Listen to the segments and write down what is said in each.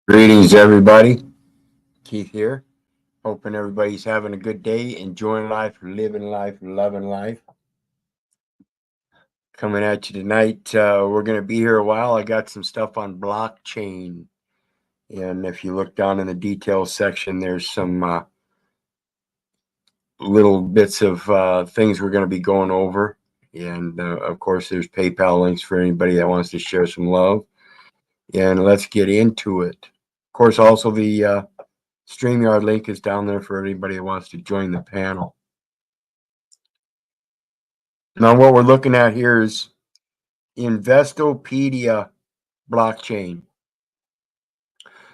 Greetings, everybody. Keith here. Hoping everybody's having a good day, enjoying life, living life, loving life. Coming at you tonight. We're going to be here a while. I got some stuff on blockchain. And if you look down in the details section, there's some little bits of things we're going to be going over. And of course, there's PayPal links for anybody that wants to share some love. And let's get into it. Of course, also the StreamYard link is down there for anybody that wants to join the panel. Now, what we're looking at here is Investopedia blockchain.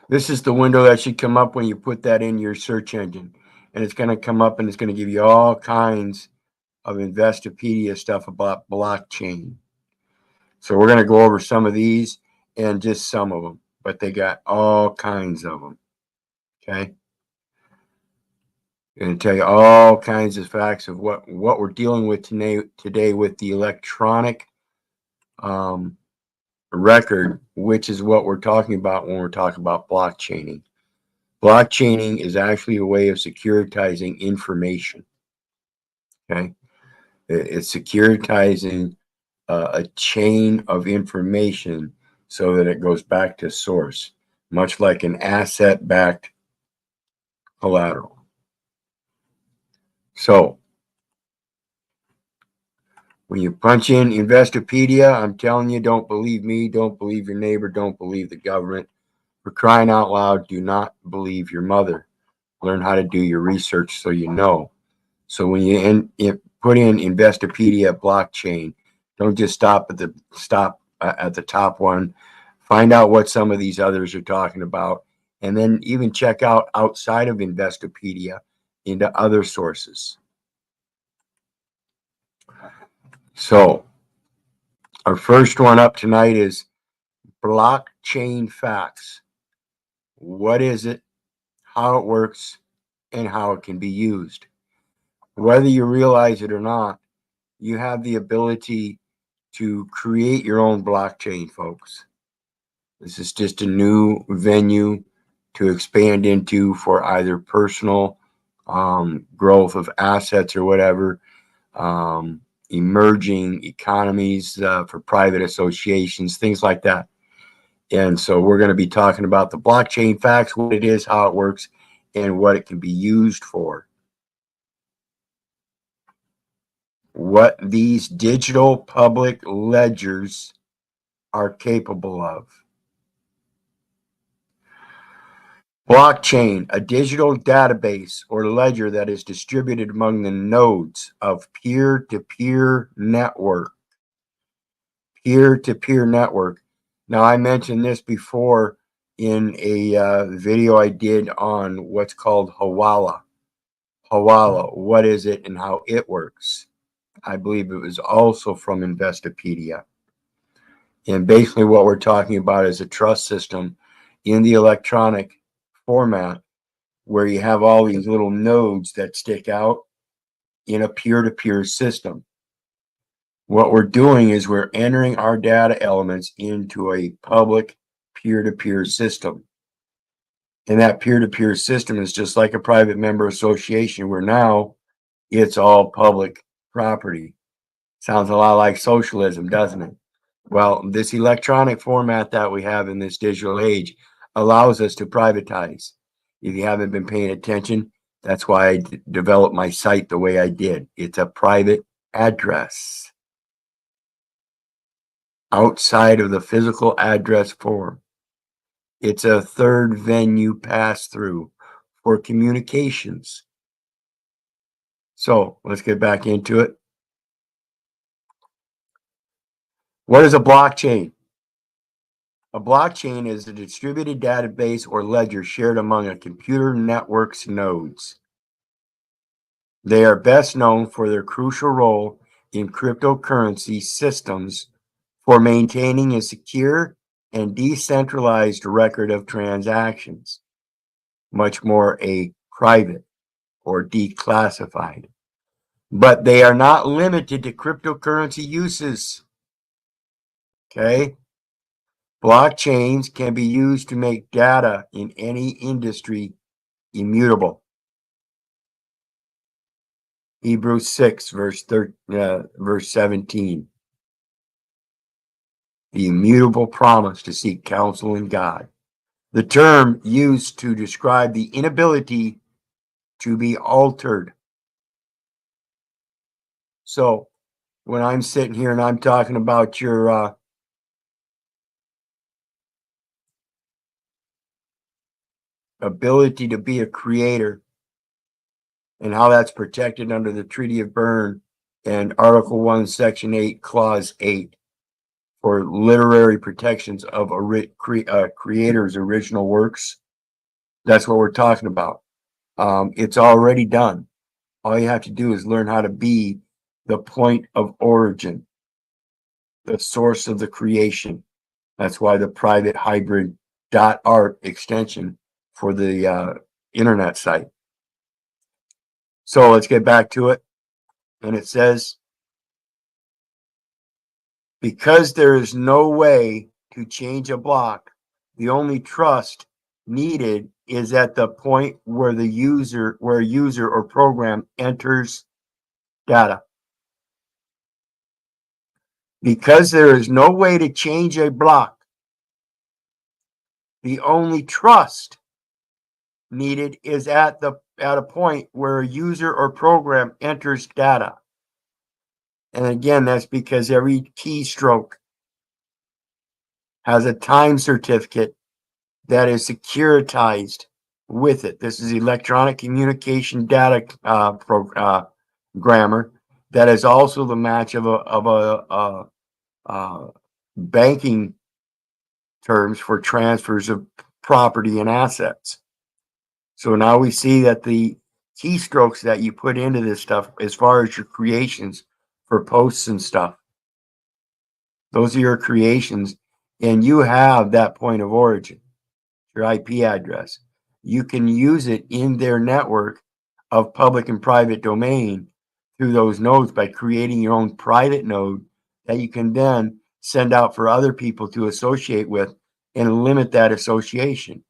This is the window that should come up when you put that in your search engine. And it's going to come up and it's going to give you all kinds of Investopedia stuff about blockchain. So we're going to go over some of these and just some of them, but they got all kinds of them. Okay. Going to tell you all kinds of facts of what we're dealing with today with the electronic record, which is what we're talking about when we're talking about blockchaining. Blockchaining is actually a way of securitizing information. Okay, it's securitizing a chain of information so that it goes back to source, much like an asset-backed collateral. So when you punch in Investopedia, I'm telling you, don't believe me, don't believe your neighbor, don't believe the government. For crying out loud, do not believe your mother. Learn how to do your research so you know. So when you put in Investopedia blockchain, don't just stop at the top one. Find out what some of these others are talking about, and then even check out outside of Investopedia into other sources. So our first one up tonight is blockchain facts. What is it, how it works, and how it can be used? Whether you realize it or not, you have the ability to create your own blockchain, folks. This is just a new venue to expand into for either personal growth of assets or whatever, emerging economies for private associations, things like that. And so we're going to be talking about the blockchain facts, what it is, how it works, and what it can be used for. What these digital public ledgers are capable of. Blockchain, a digital database or ledger that is distributed among the nodes of peer-to-peer network. Peer-to-peer network. Now, I mentioned this before in a video I did on what's called Hawala. Hawala, what is it and how it works? I believe it was also from Investopedia. And basically what we're talking about is a trust system in the electronic format where you have all these little nodes that stick out in a peer-to-peer system. What we're doing is we're entering our data elements into a public peer-to-peer system. And that peer-to-peer system is just like a private member association where now it's all public property. Sounds a lot like socialism, doesn't it? Well, this electronic format that we have in this digital age allows us to privatize. If you haven't been paying attention, that's why I developed my site the way I did. It's a private address outside of the physical address form. It's a third venue pass-through for communications. So let's get back into it. What is a blockchain? A blockchain is a distributed database or ledger shared among a computer network's nodes. They are best known for their crucial role in cryptocurrency systems for maintaining a secure and decentralized record of transactions, much more a private or declassified. But they are not limited to cryptocurrency uses. Okay? Blockchains can be used to make data in any industry immutable. Hebrews 6, verse 17. The immutable promise to seek counsel in God. The term used to describe the inability to be altered. So when I'm sitting here and I'm talking about your ability to be a creator and how that's protected under the Treaty of Berne and Article 1, Section 8, Clause 8 for literary protections of a creator's original works. That's what we're talking about. It's already done. All you have to do is learn how to be the point of origin, the source of the creation. That's why the private hybrid .art extension for the internet site. So let's get back to it. And it says, because there is no way to change a block, the only trust needed is at the point where a user or program enters data. Because there is no way to change a block, the only trust needed is at a point where a user or program enters data. And again, that's because every keystroke has a time certificate that is securitized with it. This is electronic communication data grammar that is also the match of a banking terms for transfers of property and assets. So now we see that the keystrokes that you put into this stuff, as far as your creations for posts and stuff, those are your creations, and you have that point of origin, your IP address. You can use it in their network of public and private domain through those nodes by creating your own private node that you can then send out for other people to associate with and limit that association.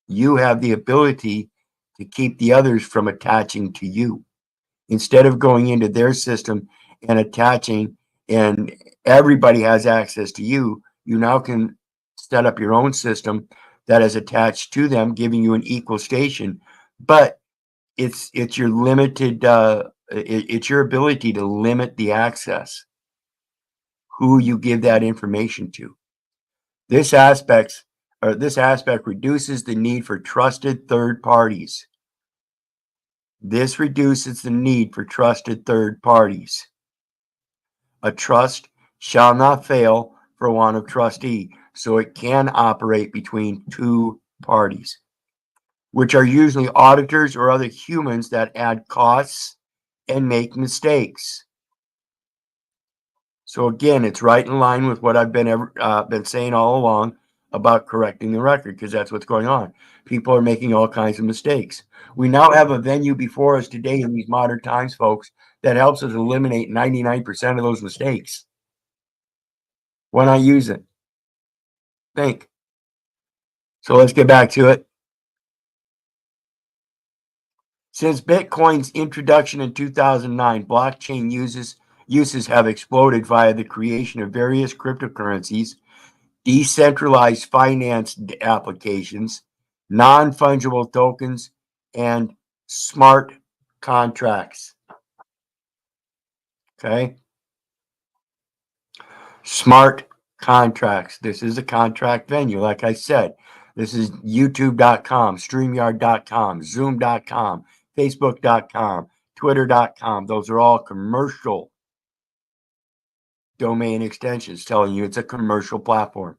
You have the ability to keep the others from attaching to you. Instead of going into their system and attaching, and everybody has access to you, you now can set up your own system that is attached to them, giving you an equal station. But it's your limited, it's your ability to limit the access, who you give that information to. This aspect reduces the need for trusted third parties. This reduces the need for trusted third parties. A trust shall not fail for want of trustee, so it can operate between two parties, which are usually auditors or other humans that add costs and make mistakes. So again, it's right in line with what I've been saying all along about correcting the record, because that's what's going on. People are making all kinds of mistakes. We now have a venue before us today in these modern times, folks, that helps us eliminate 99% of those mistakes. Why not use it? Think. So let's get back to it. Since Bitcoin's introduction in 2009, blockchain uses have exploded via the creation of various cryptocurrencies, decentralized finance applications, non-fungible tokens, and smart contracts. Okay? Smart contracts. This is a contract venue, like I said. This is youtube.com, streamyard.com, zoom.com, facebook.com, twitter.com. Those are all commercial domain extensions telling you it's a commercial platform.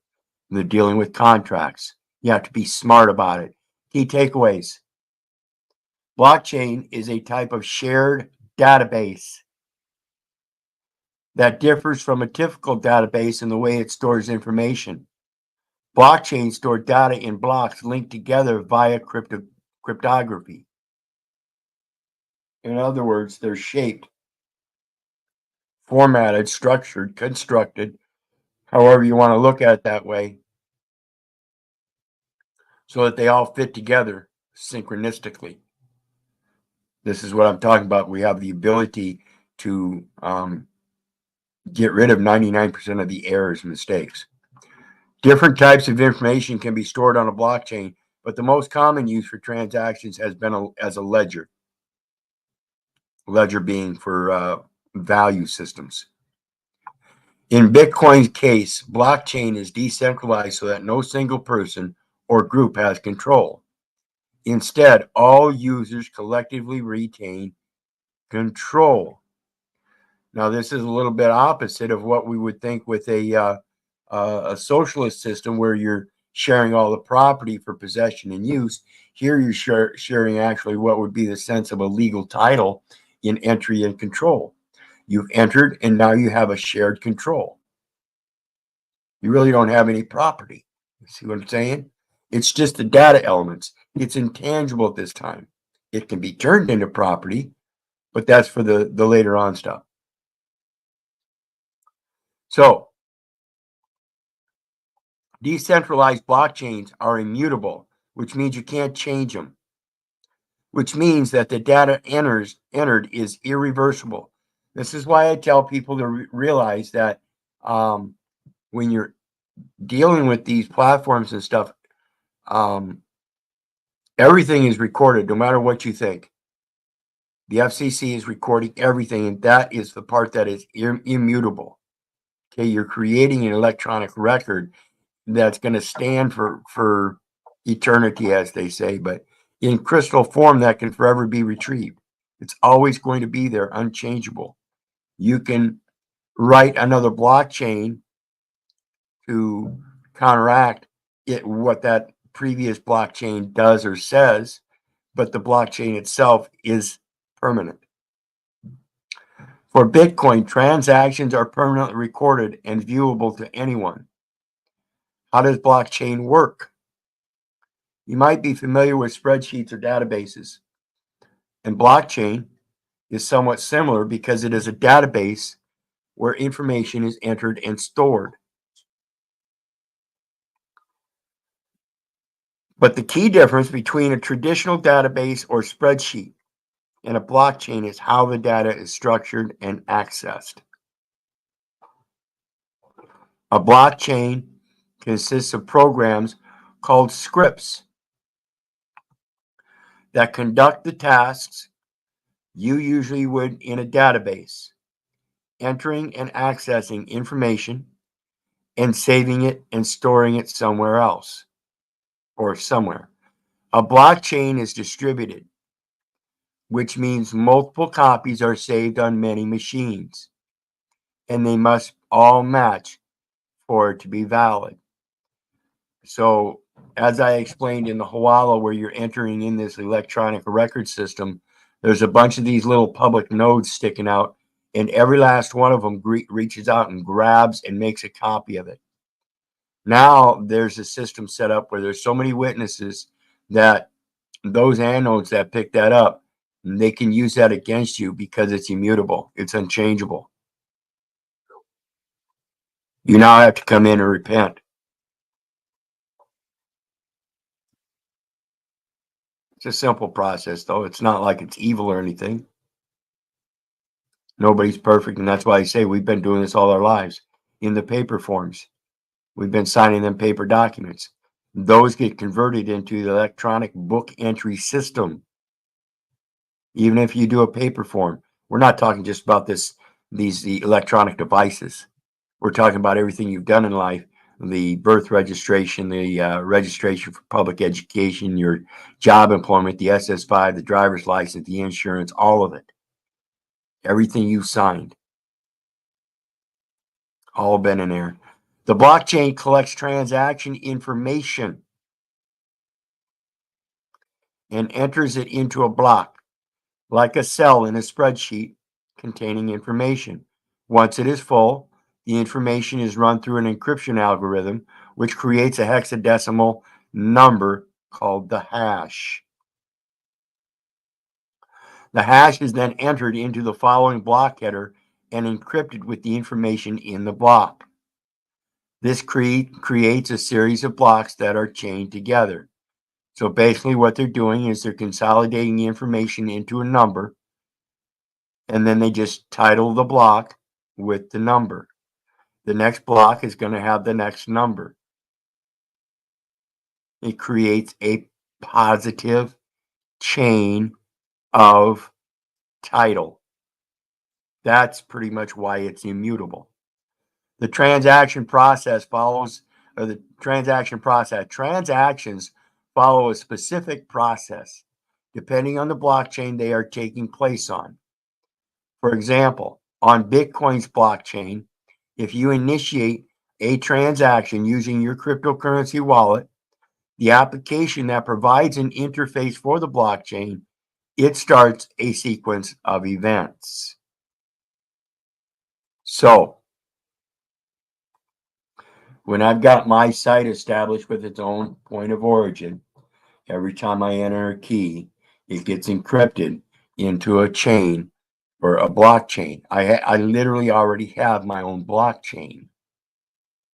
They're dealing with contracts. You have to be smart about it. Key takeaways. Blockchain is a type of shared database that differs from a typical database in the way it stores information. Blockchains store data in blocks linked together via cryptography. In other words, they're shaped, formatted, structured, constructed however you want to look at it that way, so that they all fit together synchronistically. This is what I'm talking about. We have the ability to get rid of 99% of the errors and mistakes. Different types of information can be stored on a blockchain, but the most common use for transactions has been as a ledger. Ledger being for value systems. In Bitcoin's case, blockchain is decentralized so that no single person or group has control. Instead, all users collectively retain control. Now, this is a little bit opposite of what we would think with a socialist system where you're sharing all the property for possession and use. Here, you're sharing actually what would be the sense of a legal title in entry and control. You've entered, and now you have a shared control. You really don't have any property. You see what I'm saying? It's just the data elements. It's intangible at this time. It can be turned into property, but that's for the later on stuff. So, decentralized blockchains are immutable, which means you can't change them, which means that the data entered is irreversible. This is why I tell people to realize that when you're dealing with these platforms and stuff, everything is recorded, no matter what you think. The FCC is recording everything, and that is the part that is immutable. Okay, you're creating an electronic record that's going to stand for eternity, as they say, but in crystal form that can forever be retrieved. It's always going to be there, unchangeable. You can write another blockchain to counteract what that previous blockchain does or says, but the blockchain itself is permanent. For Bitcoin, transactions are permanently recorded and viewable to anyone. How does blockchain work? You might be familiar with spreadsheets or databases. And blockchain is somewhat similar because it is a database where information is entered and stored. But the key difference between a traditional database or spreadsheet and a blockchain is how the data is structured and accessed. A blockchain consists of programs called scripts that conduct the tasks you usually would in a database, entering and accessing information and saving it and storing it somewhere else or somewhere. A blockchain is distributed, which means multiple copies are saved on many machines, and they must all match for it to be valid. So, as I explained in the Hawala, where you're entering in this electronic record system, there's a bunch of these little public nodes sticking out, and every last one of them reaches out and grabs and makes a copy of it. Now there's a system set up where there's so many witnesses that those anodes that pick that up, they can use that against you because it's immutable. It's unchangeable. You now have to come in and repent. It's a simple process, though. It's not like it's evil or anything. Nobody's perfect, and that's why I say we've been doing this all our lives in the paper forms. We've been signing them paper documents. Those get converted into the electronic book entry system. Even if you do a paper form, we're not talking just about these electronic devices. We're talking about everything you've done in life, the birth registration, the registration for public education, your job employment, the SS5, the driver's license, the insurance, all of it. Everything you signed, all been in there. The blockchain collects transaction information and enters it into a block, like a cell in a spreadsheet containing information. Once it is full, the information is run through an encryption algorithm, which creates a hexadecimal number called the hash. The hash is then entered into the following block header and encrypted with the information in the block. This creates a series of blocks that are chained together. So basically what they're doing is they're consolidating the information into a number, and then they just title the block with the number. The next block is going to have the next number. It creates a positive chain of title. That's pretty much why it's immutable. The transaction process follows, or the transaction process, transactions follow a specific process depending on the blockchain they are taking place on. For example, on Bitcoin's blockchain, if you initiate a transaction using your cryptocurrency wallet, the application that provides an interface for the blockchain, it starts a sequence of events. So, when I've got my site established with its own point of origin, every time I enter a key, it gets encrypted into a chain or a blockchain. I literally already have my own blockchain.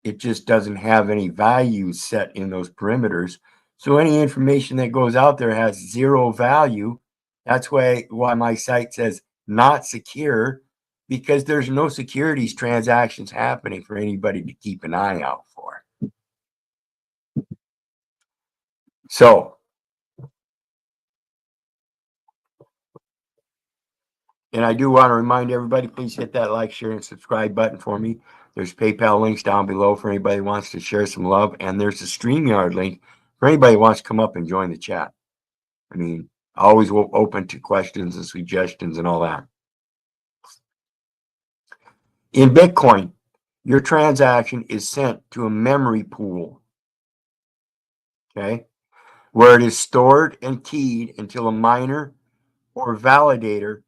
It just doesn't have any values set in those perimeters. So any information that goes out there has zero value. That's why my site says not secure, because there's no securities transactions happening for anybody to keep an eye out for. So, and I do want to remind everybody, please hit that like, share, and subscribe button for me. There's PayPal links down below for anybody who wants to share some love. And there's a StreamYard link for anybody who wants to come up and join the chat. I mean, always open to questions and suggestions and all that. In Bitcoin, your transaction is sent to a memory pool, okay, where it is stored and keyed until a miner or validator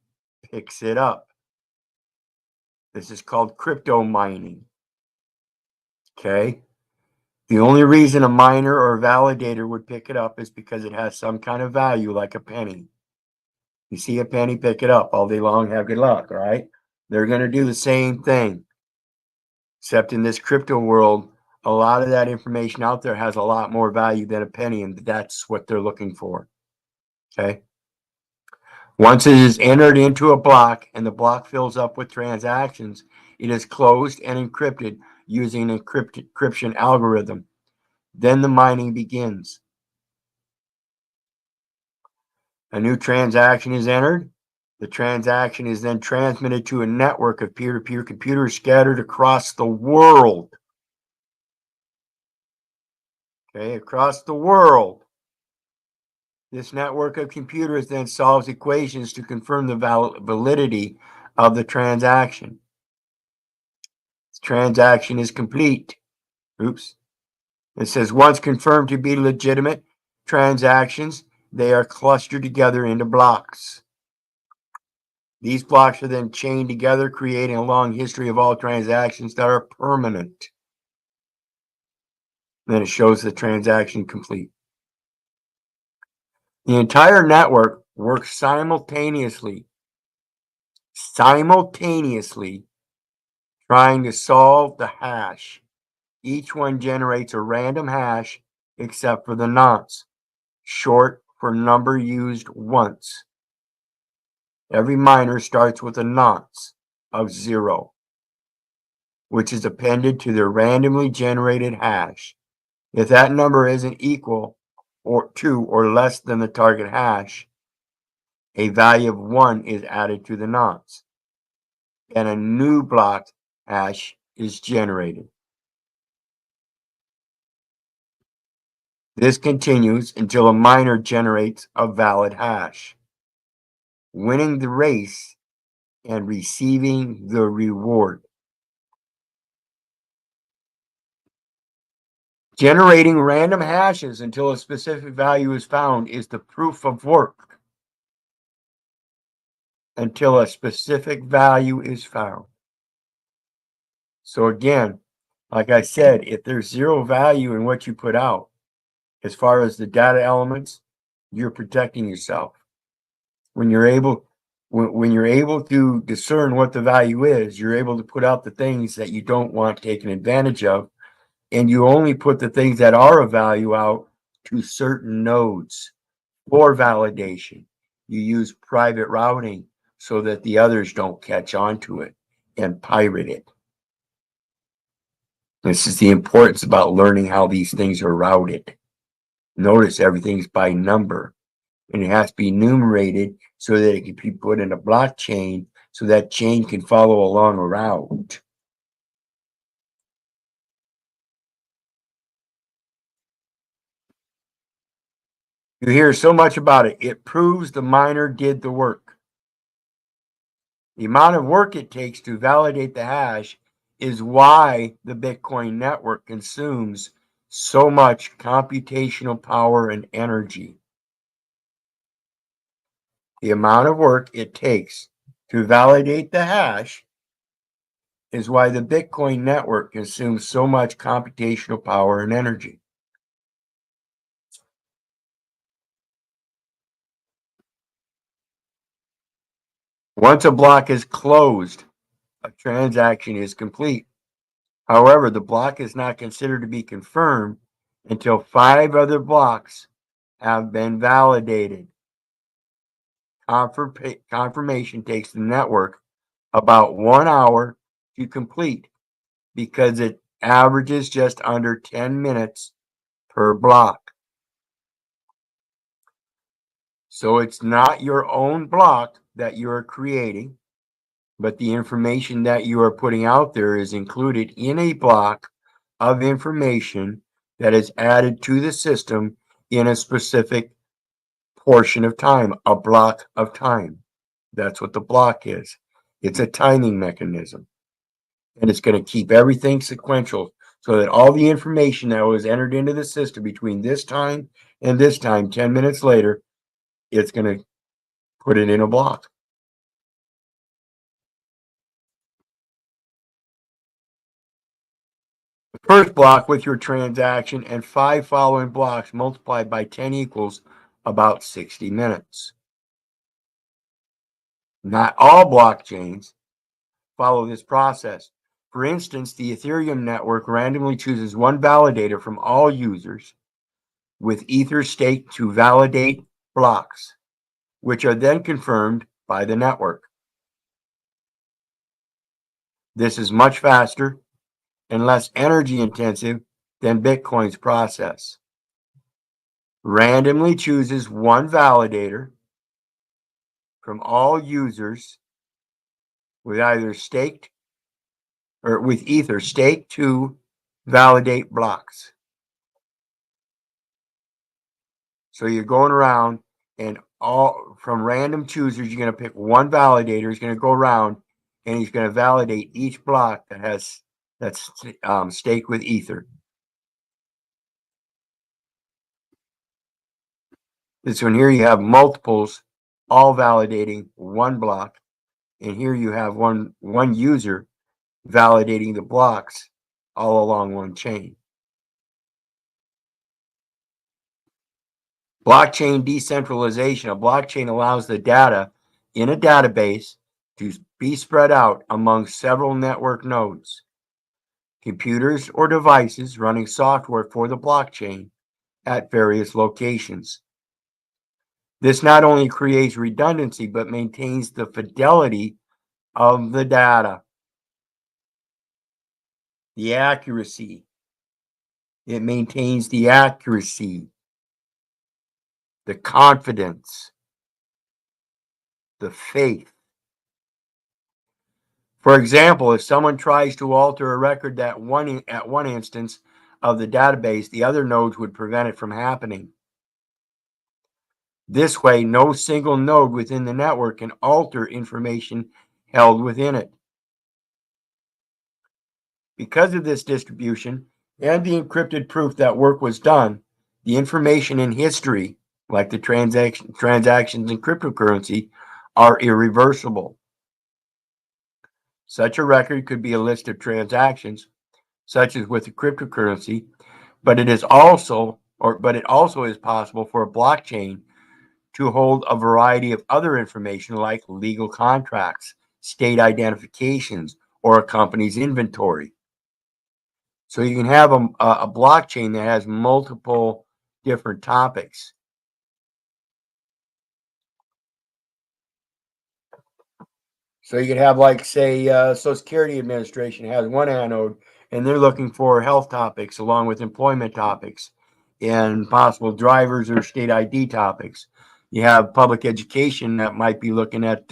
picks it up. This is called crypto mining, okay? The only reason a miner or validator would pick it up is because it has some kind of value, like a penny. You see a penny, pick it up all day long, have good luck, all right? They're going to do the same thing, except in this crypto world, a lot of that information out there has a lot more value than a penny, and that's what they're looking for, okay? Once it is entered into a block and the block fills up with transactions, it is closed and encrypted using an encryption algorithm. Then the mining begins. A new transaction is entered. The transaction is then transmitted to a network of peer-to-peer computers scattered across the world. Okay, across the world. This network of computers then solves equations to confirm the validity of the transaction. The transaction is complete. Oops. It says once confirmed to be legitimate transactions, they are clustered together into blocks. These blocks are then chained together, creating a long history of all transactions that are permanent. Then it shows the transaction complete. The entire network works simultaneously trying to solve the hash. Each one generates a random hash except for the nonce, short for number used once. Every miner starts with a nonce of 0, which is appended to their randomly generated hash. If that number isn't equal to or less than the target hash, a value of 1 is added to the nonce, and a new block hash is generated. This continues until a miner generates a valid hash, winning the race and receiving the reward. Generating random hashes until a specific value is found is the proof of work. Until a specific value is found. So again, like I said, if there's zero value in what you put out, as far as the data elements, you're protecting yourself. When you're able to discern what the value is, you're able to put out the things that you don't want taken advantage of, and you only put the things that are of value out to certain nodes for validation. You use private routing so that the others don't catch on to it and pirate it. This is the importance about learning how these things are routed. Notice everything's by number, and it has to be enumerated so that it can be put in a blockchain so that chain can follow along a route. You hear so much about it. It proves the miner did the work. The amount of work it takes to validate the hash is why the Bitcoin network consumes so much computational power and energy. The amount of work it takes to validate the hash is why the Bitcoin network consumes so much computational power and energy. Once a block is closed, a transaction is complete. However, the block is not considered to be confirmed until 5 other blocks have been validated. Confirmation takes the network about 1 hour to complete because it averages just under 10 minutes per block. So it's not your own block that you're creating, but the information that you are putting out there is included in a block of information that is added to the system in a specific portion of time, a block of time. That's what the block is. It's a timing mechanism, and it's going to keep everything sequential so that all the information that was entered into the system between this time and this time, 10 minutes later, it's going to put it in a block. The first block with your transaction and 5 following blocks multiplied by 10 equals about 60 minutes. Not all blockchains follow this process. For instance, the Ethereum network randomly chooses one validator from all users with Ether staked to validate blocks, which are then confirmed by the network. This is much faster and less energy intensive than Bitcoin's process. Randomly chooses one validator from all users with either staked or with Ether staked to validate blocks. So you're going around and all from random choosers, you're going to pick one validator. He's going to go around and he's going to validate each block that's staked with Ether. So in here you have multiples all validating one block, and here you have one user validating the blocks all along one chain. Blockchain decentralization. A blockchain allows the data in a database to be spread out among several network nodes, computers or devices running software for the blockchain at various locations. This not only creates redundancy, but maintains the fidelity of the data, the accuracy. It maintains the accuracy, the confidence, the faith. For example, if someone tries to alter a record at one instance of the database, the other nodes would prevent it from happening. This way, no single node within the network can alter information held within it. Because of this distribution and the encrypted proof that work was done, the information in history, like the transactions in cryptocurrency, are irreversible. Such a record could be a list of transactions, such as with the cryptocurrency, but it also is possible for a blockchain to hold a variety of other information like legal contracts, state identifications, or a company's inventory. So you can have a blockchain that has multiple different topics. So you could have, like, say, Social Security Administration has one anode, and they're looking for health topics along with employment topics and possible drivers or state ID topics. You have public education that might be looking at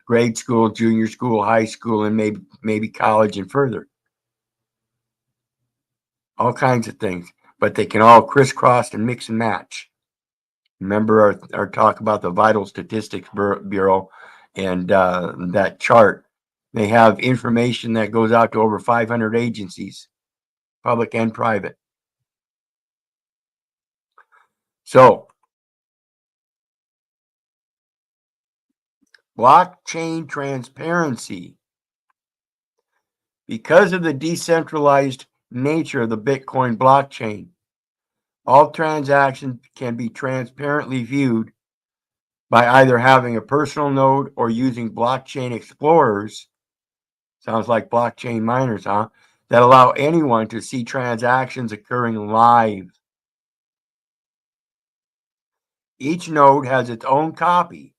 grade school, junior school, high school, and maybe college and further. All kinds of things, but they can all crisscross and mix and match. Remember our talk about the Vital Statistics Bureau and that chart. They have information that goes out to over 500 agencies, public and private. So, blockchain transparency. Because of the decentralized nature of the Bitcoin blockchain, all transactions can be transparently viewed by either having a personal node or using blockchain explorers. Sounds like blockchain miners, huh? That allow anyone to see transactions occurring live. Each node has its own copy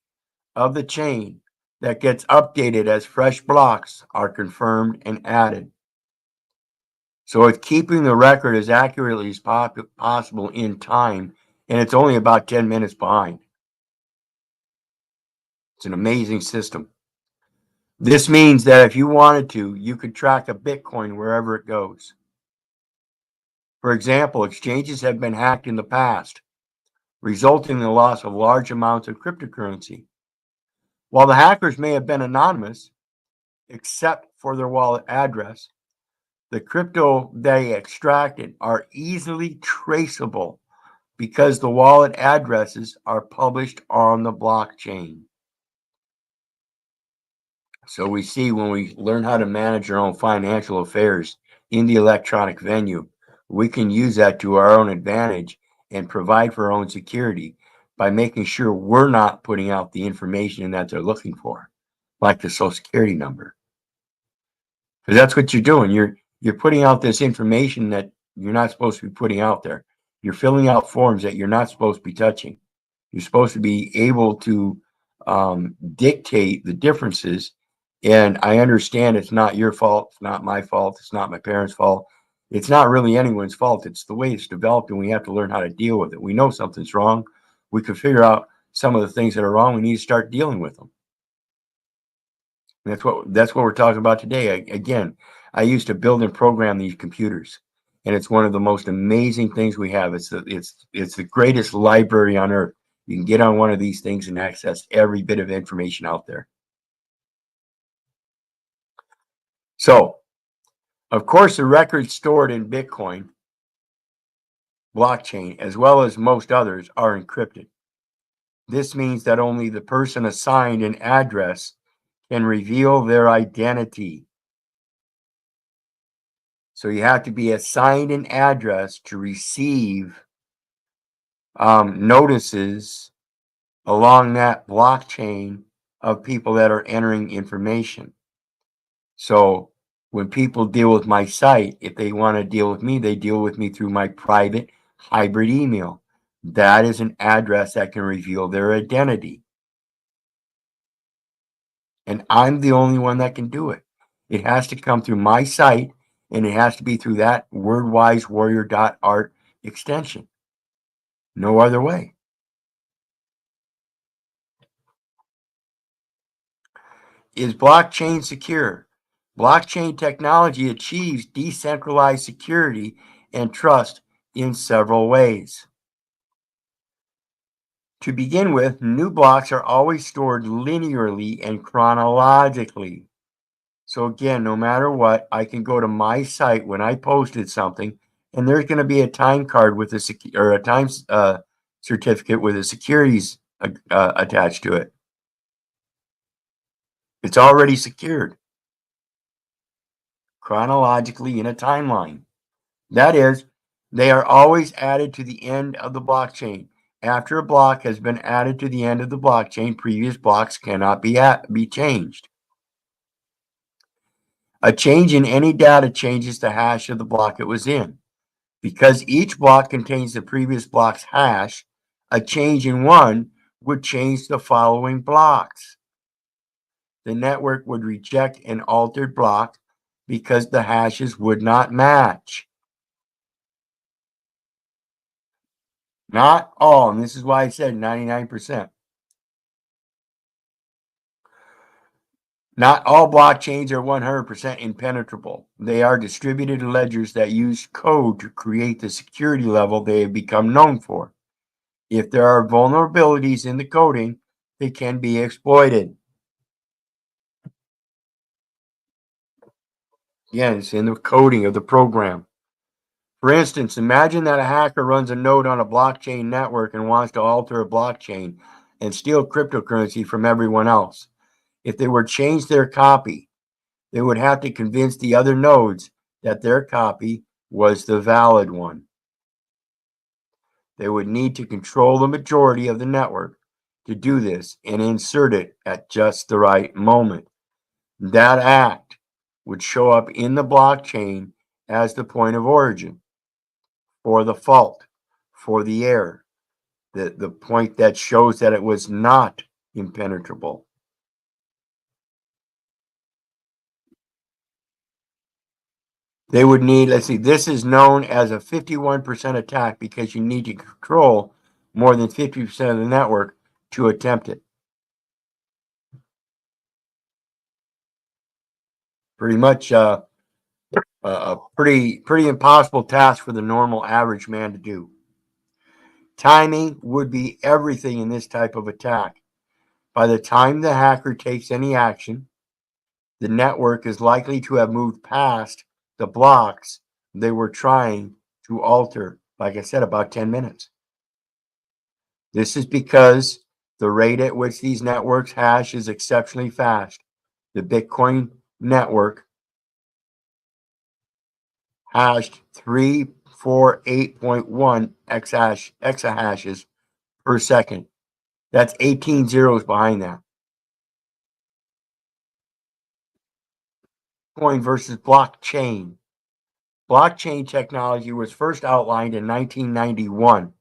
of the chain that gets updated as fresh blocks are confirmed and added. So it's keeping the record as accurately as possible in time, and it's only about 10 minutes behind. It's an amazing system. This means that if you wanted to, you could track a Bitcoin wherever it goes. For example, exchanges have been hacked in the past, resulting in the loss of large amounts of cryptocurrency. While the hackers may have been anonymous, except for their wallet address, the crypto they extracted are easily traceable because the wallet addresses are published on the blockchain. So we see when we learn how to manage our own financial affairs in the electronic venue, we can use that to our own advantage and provide for our own security by making sure we're not putting out the information that they're looking for, like the Social Security number. Because that's what you're doing. You're putting out this information that you're not supposed to be putting out there. You're filling out forms that you're not supposed to be touching. You're supposed to be able to dictate the differences. And I understand it's not your fault. It's not my fault. It's not my parents' fault. It's not really anyone's fault. It's the way it's developed, and we have to learn how to deal with it. We know something's wrong. We can figure out some of the things that are wrong. We need to start dealing with them. And that's what we're talking about today. Again, I used to build and program these computers, and it's one of the most amazing things we have. It's the greatest library on earth. You can get on one of these things and access every bit of information out there. So, of course, the records stored in Bitcoin blockchain, as well as most others, are encrypted. This means that only the person assigned an address can reveal their identity. So you have to be assigned an address to receive notices along that blockchain of people that are entering information. So when people deal with my site, if they want to deal with me, they deal with me through my private hybrid email. That is an address that can reveal their identity. And I'm the only one that can do it. It has to come through my site, and it has to be through that wordwisewarrior.art extension. No other way. Is blockchain secure? Blockchain technology achieves decentralized security and trust in several ways. To begin with, new blocks are always stored linearly and chronologically. So again, no matter what, I can go to my site when I posted something, and there's going to be a time card with a time certificate with a securities attached to it. It's already secured chronologically in a timeline. That is, they are always added to the end of the blockchain. After a block has been added to the end of the blockchain, previous blocks cannot be changed. A change in any data changes the hash of the block it was in. Because each block contains the previous block's hash, a change in one would change the following blocks. The network would reject an altered block because the hashes would not match. Not all, and this is why I said 99%. Not all blockchains are 100% impenetrable. They are distributed ledgers that use code to create the security level they have become known for. If there are vulnerabilities in the coding, they can be exploited. Again, it's in the coding of the program. For instance, imagine that a hacker runs a node on a blockchain network and wants to alter a blockchain and steal cryptocurrency from everyone else. If they were to change their copy, they would have to convince the other nodes that their copy was the valid one. They would need to control the majority of the network to do this and insert it at just the right moment. That act would show up in the blockchain as the point of origin for the fault, for the error, the point that shows that it was not impenetrable. They would need, let's see, this is known as a 51% attack because you need to control more than 50% of the network to attempt it. Pretty much a pretty impossible task for the normal average man to do. Timing would be everything in this type of attack. By the time the hacker takes any action, the network is likely to have moved past the blocks they were trying to alter, like I said, about 10 minutes. This is because the rate at which these networks hash is exceptionally fast. The Bitcoin network hashed 348.1 exahashes per second. That's 18 zeros behind that. Bitcoin versus blockchain. Blockchain technology was first outlined in 1991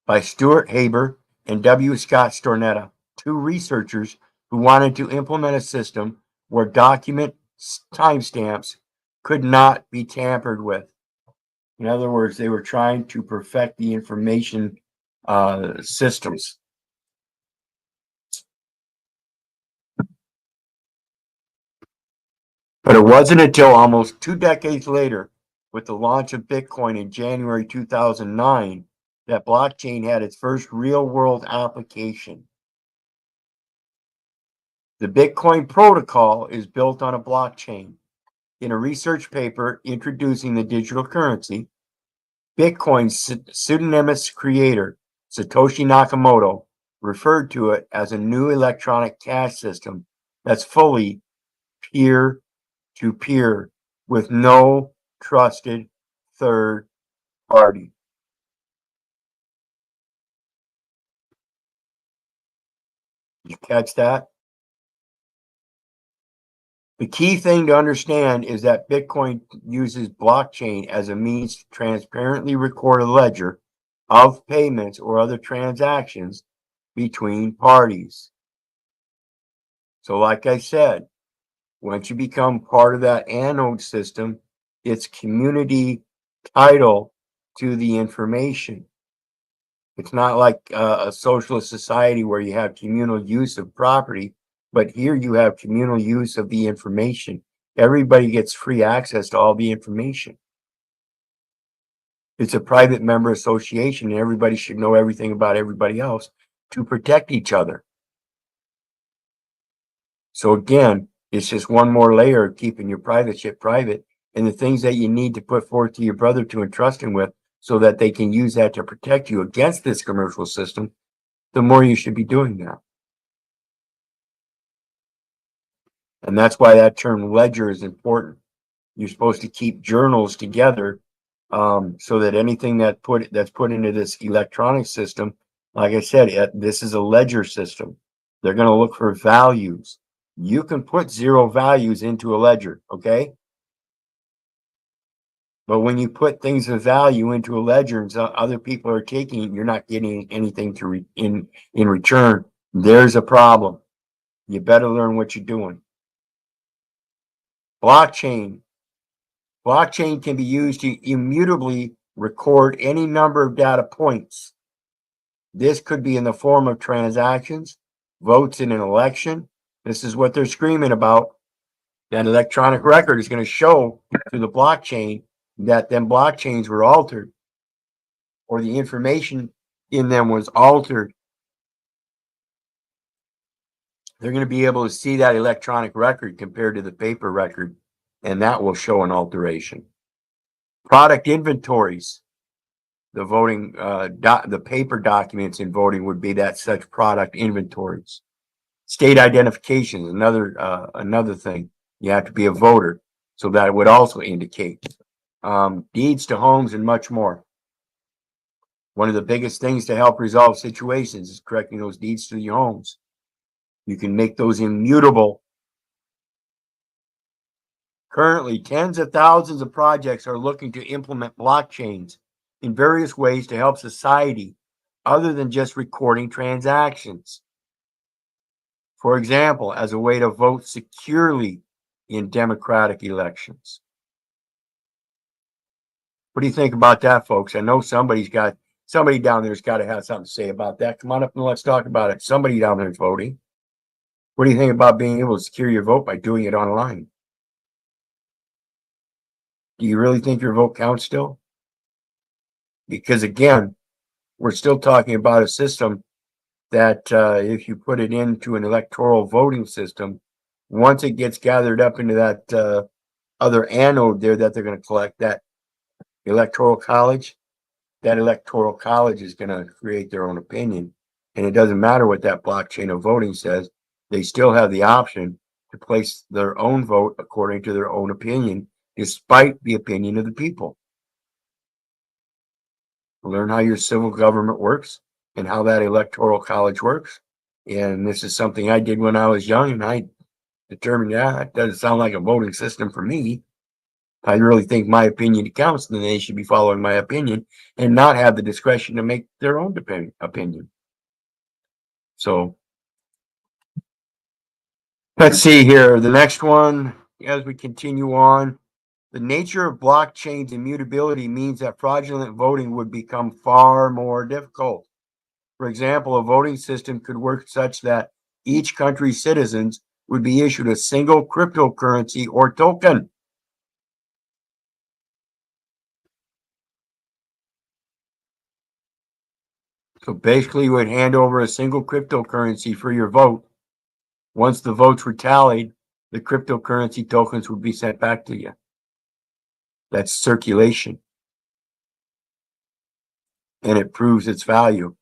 by Stuart Haber and W. Scott Stornetta, two researchers who wanted to implement a system where document timestamps could not be tampered with. In other words, they were trying to perfect the information systems. But it wasn't until almost 2 decades later, with the launch of Bitcoin in January 2009, that blockchain had its first real-world application. The Bitcoin protocol is built on a blockchain. In a research paper introducing the digital currency, Bitcoin's pseudonymous creator, Satoshi Nakamoto, referred to it as a new electronic cash system that's fully peer-to-peer with no trusted third party. Did you catch that? The key thing to understand is that Bitcoin uses blockchain as a means to transparently record a ledger of payments or other transactions between parties. So like I said, once you become part of that anode system, it's community title to the information. It's not like a socialist society where you have communal use of property, but here you have communal use of the information. Everybody gets free access to all the information. It's a private member association, and everybody should know everything about everybody else to protect each other. So again, it's just one more layer of keeping your private shit private, and the things that you need to put forth to your brother to entrust him with so that they can use that to protect you against this commercial system, the more you should be doing that. And that's why that term ledger is important. You're supposed to keep journals together so that anything that's put into this electronic system, like I said, this is a ledger system. They're going to look for values. You can put zero values into a ledger, okay? But when you put things of value into a ledger and other people are taking it, you're not getting anything in return. There's a problem. You better learn what you're doing. Blockchain. Blockchain can be used to immutably record any number of data points. This could be in the form of transactions, votes in an election. This is what they're screaming about. That electronic record is going to show through the blockchain that them blockchains were altered, or the information in them was altered. They're going to be able to see that electronic record compared to the paper record, and that will show an alteration. Product inventories. The voting, the paper documents in voting would be that such product inventories. State identification, another thing. You have to be a voter, so that would also indicate. Deeds to homes and much more. One of the biggest things to help resolve situations is correcting those deeds to your homes. You can make those immutable. Currently, tens of thousands of projects are looking to implement blockchains in various ways to help society, other than just recording transactions. For example, as a way to vote securely in democratic elections. What do you think about that, folks? I know somebody down there's got to have something to say about that. Come on up and let's talk about it. Somebody down there is voting. What do you think about being able to secure your vote by doing it online? Do you really think your vote counts still? Because again, we're still talking about a system that if you put it into an electoral voting system, once it gets gathered up into that other anode there that they're going to collect, that electoral college, that electoral college is going to create their own opinion. And it doesn't matter what that blockchain of voting says, they still have the option to place their own vote according to their own opinion, despite the opinion of the people. Learn how your civil government works and how that electoral college works. And this is something I did when I was young, and I determined, yeah, it doesn't sound like a voting system for me. I really think my opinion counts, then they should be following my opinion and not have the discretion to make their own opinion. So let's see here. The next one, as we continue on, the nature of blockchain's immutability means that fraudulent voting would become far more difficult. For example, a voting system could work such that each country's citizens would be issued a single cryptocurrency or token. So basically, you would hand over a single cryptocurrency for your vote. Once the votes were tallied, the cryptocurrency tokens would be sent back to you. That's circulation. And it proves its value.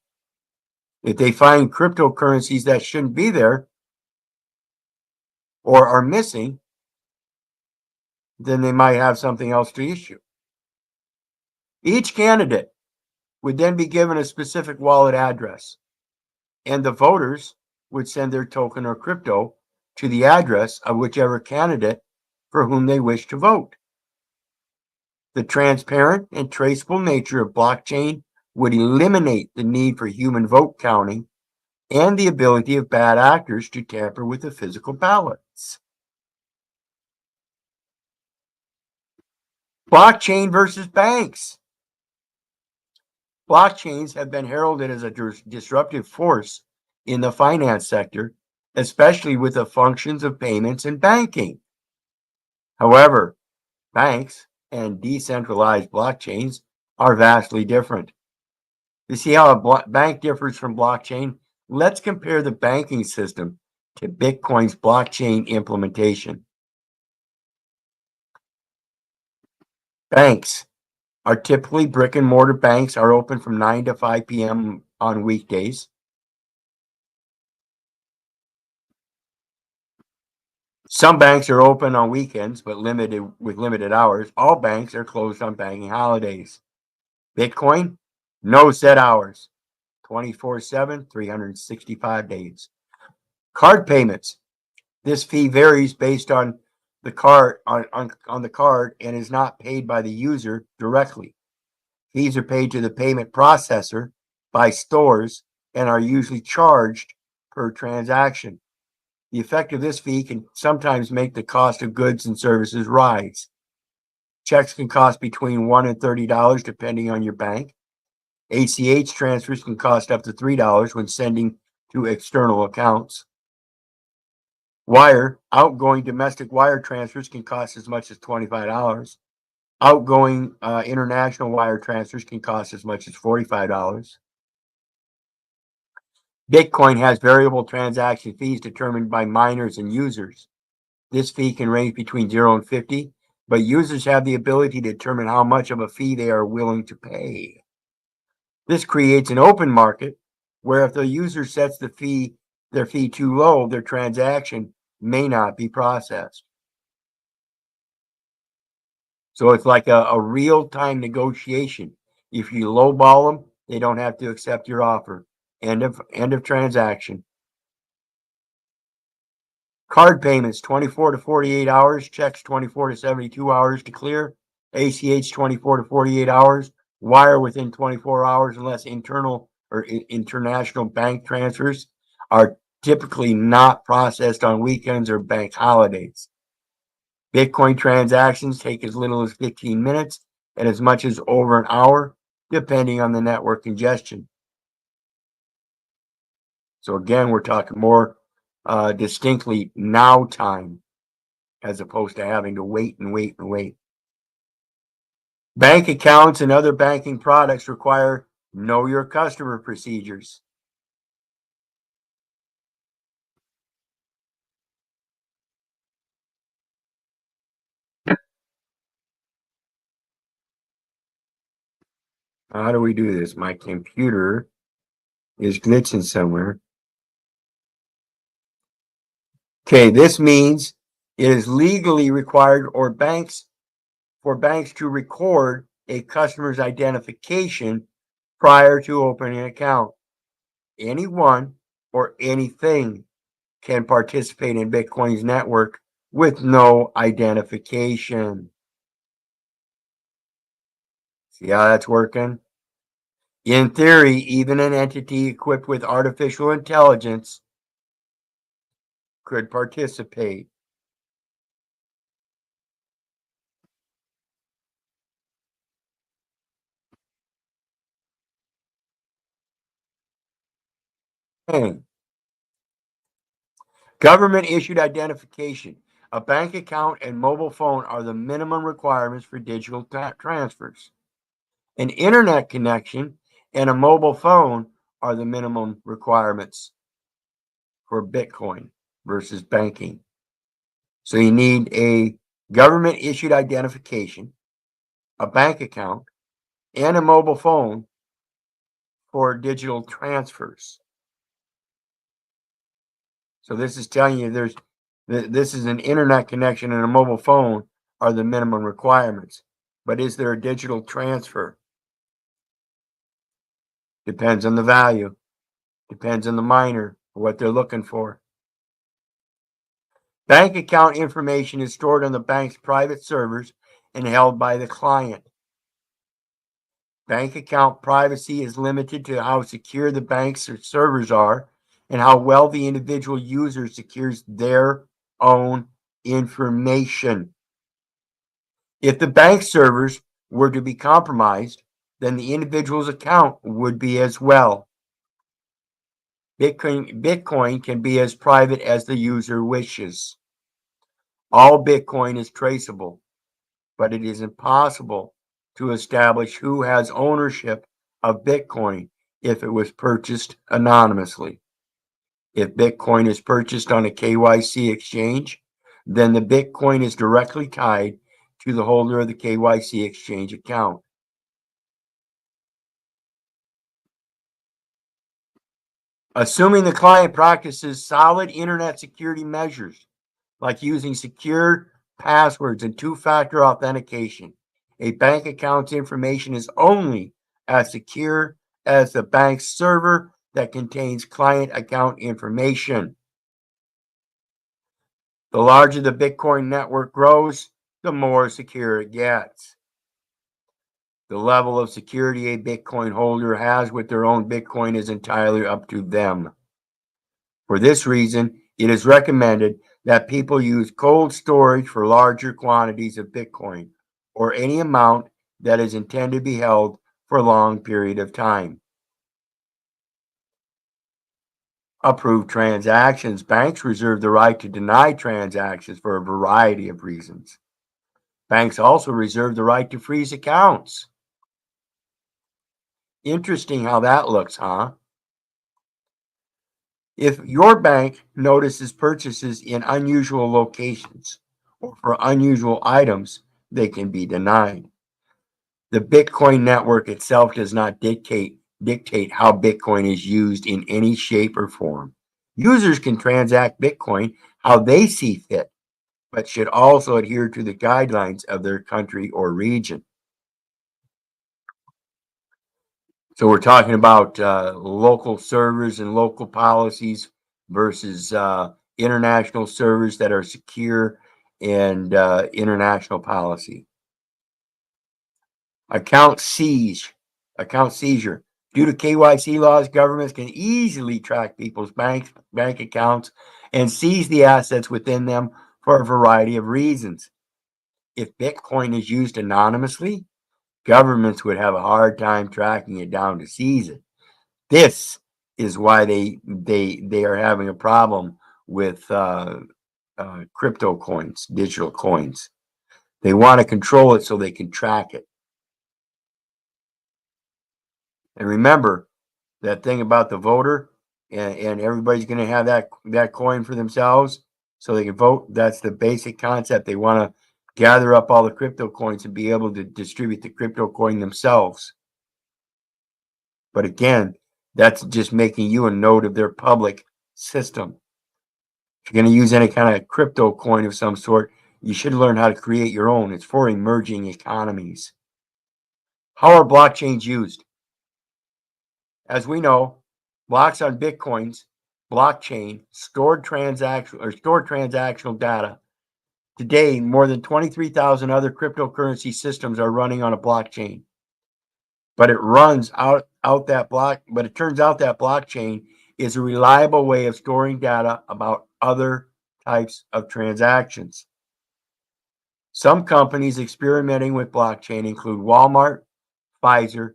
If they find cryptocurrencies that shouldn't be there or are missing, then they might have something else to issue. Each candidate would then be given a specific wallet address, and the voters would send their token or crypto to the address of whichever candidate for whom they wish to vote. The transparent and traceable nature of blockchain would eliminate the need for human vote counting and the ability of bad actors to tamper with the physical ballots. Blockchain versus banks. Blockchains have been heralded as a disruptive force in the finance sector, especially with the functions of payments and banking. However, banks and decentralized blockchains are vastly different. You see how a bank differs from blockchain? Let's compare the banking system to Bitcoin's blockchain implementation. Banks are typically brick and mortar banks are open from 9 to 5 p.m. on weekdays. Some banks are open on weekends, but with limited hours. All banks are closed on banking holidays. Bitcoin, no set hours, 24/7, 365 days. Card payments. This fee varies based on the card on the card and is not paid by the user directly. Fees are paid to the payment processor by stores and are usually charged per transaction. The effect of this fee can sometimes make the cost of goods and services rise. Checks can cost between $1 and $30 depending on your bank. ACH transfers can cost up to $3 when sending to external accounts. Outgoing domestic wire transfers can cost as much as $25. Outgoing international wire transfers can cost as much as $45. Bitcoin has variable transaction fees determined by miners and users. This fee can range between 0 and 50, but users have the ability to determine how much of a fee they are willing to pay. This creates an open market where if the user sets their fee too low, their transaction may not be processed. So it's like a real-time negotiation. If you lowball them, they don't have to accept your offer. End of transaction. Card payments, 24 to 48 hours. Checks, 24 to 72 hours to clear. ACH, 24 to 48 hours. Wire within 24 hours unless internal or international bank transfers are typically not processed on weekends or bank holidays. Bitcoin transactions take as little as 15 minutes and as much as over an hour, depending on the network congestion. So again, we're talking more distinctly now time as opposed to having to wait and wait and wait. Bank accounts and other banking products require know your customer procedures. How do we do this? My computer is glitching somewhere. Okay, this means it is legally required for banks to record a customer's identification prior to opening an account. Anyone or anything can participate in Bitcoin's network with no identification. See how that's working? In theory, even an entity equipped with artificial intelligence could participate. Government issued identification. A bank account and mobile phone are the minimum requirements for digital transfers. An internet connection and a mobile phone are the minimum requirements for Bitcoin versus banking. So you need a government issued identification, a bank account, and a mobile phone for digital transfers. So this is telling you this is an internet connection and a mobile phone are the minimum requirements. But is there a digital transfer? Depends on the value. Depends on the miner, what they're looking for. Bank account information is stored on the bank's private servers and held by the client. Bank account privacy is limited to how secure the bank's servers are and how well the individual user secures their own information. If the bank servers were to be compromised, then the individual's account would be as well. Bitcoin can be as private as the user wishes. All Bitcoin is traceable, but it is impossible to establish who has ownership of Bitcoin if it was purchased anonymously. If Bitcoin is purchased on a KYC exchange, then the Bitcoin is directly tied to the holder of the KYC exchange account. Assuming the client practices solid internet security measures, like using secure passwords and two-factor authentication, a bank account's information is only as secure as the bank's server that contains client account information. The larger the Bitcoin network grows, the more secure it gets. The level of security a Bitcoin holder has with their own Bitcoin is entirely up to them. For this reason, it is recommended that people use cold storage for larger quantities of Bitcoin or any amount that is intended to be held for a long period of time. Approved transactions. Banks reserve the right to deny transactions for a variety of reasons. Banks also reserve the right to freeze accounts. Interesting how that looks, huh? If your bank notices purchases in unusual locations or for unusual items, they can be denied. The Bitcoin network itself does not dictate how Bitcoin is used in any shape or form. Users can transact Bitcoin how they see fit, but should also adhere to the guidelines of their country or region. So we're talking about local servers and local policies versus international servers that are secure and international policy. Account seizure. Due to KYC laws, governments can easily track people's bank accounts and seize the assets within them for a variety of reasons. If Bitcoin is used anonymously, governments would have a hard time tracking it down to seize it. This is why they are having a problem with crypto coins, digital coins. They want to control it so they can track it. And remember that thing about the voter, and everybody's going to have that coin for themselves so they can vote. That's the basic concept. They want to gather up all the crypto coins and be able to distribute the crypto coin themselves. But again, that's just making you a node of their public system. If you're going to use any kind of crypto coin of some sort, you should learn how to create your own. It's for emerging economies. How are blockchains used? As we know, blocks on Bitcoin's blockchain stored transactional data. Today, more than 23,000 other cryptocurrency systems are running on a blockchain. But it turns out that blockchain is a reliable way of storing data about other types of transactions. Some companies experimenting with blockchain include Walmart, Pfizer,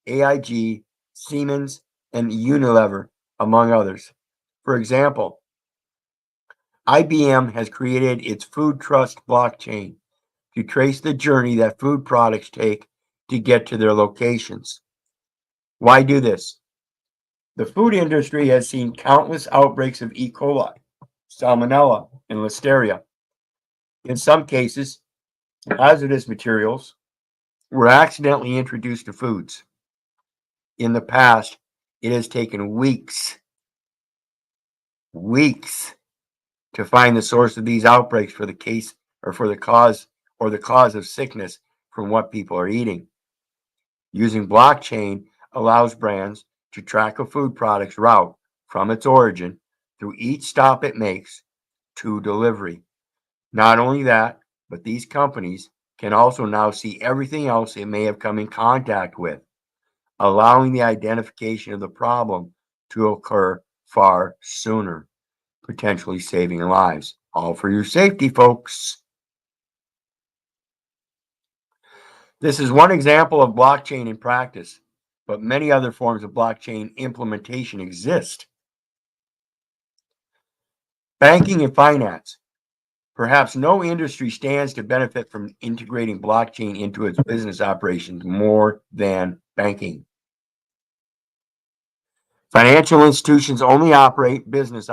AIG, Siemens, and Unilever, among others. For example, IBM has created its Food Trust blockchain to trace the journey that food products take to get to their locations. Why do this? The food industry has seen countless outbreaks of E. coli, Salmonella, and Listeria. In some cases, hazardous materials were accidentally introduced to foods. In the past, it has taken weeks to find the source of these outbreaks for the cause of sickness from what people are eating. Using blockchain allows brands to track a food product's route from its origin through each stop it makes to delivery. Not only that, but these companies can also now see everything else it may have come in contact with, allowing the identification of the problem to occur far sooner, potentially saving lives. All for your safety, folks. This is one example of blockchain in practice, but many other forms of blockchain implementation exist. Banking and finance. Perhaps no industry stands to benefit from integrating blockchain into its business operations more than banking. Financial institutions only operate during business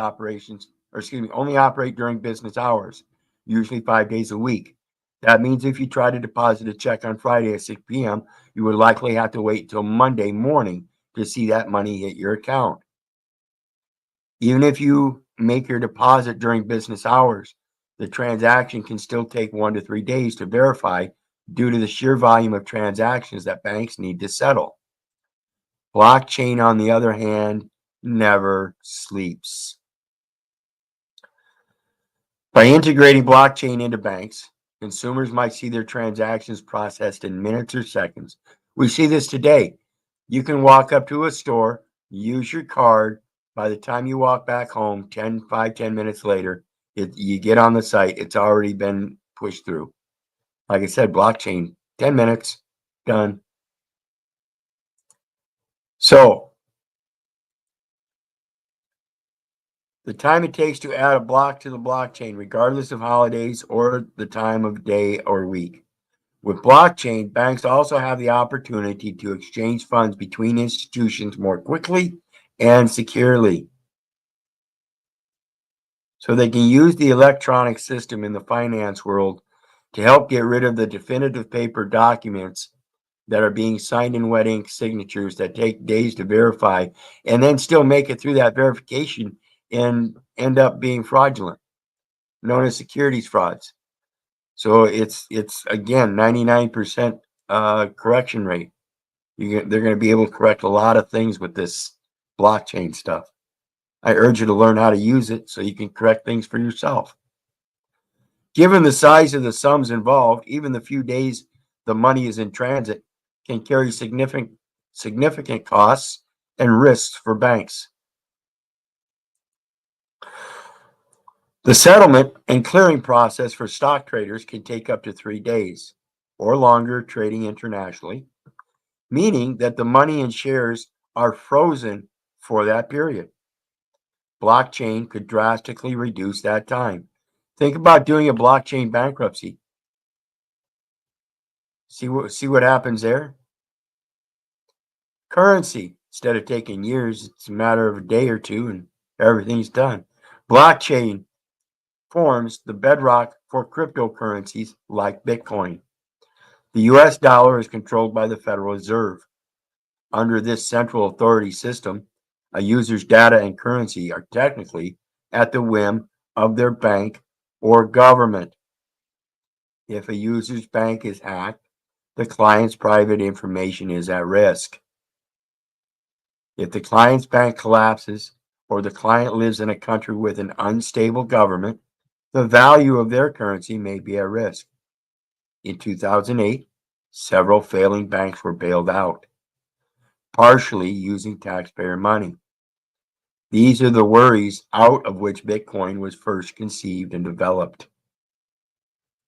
hours, usually 5 days a week. That means if you try to deposit a check on Friday at 6 p.m., you would likely have to wait until Monday morning to see that money hit your account. Even if you make your deposit during business hours, the transaction can still take 1 to 3 days to verify due to the sheer volume of transactions that banks need to settle. Blockchain, on the other hand, never sleeps. By integrating blockchain into banks, consumers might see their transactions processed in minutes or seconds. We see this today. You can walk up to a store, use your card. By the time you walk back home, 10 minutes later, you get on the site, it's already been pushed through. Like I said, blockchain, 10 minutes, done. So the time it takes to add a block to the blockchain, regardless of holidays or the time of day or week. With blockchain, banks also have the opportunity to exchange funds between institutions more quickly and securely. So they can use the electronic system in the finance world to help get rid of the definitive paper documents that are being signed in wet ink signatures that take days to verify and then still make it through that verification and end up being fraudulent, known as securities frauds. So it's again 99% correction rate. They're going to be able to correct a lot of things with this blockchain stuff. I urge you to learn how to use it so you can correct things for yourself. Given the size of the sums involved, even the few days the money is in transit can carry significant costs and risks for banks. The settlement and clearing process for stock traders can take up to 3 days or longer trading internationally, meaning that the money and shares are frozen for that period. Blockchain could drastically reduce that time. Think about doing a blockchain bankruptcy. See what happens there? Currency, instead of taking years, it's a matter of a day or two and everything's done. Blockchain forms the bedrock for cryptocurrencies like Bitcoin. The US dollar is controlled by the Federal Reserve. Under this central authority system, a user's data and currency are technically at the whim of their bank or government. If a user's bank is hacked, the client's private information is at risk. If the client's bank collapses or the client lives in a country with an unstable government, the value of their currency may be at risk. In 2008, several failing banks were bailed out, partially using taxpayer money. These are the worries out of which Bitcoin was first conceived and developed.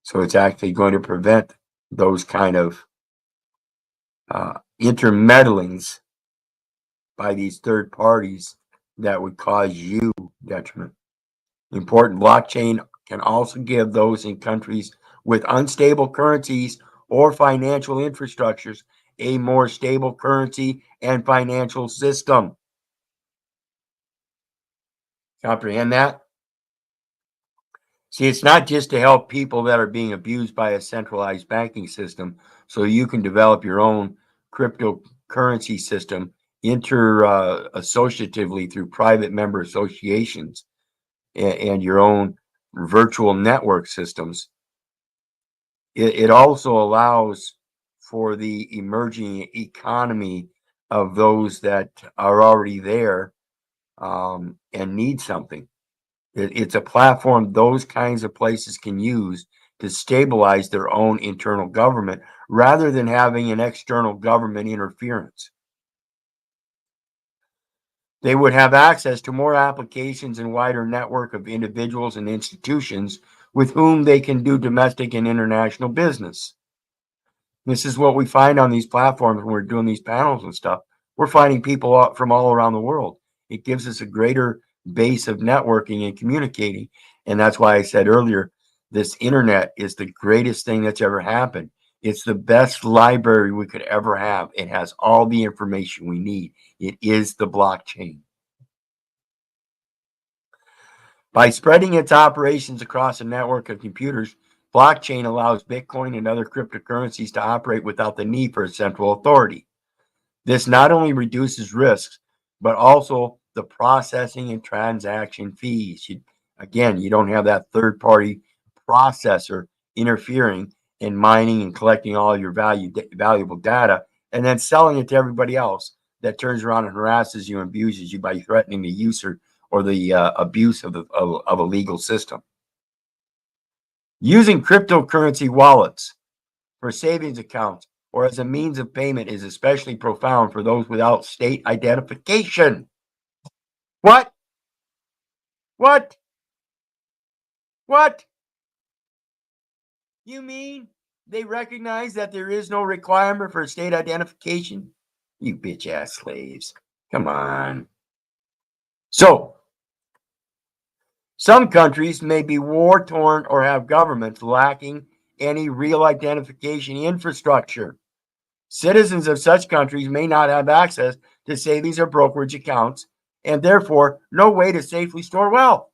So it's actually going to prevent those kind of intermeddlings by these third parties that would cause you detriment. Important, blockchain can also give those in countries with unstable currencies or financial infrastructures a more stable currency and financial system. Comprehend that? See, it's not just to help people that are being abused by a centralized banking system so you can develop your own cryptocurrency system associatively through private member associations and your own virtual network systems. It also allows for the emerging economy of those that are already there and need something. It's a platform those kinds of places can use to stabilize their own internal government rather than having an external government interference. They would have access to more applications and wider network of individuals and institutions with whom they can do domestic and international business. This is what we find on these platforms when we're doing these panels and stuff. We're finding people from all around the world. It gives us a greater base of networking and communicating. And that's why I said earlier, this internet is the greatest thing that's ever happened. It's the best library we could ever have. It has all the information we need. It is the blockchain. By spreading its operations across a network of computers, blockchain allows Bitcoin and other cryptocurrencies to operate without the need for a central authority. This not only reduces risks, but also the processing and transaction fees. You don't have that third-party processor interfering in mining and collecting all your valuable data and then selling it to everybody else that turns around and harasses you and abuses you by threatening the user or the abuse of a legal system. Using cryptocurrency wallets for savings accounts or as a means of payment is especially profound for those without state identification. What? What? What? You mean they recognize that there is no requirement for state identification? You bitch ass slaves. Come on. So, some countries may be war torn or have governments lacking any real identification infrastructure. Citizens of such countries may not have access to savings or brokerage accounts and therefore no way to safely store wealth.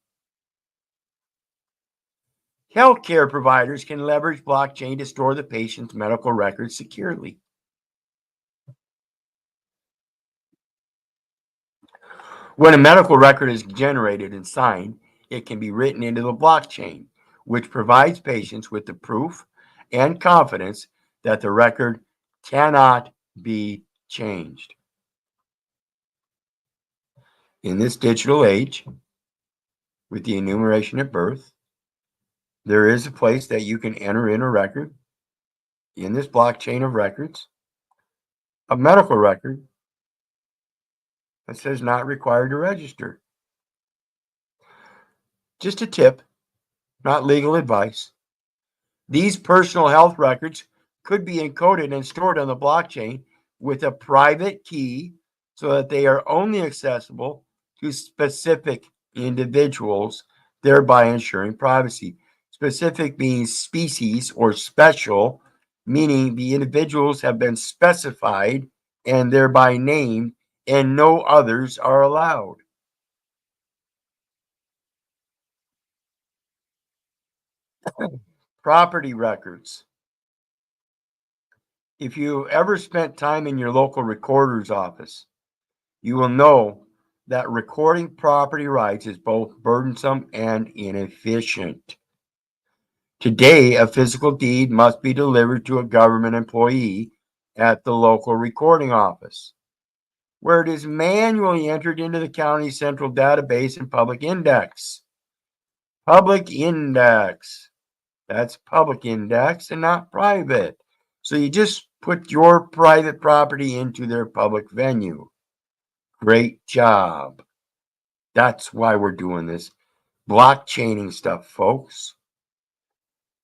Healthcare providers can leverage blockchain to store the patient's medical records securely. When a medical record is generated and signed, it can be written into the blockchain, which provides patients with the proof and confidence that the record cannot be changed. In this digital age, with the enumeration at birth, there is a place that you can enter in a record in this blockchain of records, a medical record that says not required to register. Just a tip, not legal advice. These personal health records could be encoded and stored on the blockchain with a private key so that they are only accessible to specific individuals, thereby ensuring privacy. Specific means species or special, meaning the individuals have been specified and thereby named, and no others are allowed. Property records. If you ever spent time in your local recorder's office, you will know that recording property rights is both burdensome and inefficient. Today, a physical deed must be delivered to a government employee at the local recording office, where it is manually entered into the county's central database and public index. Public index. That's public index and not private. So you just put your private property into their public venue. Great job. That's why we're doing this blockchaining stuff, folks.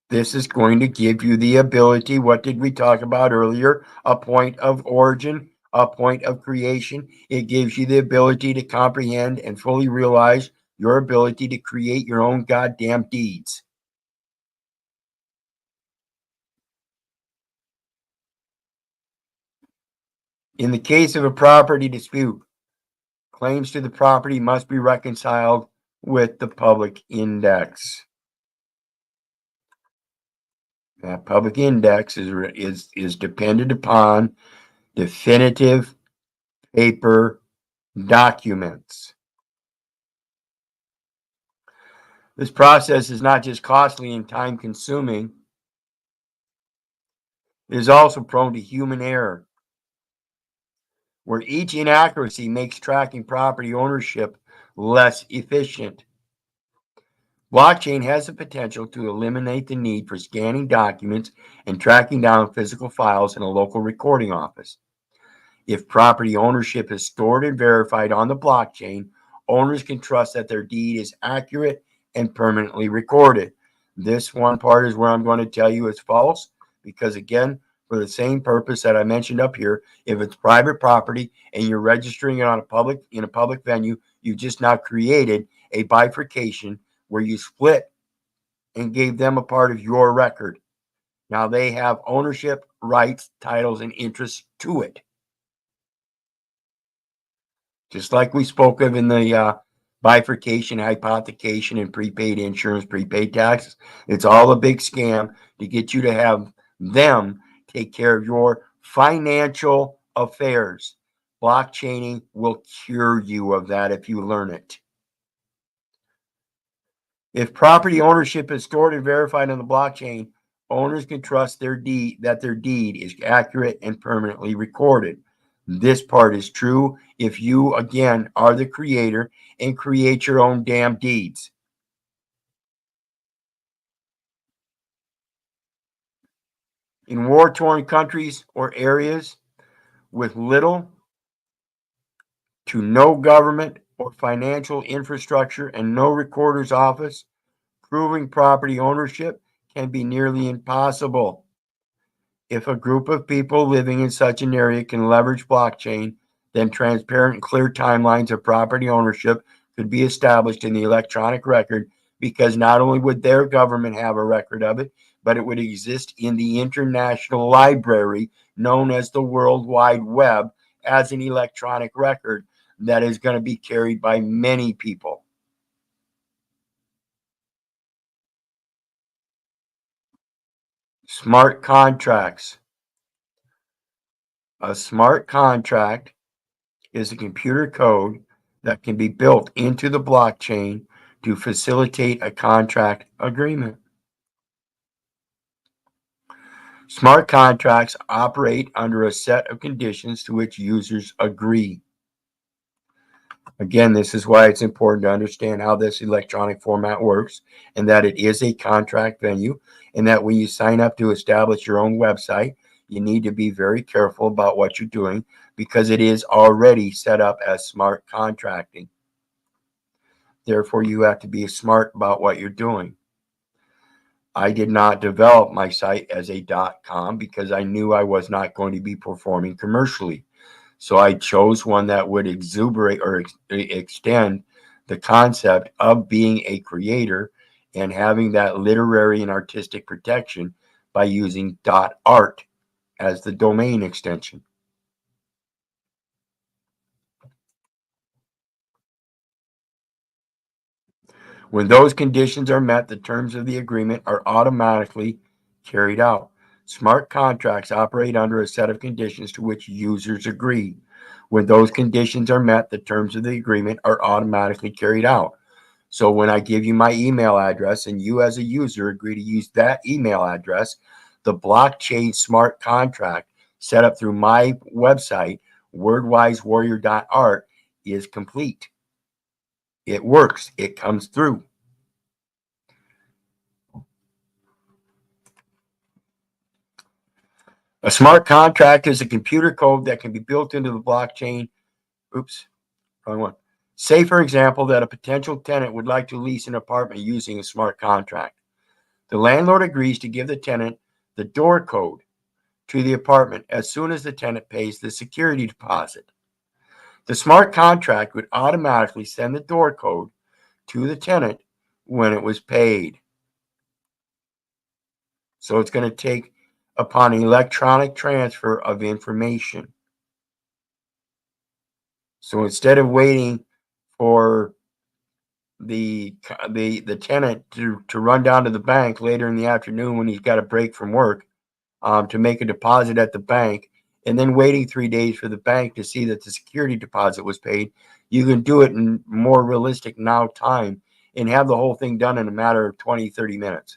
This is going to give you the ability. What did we talk about earlier? A point of origin, a point of creation. It gives you the ability to comprehend and fully realize your ability to create your own goddamn deeds. In the case of a property dispute, claims to the property must be reconciled with the public index. That public index is dependent upon definitive paper documents. This process is not just costly and time consuming, it is also prone to human error, where each inaccuracy makes tracking property ownership less efficient. Blockchain has the potential to eliminate the need for scanning documents and tracking down physical files in a local recording office. If property ownership is stored and verified on the blockchain, owners can trust that their deed is accurate and permanently recorded. This one part is where I'm going to tell you it's false because, again, for the same purpose that I mentioned up here, if it's private property and you're registering it on in a public venue, you just now created a bifurcation where you split and gave them a part of your record. Now they have ownership, rights, titles, and interests to it. Just like we spoke of in the bifurcation, hypothecation, and prepaid insurance, prepaid taxes. It's all a big scam to get you to have them take care of your financial affairs. Blockchaining will cure you of that if you learn it. If property ownership is stored and verified on the blockchain, owners can trust that their deed is accurate and permanently recorded. This part is true if you, again, are the creator and create your own damn deeds. In war-torn countries or areas with little to no government or financial infrastructure and no recorder's office, proving property ownership can be nearly impossible. If a group of people living in such an area can leverage blockchain, then transparent and clear timelines of property ownership could be established in the electronic record, because not only would their government have a record of it, but it would exist in the international library known as the World Wide Web as an electronic record that is going to be carried by many people. Smart contracts. A smart contract is a computer code that can be built into the blockchain to facilitate a contract agreement. Smart contracts operate under a set of conditions to which users agree. Again, this is why it's important to understand how this electronic format works, and that it is a contract venue, and that when you sign up to establish your own website, you need to be very careful about what you're doing, because it is already set up as smart contracting. Therefore, you have to be smart about what you're doing. I did not develop my site as a .com because I knew I was not going to be performing commercially. So I chose one that would exuberate or extend the concept of being a creator and having that literary and artistic protection by using .art as the domain extension. When those conditions are met, the terms of the agreement are automatically carried out. Smart contracts operate under a set of conditions to which users agree. When those conditions are met, the terms of the agreement are automatically carried out. So when I give you my email address and you as a user agree to use that email address, the blockchain smart contract set up through my website, wordwisewarrior.art, is complete. It works. It comes through. A smart contract is a computer code that can be built into the blockchain. Oops, wrong one. Say, for example, that a potential tenant would like to lease an apartment using a smart contract. The landlord agrees to give the tenant the door code to the apartment as soon as the tenant pays the security deposit. The smart contract would automatically send the door code to the tenant when it was paid. So it's going to take upon electronic transfer of information. So instead of waiting for the tenant to run down to the bank later in the afternoon when he's got a break from work, to make a deposit at the bank, and then waiting 3 days for the bank to see that the security deposit was paid, you can do it in more realistic now time and have the whole thing done in a matter of 20-30 minutes.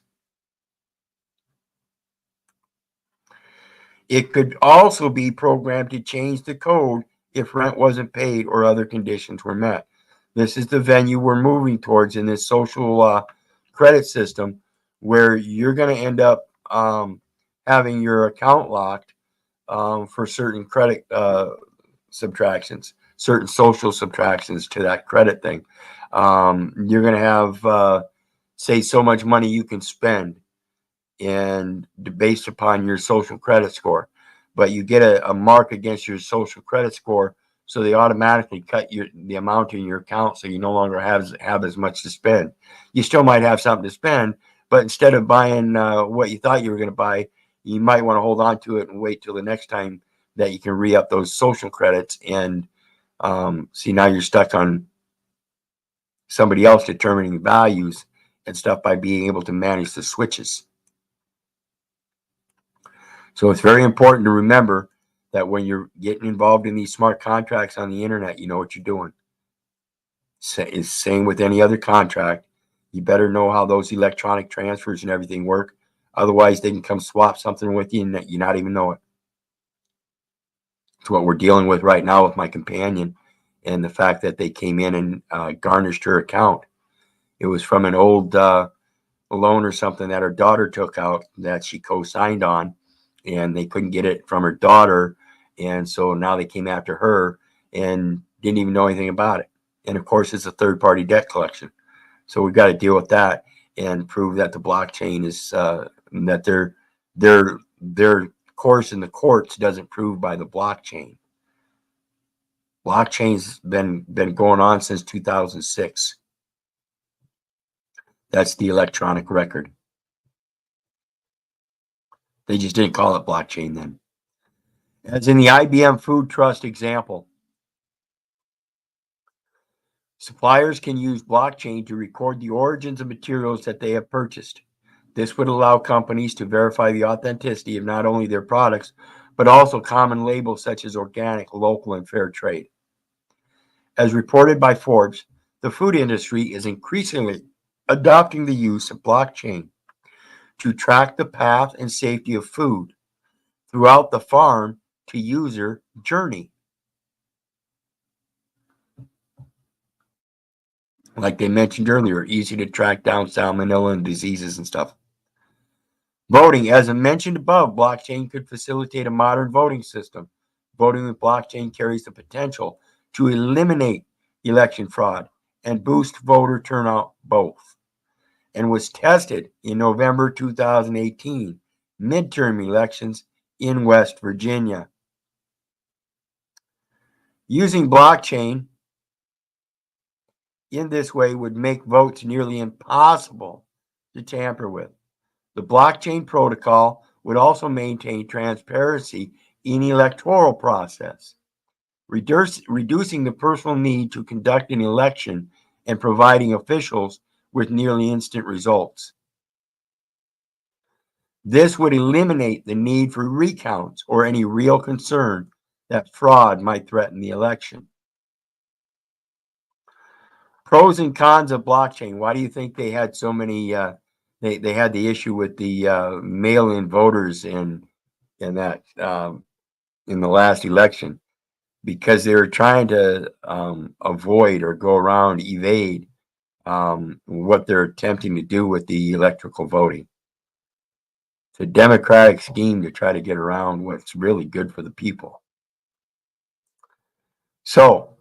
It could also be programmed to change the code if rent wasn't paid or other conditions were met. This is the venue we're moving towards in this social credit system, where you're going to end up having your account locked for certain credit subtractions, certain social subtractions to that credit thing. You're going to have, say, so much money you can spend, and based upon your social credit score, but you get a mark against your social credit score, so they automatically cut the amount in your account, so you no longer have as much to spend. You still might have something to spend, but instead of buying what you thought you were going to buy, you might want to hold on to it and wait till the next time that you can re-up those social credits. And see, now you're stuck on somebody else determining values and stuff by being able to manage the switches. So it's very important to remember that when you're getting involved in these smart contracts on the internet, you know what you're doing. It's same with any other contract. You better know how those electronic transfers and everything work. Otherwise, they can come swap something with you and you not even know it. It's what we're dealing with right now with my companion, and the fact that they came in and garnished her account. It was from an old loan or something that her daughter took out that she co-signed on. and they couldn't get it from her daughter, and so now they came after her and didn't even know anything about it. And of course, it's a third-party debt collection, so we've got to deal with that and prove that the blockchain is that their course in the courts doesn't prove by the blockchain. Blockchain's been going on since 2006. That's the electronic record. They just didn't call it blockchain then. As in the IBM Food Trust example, suppliers can use blockchain to record the origins of materials that they have purchased. This would allow companies to verify the authenticity of not only their products, but also common labels such as organic, local, and fair trade. As reported by Forbes, the food industry is increasingly adopting the use of blockchain to track the path and safety of food throughout the farm to user journey. Like they mentioned earlier, easy to track down salmonella and diseases and stuff. Voting, as I mentioned above, blockchain could facilitate a modern voting system. Voting with blockchain carries the potential to eliminate election fraud and boost voter turnout both, and was tested in November 2018 midterm elections in West Virginia. Using blockchain in this way would make votes nearly impossible to tamper with. The blockchain protocol would also maintain transparency in the electoral process, reducing the personal need to conduct an election and providing officials with nearly instant results. This would eliminate the need for recounts or any real concern that fraud might threaten the election. Pros and cons of blockchain. Why do you think they had so many? They had the issue with the mail-in voters in that in the last election, because they were trying to avoid or go around, evade what they're attempting to do with the electrical voting. It's a democratic scheme to try to get around what's really good for the people. So,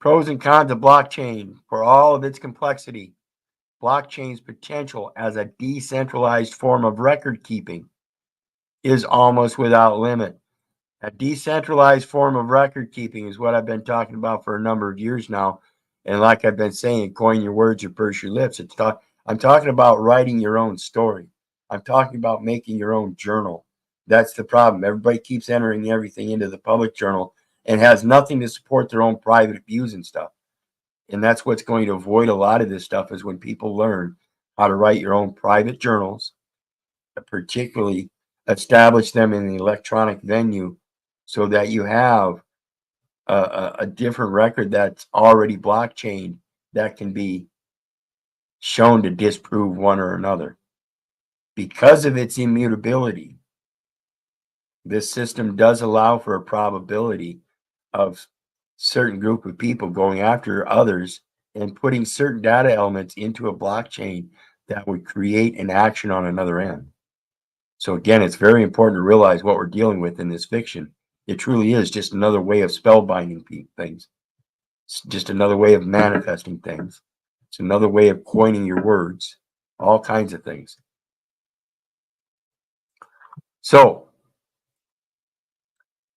pros and cons of blockchain. For all of its complexity, blockchain's potential as a decentralized form of record keeping is almost without limit. A decentralized form of record keeping is what I've been talking about for a number of years now. And like I've been saying, coin your words or purse your lips. I'm talking about writing your own story. I'm talking about making your own journal. That's the problem. Everybody keeps entering everything into the public journal and has nothing to support their own private views and stuff. And that's what's going to avoid a lot of this stuff, is when people learn how to write your own private journals, particularly establish them in the electronic venue so that you have a different record that's already blockchain that can be shown to disprove one or another. Because of its immutability, this system does allow for a probability of certain group of people going after others and putting certain data elements into a blockchain that would create an action on another end. So again, it's very important to realize what we're dealing with in this fiction. It truly is just another way of spellbinding things. It's just another way of manifesting things. It's another way of coining your words, all kinds of things. So,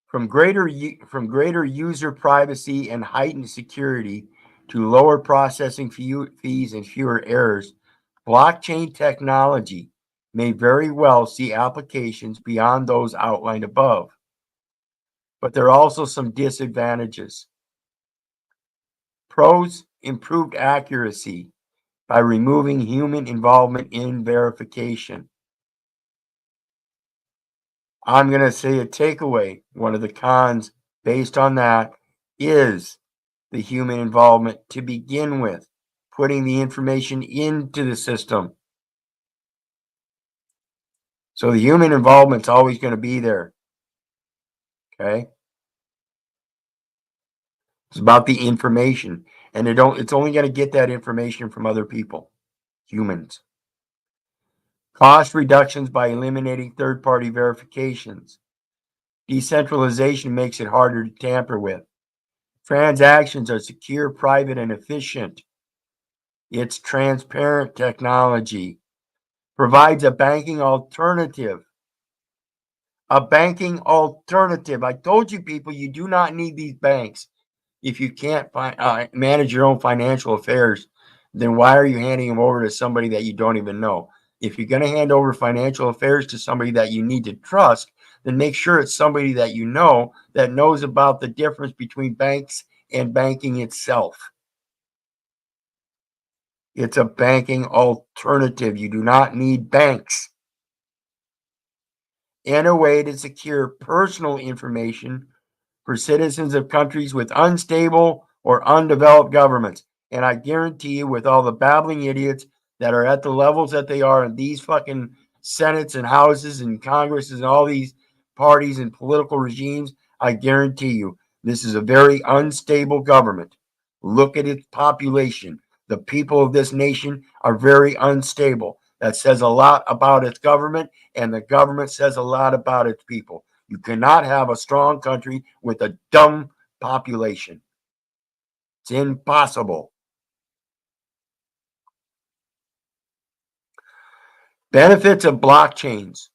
from greater user privacy and heightened security to lower processing fees and fewer errors, blockchain technology may very well see applications beyond those outlined above. But there are also some disadvantages. Pros: improved accuracy by removing human involvement in verification. I'm going to say a takeaway. One of the cons based on that is the human involvement to begin with, putting the information into the system. So the human involvement's always going to be there. Okay? It's about the information, and it's only going to get that information from other people, humans. Cost reductions by eliminating third-party verifications. Decentralization makes it harder to tamper with. Transactions are secure, private, and efficient. It's transparent technology. Provides a banking alternative. A banking alternative. I told you people, you do not need these banks. If you can't manage your own financial affairs, then why are you handing them over to somebody that you don't even know? If you're going to hand over financial affairs to somebody that you need to trust, then make sure it's somebody that you know that knows about the difference between banks and banking itself. It's a banking alternative. You do not need banks. And a way to secure personal information for citizens of countries with unstable or undeveloped governments. And I guarantee you, with all the babbling idiots that are at the levels that they are in these fucking senates and houses and congresses and all these parties and political regimes, I guarantee you, this is a very unstable government. Look at its population. The people of this nation are very unstable. That says a lot about its government, and the government says a lot about its people. You cannot have a strong country with a dumb population. It's impossible. Benefits of blockchains.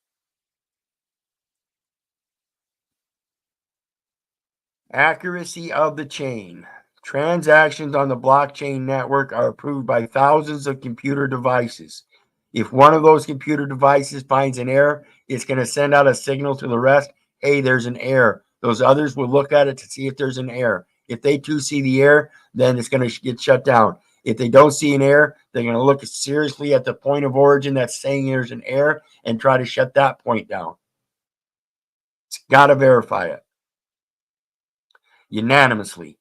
Accuracy of the chain. Transactions on the blockchain network are approved by thousands of computer devices. If one of those computer devices finds an error, it's going to send out a signal to the rest, hey, there's an error. Those others will look at it to see if there's an error. If they too see the error, then it's going to get shut down. If they don't see an error, they're going to look seriously at the point of origin that's saying there's an error and try to shut that point down. It's got to verify it unanimously.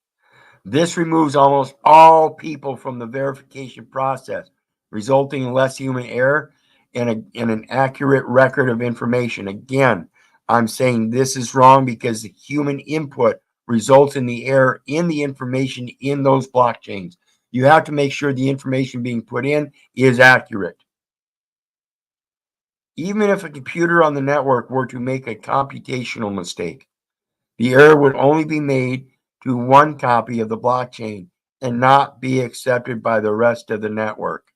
This removes almost all people from the verification process, resulting in less human error and an accurate record of information. Again, I'm saying this is wrong because the human input results in the error in the information in those blockchains. You have to make sure the information being put in is accurate. Even if a computer on the network were to make a computational mistake, the error would only be made to one copy of the blockchain and not be accepted by the rest of the network.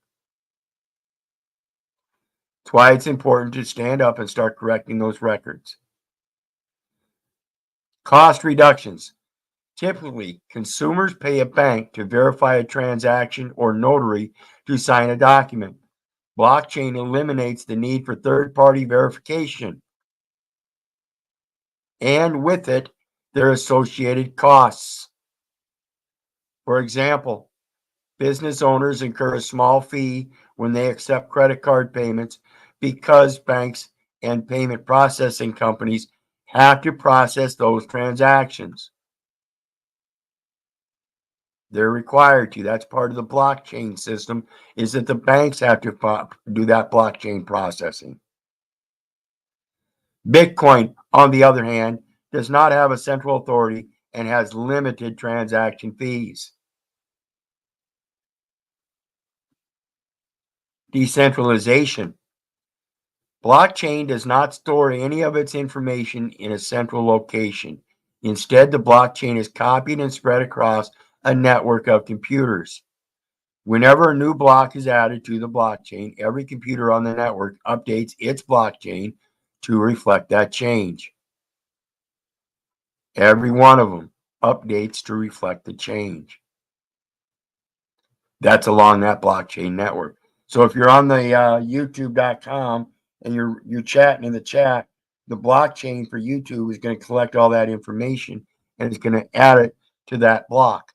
That's why it's important to stand up and start correcting those records. Cost reductions. Typically, consumers pay a bank to verify a transaction or notary to sign a document. Blockchain eliminates the need for third-party verification, and with it, their associated costs. For example, business owners incur a small fee when they accept credit card payments because banks and payment processing companies have to process those transactions. They're required to. That's part of the blockchain system, is that the banks have to do that blockchain processing. Bitcoin, on the other hand, does not have a central authority and has limited transaction fees. Decentralization. Blockchain does not store any of its information in a central location. Instead, the blockchain is copied and spread across a network of computers. Whenever a new block is added to the blockchain, every computer on the network updates its blockchain to reflect that change. Every one of them updates to reflect the change. That's along that blockchain network. So if you're on the youtube.com and you're chatting in the chat, the blockchain for YouTube is going to collect all that information and it's going to add it to that block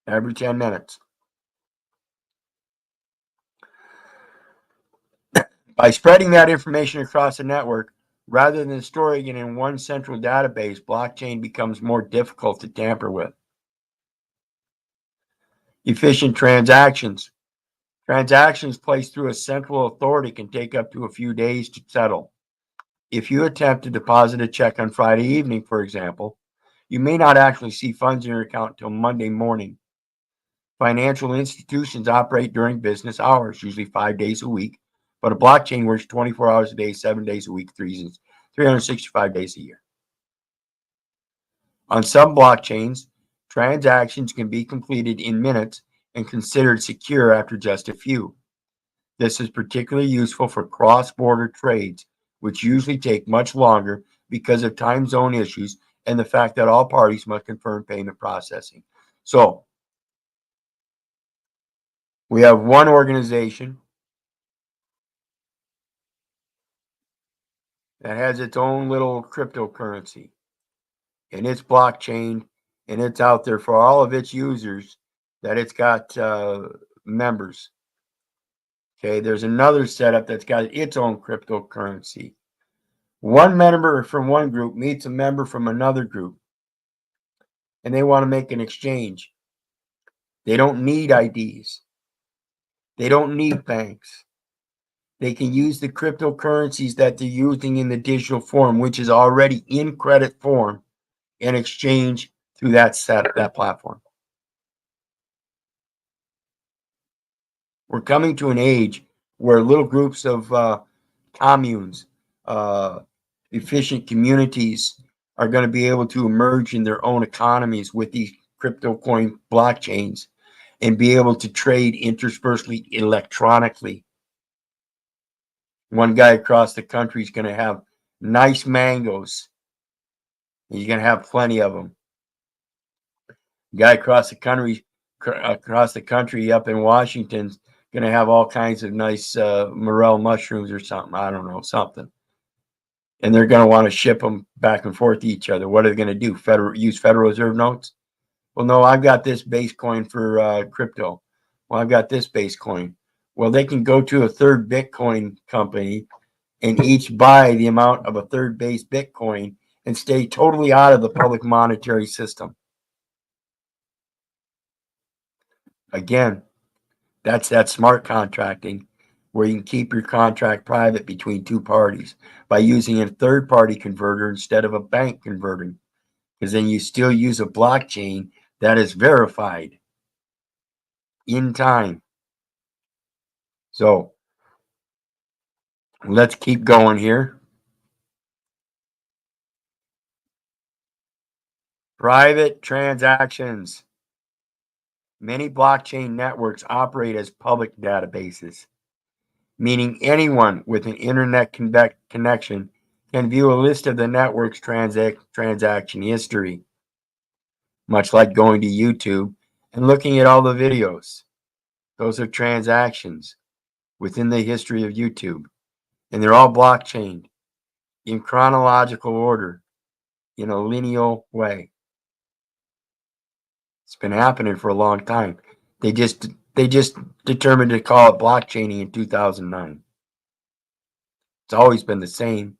every 10 minutes. By spreading that information across the network, rather than storing it in one central database, blockchain becomes more difficult to tamper with. Efficient transactions. Transactions placed through a central authority can take up to a few days to settle. If you attempt to deposit a check on Friday evening, for example, you may not actually see funds in your account until Monday morning. Financial institutions operate during business hours, usually 5 days a week, but a blockchain works 24 hours a day, 7 days a week, 365 days a year. On some blockchains, transactions can be completed in minutes and considered secure after just a few. This is particularly useful for cross-border trades, which usually take much longer because of time zone issues and the fact that all parties must confirm payment processing. So, we have one organization that has its own little cryptocurrency, and it's blockchain, and it's out there for all of its users that it's got members. Okay, there's another setup that's got its own cryptocurrency. One member from one group meets a member from another group, and they want to make an exchange. They don't need IDs. They don't need banks. They can use the cryptocurrencies that they're using in the digital form, which is already in credit form, and exchange through that platform. We're coming to an age where little groups of communes, efficient communities are going to be able to emerge in their own economies with these crypto coin blockchains and be able to trade interspersely electronically. One guy across the country is going to have nice mangoes. He's going to have plenty of them. Guy across the country up in Washington's going to have all kinds of nice morel mushrooms or something. I don't know, something. And they're going to want to ship them back and forth to each other. What are they going to do? Use Federal Reserve notes? Well, no, I've got this base coin for crypto. Well, I've got this base coin. Well, they can go to a third Bitcoin company and each buy the amount of a third base Bitcoin and stay totally out of the public monetary system. Again, that's that smart contracting where you can keep your contract private between two parties by using a third-party converter instead of a bank converting, because then you still use a blockchain that is verified in time. So let's keep going here. Private transactions. Many blockchain networks operate as public databases, meaning anyone with an internet connection can view a list of the network's transaction history, much like going to YouTube and looking at all the videos. Those are transactions within the history of YouTube, and they're all blockchained in chronological order in a lineal way. It's been happening for a long time. They just determined to call it blockchaining in 2009. It's always been the same.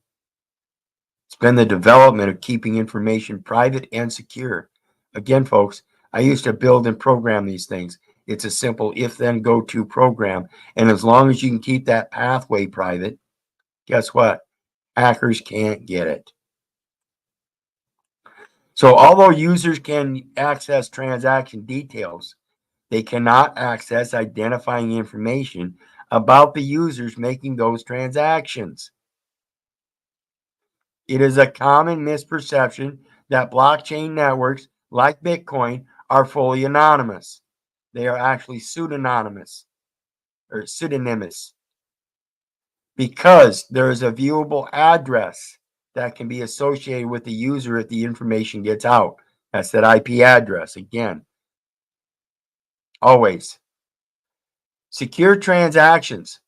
It's been the development of keeping information private and secure. Again, folks, I used to build and program these things. It's a simple if-then-go-to program. And as long as you can keep that pathway private, guess what? Hackers can't get it. So although users can access transaction details, they cannot access identifying information about the users making those transactions. It is a common misperception that blockchain networks like Bitcoin are fully anonymous. They are actually pseudonymous or pseudonymous because there is a viewable address that can be associated with the user if the information gets out. That's that IP address again. Always. Secure transactions.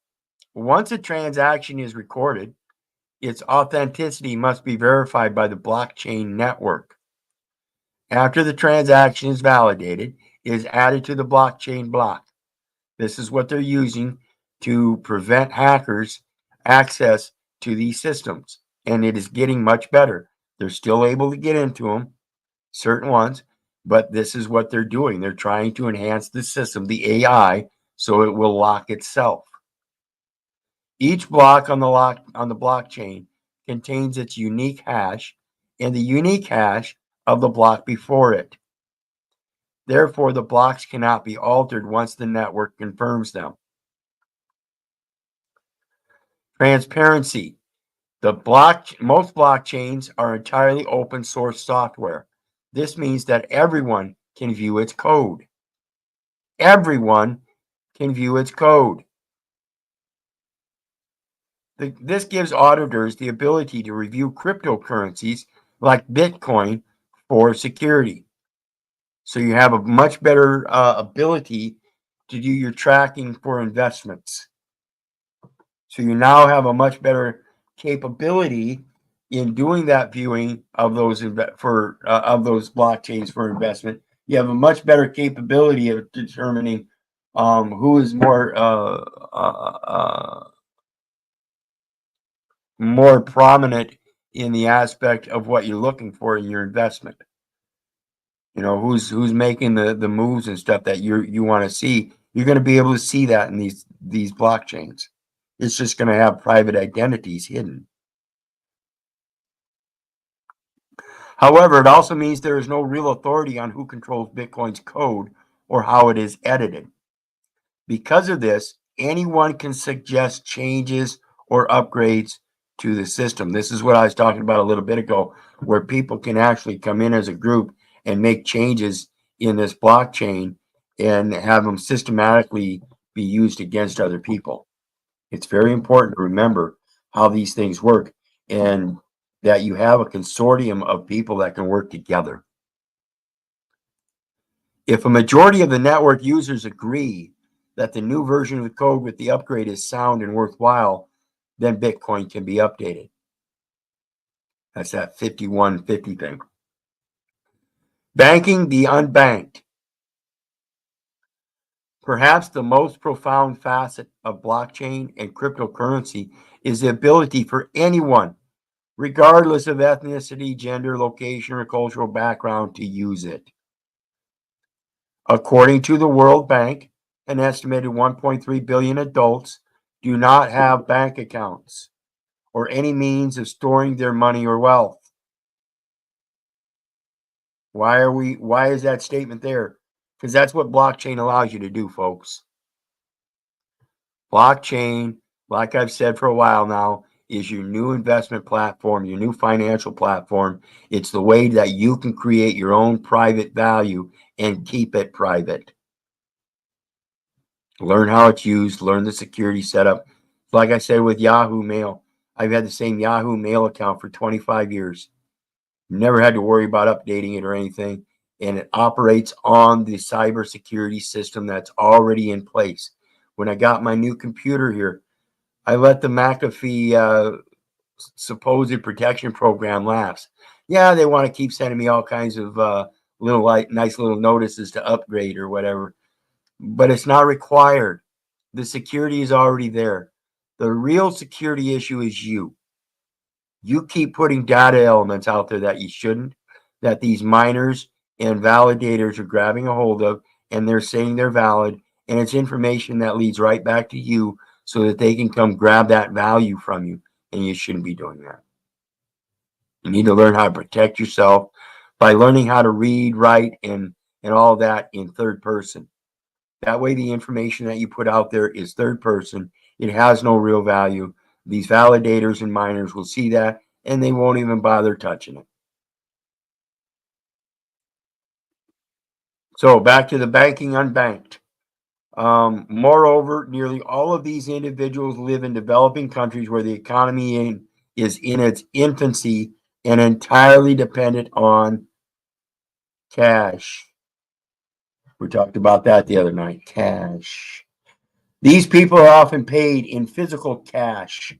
Once a transaction is recorded, its authenticity must be verified by the blockchain network. After the transaction is validated, it is added to the blockchain block. This is what they're using to prevent hackers access to these systems, and it is getting much better. They're still able to get into them, certain ones, but this is what they're doing. They're trying to enhance the system, the AI, so it will lock itself. Each block on the blockchain contains its unique hash and the unique hash of the block before it. Therefore, the blocks cannot be altered once the network confirms them. Transparency. Most blockchains are entirely open source software. This means that everyone can view its code. Everyone can view its code. This gives auditors the ability to review cryptocurrencies like Bitcoin for security. So you have a much better ability to do your tracking for investments. So you now have a much better capability in doing that viewing of those blockchains for investment. You have a much better capability of determining who is more prominent in the aspect of what you're looking for in your investment. You know, who's making the moves and stuff that you want to see. You're going to be able to see that in these blockchains. It's just going to have private identities hidden. However, it also means there is no real authority on who controls Bitcoin's code or how it is edited. Because of this, anyone can suggest changes or upgrades to the system. This is what I was talking about a little bit ago, where people can actually come in as a group and make changes in this blockchain and have them systematically be used against other people. It's very important to remember how these things work and that you have a consortium of people that can work together. If a majority of the network users agree that the new version of the code with the upgrade is sound and worthwhile, then Bitcoin can be updated. That's that 5150 thing. Banking the unbanked. Perhaps the most profound facet of blockchain and cryptocurrency is the ability for anyone, regardless of ethnicity, gender, location, or cultural background, to use it. According to the World Bank, an estimated 1.3 billion adults do not have bank accounts or any means of storing their money or wealth. Why is that statement there? Because that's what blockchain allows you to do, folks. Blockchain, like I've said for a while now, is your new investment platform, your new financial platform. It's the way that you can create your own private value and keep it private. Learn how it's used, learn the security setup. Like I said with Yahoo Mail, I've had the same Yahoo Mail account for 25 years. Never had to worry about updating it or anything. And it operates on the cybersecurity system that's already in place. When I got my new computer here, I let the McAfee supposed protection program lapse. Yeah, they want to keep sending me all kinds of nice little notices to upgrade or whatever, but it's not required. The security is already there. The real security issue is you. You keep putting data elements out there that you shouldn't, that these miners and validators are grabbing a hold of, and they're saying they're valid, and it's information that leads right back to you so that they can come grab that value from you, and you shouldn't be doing that. You need to learn how to protect yourself by learning how to read, write, and all that in third person. That way, the information that you put out there is third person. It has no real value. These validators and miners will see that, and they won't even bother touching it. So back to the banking unbanked. Moreover, nearly all of these individuals live in developing countries where the economy is in its infancy and entirely dependent on cash. We talked about that the other night. Cash. These people are often paid in physical cash.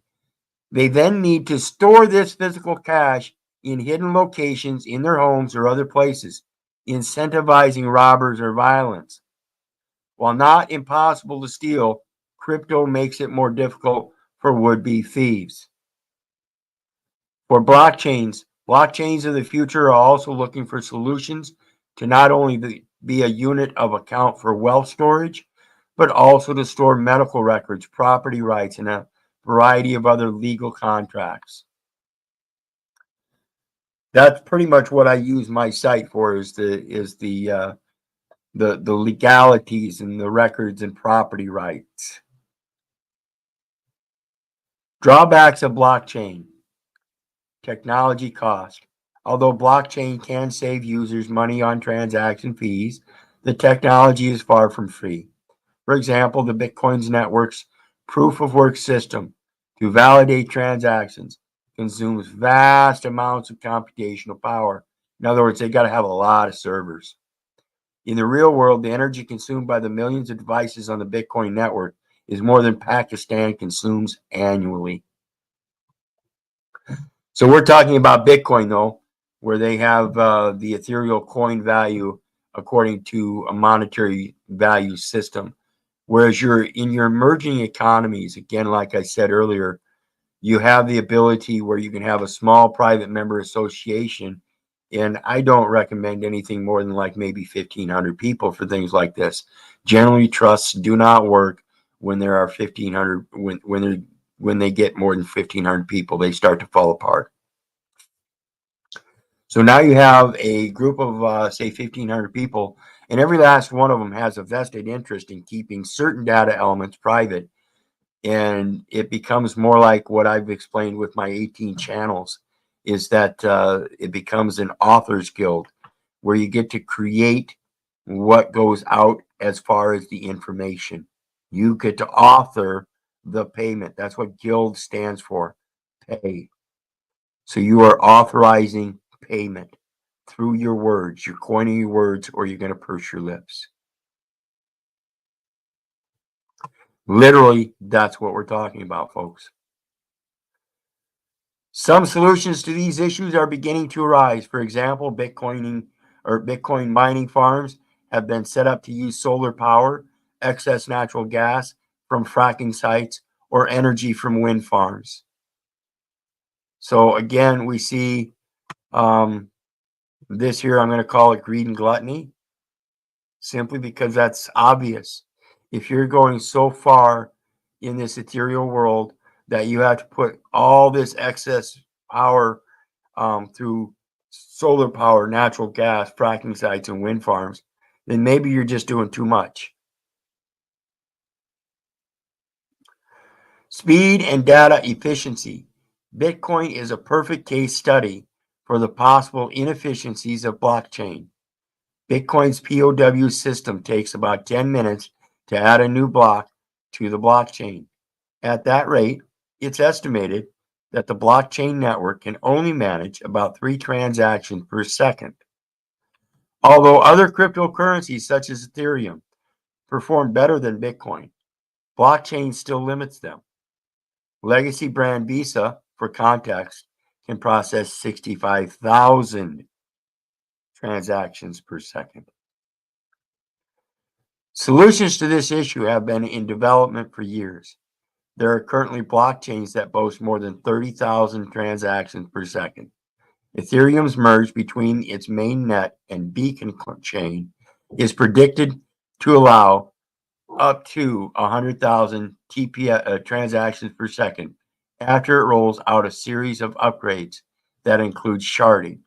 They then need to store this physical cash in hidden locations in their homes or other places, incentivizing robbers or violence. While not impossible to steal, crypto makes it more difficult for would-be thieves. For blockchains of the future are also looking for solutions to not only be a unit of account for wealth storage, but also to store medical records, property rights, and a variety of other legal contracts. That's pretty much what I use my site for, is the the legalities and the records and property rights. Drawbacks of blockchain. Technology cost. Although blockchain can save users money on transaction fees, the technology is far from free. For example, the Bitcoin's network's proof of work system to validate transactions consumes vast amounts of computational power. In other words, they got to have a lot of servers. In the real world, the energy consumed by the millions of devices on the Bitcoin network is more than Pakistan consumes annually. So we're talking about Bitcoin, though, where they have the ethereal coin value according to a monetary value system. Whereas in your emerging economies, again, like I said earlier, you have the ability where you can have a small private member association. And I don't recommend anything more than like maybe 1,500 people for things like this. Generally, trusts do not work when there are 1,500, when they get more than 1,500 people, they start to fall apart. So now you have a group of, say, 1,500 people, and every last one of them has a vested interest in keeping certain data elements private. And it becomes more like what I've explained with my 18 channels, is that it becomes an author's guild where you get to create what goes out as far as the information. You get to author the payment. That's what guild stands for, pay. So you are authorizing payment through your words. You're coining your words, or you're going to purse your lips. Literally, that's what we're talking about, folks. Some solutions to these issues are beginning to arise. For example, Bitcoin mining farms have been set up to use solar power, excess natural gas from fracking sites, or energy from wind farms. So again, we see this here, I'm going to call it greed and gluttony, simply because that's obvious. If you're going so far in this ethereal world that you have to put all this excess power through solar power, natural gas, fracking sites, and wind farms, then maybe you're just doing too much. Speed and data efficiency. Bitcoin is a perfect case study for the possible inefficiencies of blockchain. Bitcoin's POW system takes about 10 minutes to add a new block to the blockchain. At that rate, it's estimated that the blockchain network can only manage about 3 transactions per second. Although other cryptocurrencies such as Ethereum perform better than Bitcoin, blockchain still limits them. Legacy brand Visa, for context, can process 65,000 transactions per second. Solutions to this issue have been in development for years. There are currently blockchains that boast more than 30,000 transactions per second. Ethereum's merge between its mainnet and beacon chain is predicted to allow up to 100,000 transactions per second after it rolls out a series of upgrades that include sharding,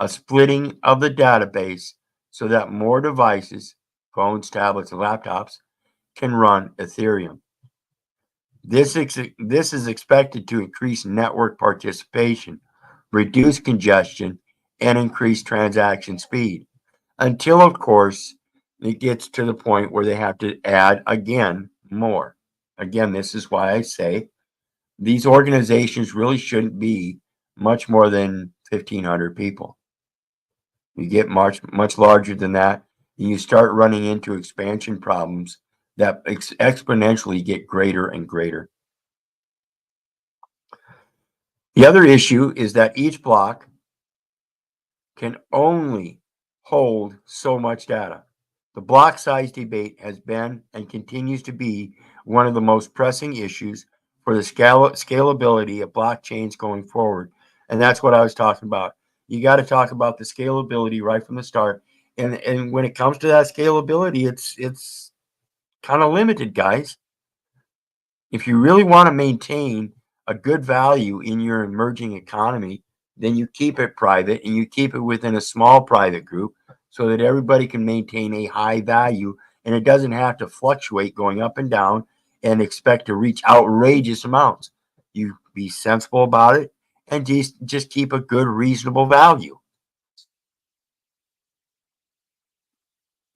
a splitting of the database so that more devices, phones, tablets, and laptops, can run Ethereum. This is expected to increase network participation, reduce congestion, and increase transaction speed. Until, of course, it gets to the point where they have to add again more. Again, this is why I say these organizations really shouldn't be much more than 1,500 people. You get much larger than that, and you start running into expansion problems that exponentially get greater and greater. The other issue is that each block can only hold so much data. The block size debate has been and continues to be one of the most pressing issues for the scalability of blockchains going forward. And that's what I was talking about. You got to talk about the scalability right from the start. And when it comes to that scalability, it's kind of limited, guys. If you really want to maintain a good value in your emerging economy, then you keep it private and you keep it within a small private group so that everybody can maintain a high value and it doesn't have to fluctuate going up and down and expect to reach outrageous amounts. You be sensible about it and just keep a good, reasonable value.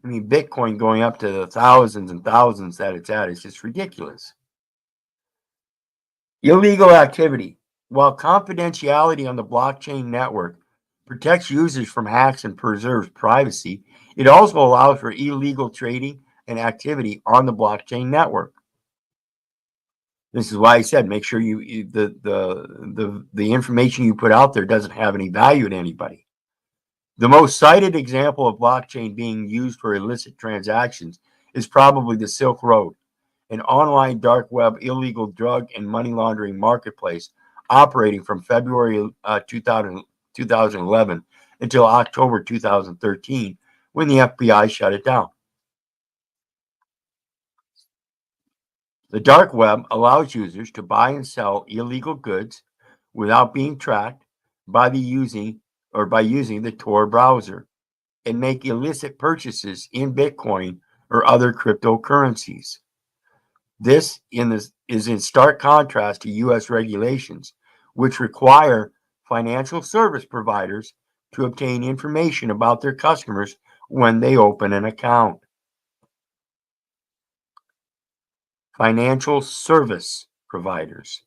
I mean, Bitcoin going up to the thousands and thousands that it's at is just ridiculous. Illegal activity. While confidentiality on the blockchain network protects users from hacks and preserves privacy, it also allows for illegal trading and activity on the blockchain network. This is why I said make sure the information you put out there doesn't have any value to anybody. The most cited example of blockchain being used for illicit transactions is probably the Silk Road, an online dark web illegal drug and money laundering marketplace operating from February 2011 until October 2013, when the FBI shut it down. The dark web allows users to buy and sell illegal goods without being tracked by using the Tor browser and make illicit purchases in Bitcoin or other cryptocurrencies. This is in stark contrast to U.S. regulations, which require financial service providers to obtain information about their customers when they open an account. Financial service providers.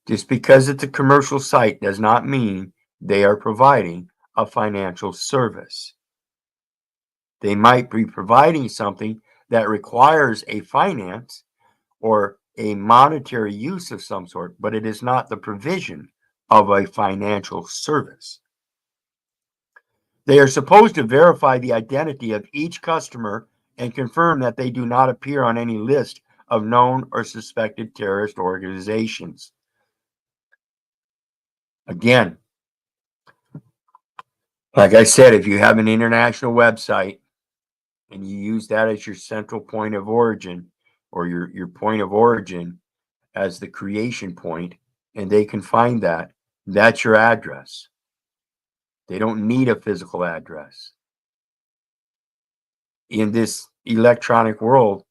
Just because it's a commercial site does not mean they are providing a financial service. They might be providing something that requires a finance or a monetary use of some sort, but it is not the provision of a financial service. They are supposed to verify the identity of each customer and confirm that they do not appear on any list of known or suspected terrorist organizations. Again, like I said, if you have an international website and you use that as your central point of origin or your point of origin as the creation point, and they can find that, that's your address. They don't need a physical address. In this electronic world,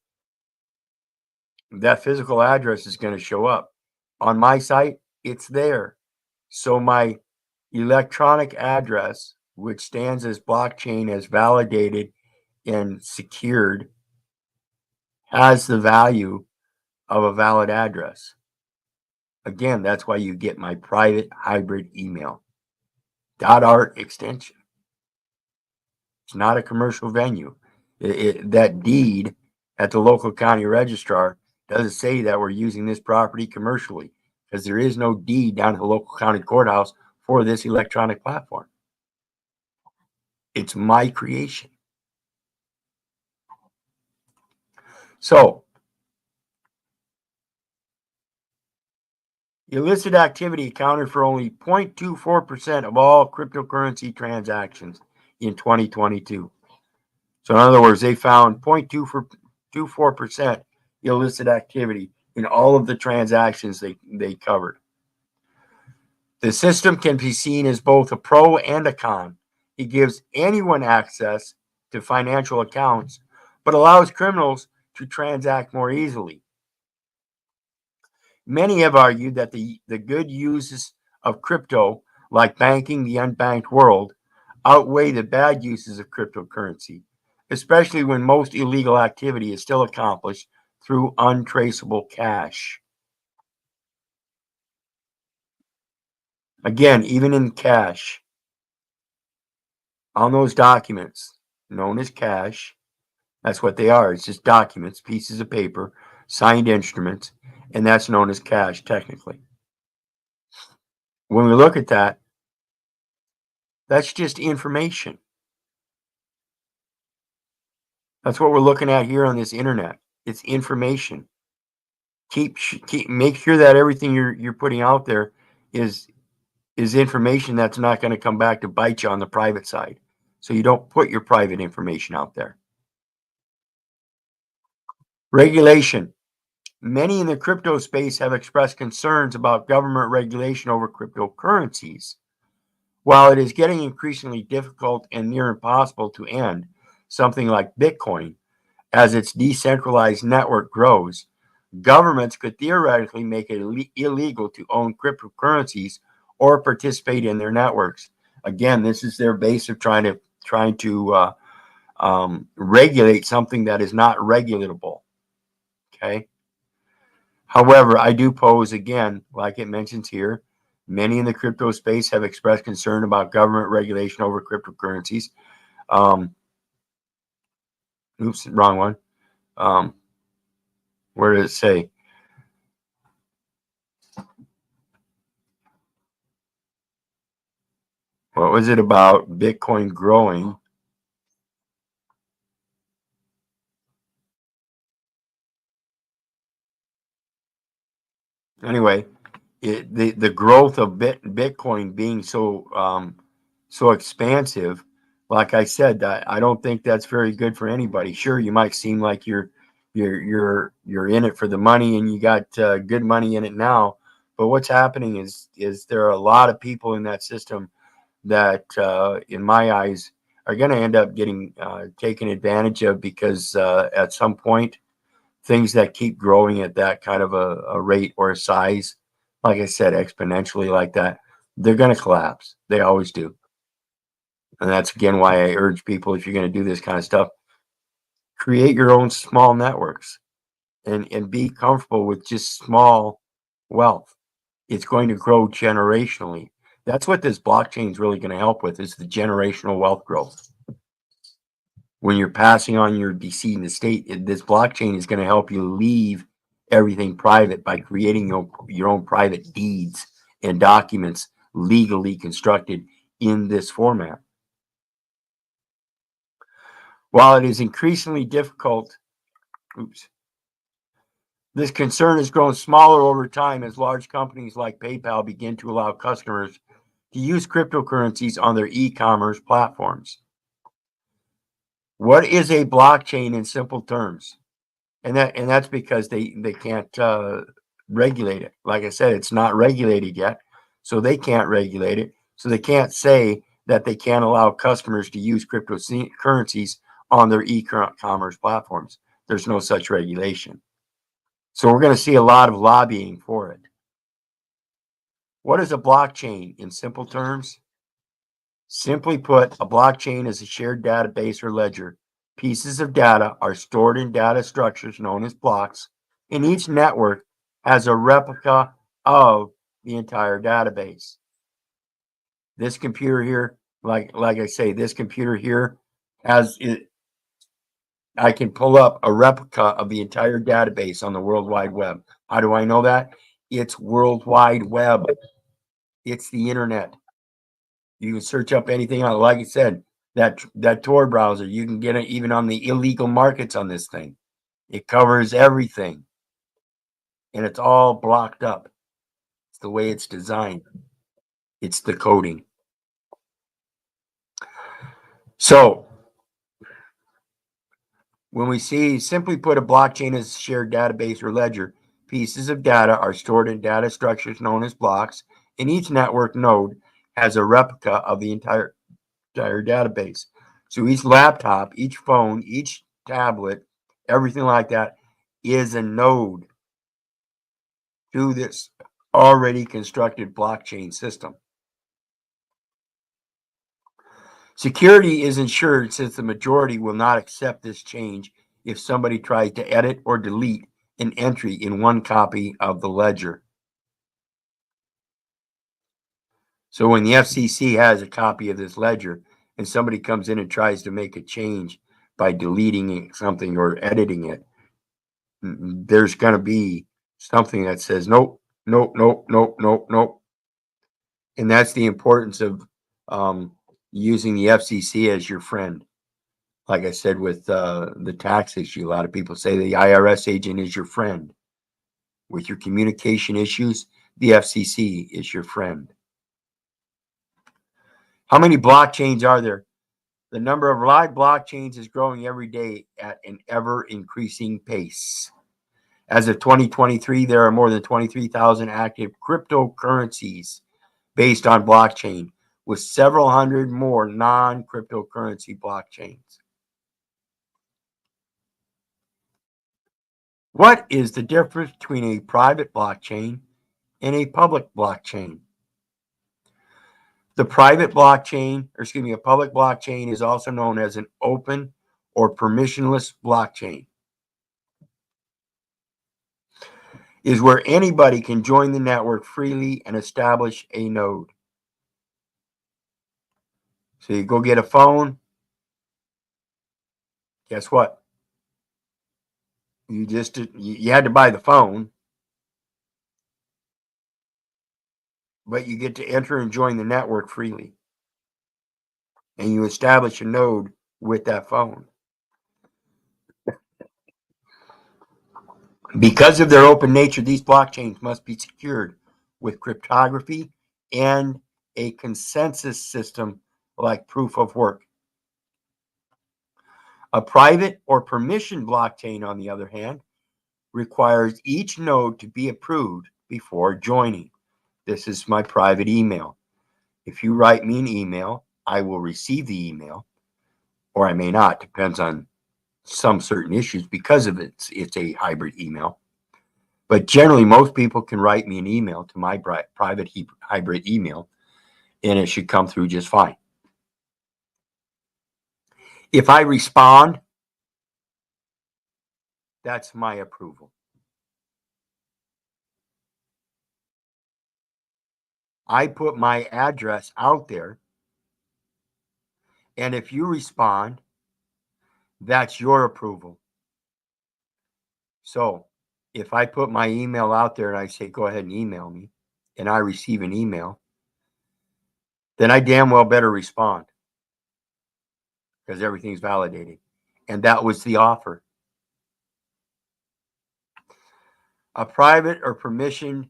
that physical address is going to show up. On my site, it's there. So my electronic address, which stands as blockchain as validated and secured, has the value of a valid address. Again, that's why you get my private hybrid email. .art extension. It's not a commercial venue. That deed at the local county registrar doesn't say that we're using this property commercially, because there is no deed down at the local county courthouse for this electronic platform. It's my creation. So, illicit activity accounted for only 0.24% of all cryptocurrency transactions in 2022. So in other words, they found 0.24% illicit activity in all of the transactions they covered. The system can be seen as both a pro and a con. It gives anyone access to financial accounts, but allows criminals to transact more easily. Many have argued that the good uses of crypto, like banking the unbanked world, outweigh the bad uses of cryptocurrency, especially when most illegal activity is still accomplished through untraceable cash. Again, even in cash, on those documents known as cash, that's what they are. It's just documents, pieces of paper, signed instruments, and that's known as cash technically. When we look at that, that's just information. That's what we're looking at here on this internet. It's information. Make sure that everything you're putting out there is information that's not going to come back to bite you on the private side. So you don't put your private information out there. Regulation. Many in the crypto space have expressed concerns about government regulation over cryptocurrencies. While it is getting increasingly difficult and near impossible to end, something like Bitcoin, as its decentralized network grows, governments could theoretically make it illegal to own cryptocurrencies or participate in their networks. Again, this is their base of trying to regulate something that is not regulatable. Okay. However, I do pose again, like it mentions here, many in the crypto space have expressed concern about government regulation over cryptocurrencies. Oops, wrong one. Where did it say? What was it about Bitcoin growing? Anyway, the growth of Bitcoin being so expansive, like I said, I don't think that's very good for anybody. Sure, you might seem like you're in it for the money and you got good money in it now, but what's happening is there are a lot of people in that system that, in my eyes, are going to end up getting taken advantage of because at some point things that keep growing at that kind of a rate or a size, like I said, exponentially like that, they're going to collapse. They always do. And that's again why I urge people, if you're going to do this kind of stuff, create your own small networks and be comfortable with just small wealth. It's going to grow generationally. That's what this blockchain is really going to help with, is the generational wealth growth. When you're passing on your decedent estate, this blockchain is going to help you leave everything private by creating your own private deeds and documents legally constructed in this format. While it is increasingly difficult, this concern has grown smaller over time as large companies like PayPal begin to allow customers to use cryptocurrencies on their e-commerce platforms. What is a blockchain in simple terms? And that's because they can't regulate it. Like I said, it's not regulated yet, so they can't regulate it. So they can't say that they can't allow customers to use cryptocurrencies on their e-commerce platforms. There's no such regulation. So we're going to see a lot of lobbying for it. What is a blockchain in simple terms? Simply put, a blockchain is a shared database or ledger. Pieces of data are stored in data structures known as blocks, and each network has a replica of the entire database. This computer here, like I say, this computer here has it. I can pull up a replica of the entire database on the World Wide Web. How do I know that? It's World Wide Web. It's the internet. You can search up anything on it. Like I said, that Tor browser, you can get it even on the illegal markets on this thing. It covers everything. And it's all blocked up. It's the way it's designed. It's the coding. So when we see, simply put, a blockchain as a shared database or ledger, pieces of data are stored in data structures known as blocks, and each network node has a replica of the entire database. So each laptop, each phone, each tablet, everything like that is a node to this already constructed blockchain system. Security is ensured since the majority will not accept this change if somebody tries to edit or delete an entry in one copy of the ledger. So when the FCC has a copy of this ledger and somebody comes in and tries to make a change by deleting something or editing it, there's going to be something that says, nope, nope, nope, nope, nope, nope. And that's the importance of using the FCC as your friend. Like I said, with the tax issue, a lot of people say the IRS agent is your friend. With your communication issues, the FCC is your friend. How many blockchains are there? The number of live blockchains is growing every day at an ever increasing pace. As of 2023, there are more than 23,000 active cryptocurrencies based on blockchain, with several hundred more non-cryptocurrency blockchains. What is the difference between a private blockchain and a public blockchain? The private blockchain, or excuse me, a public blockchain is also known as an open or permissionless blockchain, is where anybody can join the network freely and establish a node. So you go get a phone, guess what? You had to buy the phone, but you get to enter and join the network freely. And you establish a node with that phone. Because of their open nature, these blockchains must be secured with cryptography and a consensus system like proof of work. A private or permission blockchain, on the other hand, requires each node to be approved before joining. This is my private email. If you write me an email, I will receive the email, or I may not, depends on some certain issues because of it's a hybrid email. But generally, most people can write me an email to my private hybrid email, and it should come through just fine. If I respond, that's my approval. I put my address out there, and if you respond, that's your approval. So if I put my email out there and I say, go ahead and email me, and I receive an email, then I damn well better respond because everything's validated. And that was the offer. A private or permissioned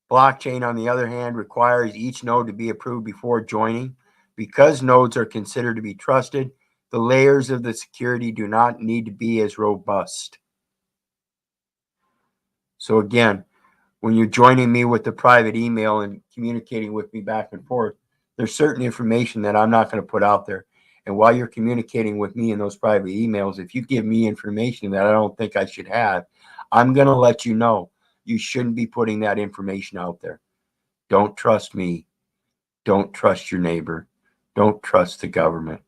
blockchain, on the other hand, requires each node to be approved before joining. Because nodes are considered to be trusted, the layers of the security do not need to be as robust. So again, when you're joining me with the private email and communicating with me back and forth, there's certain information that I'm not going to put out there. And while you're communicating with me in those private emails, if you give me information that I don't think I should have, I'm going to let you know you shouldn't be putting that information out there. Don't trust me. Don't trust your neighbor. Don't trust the government.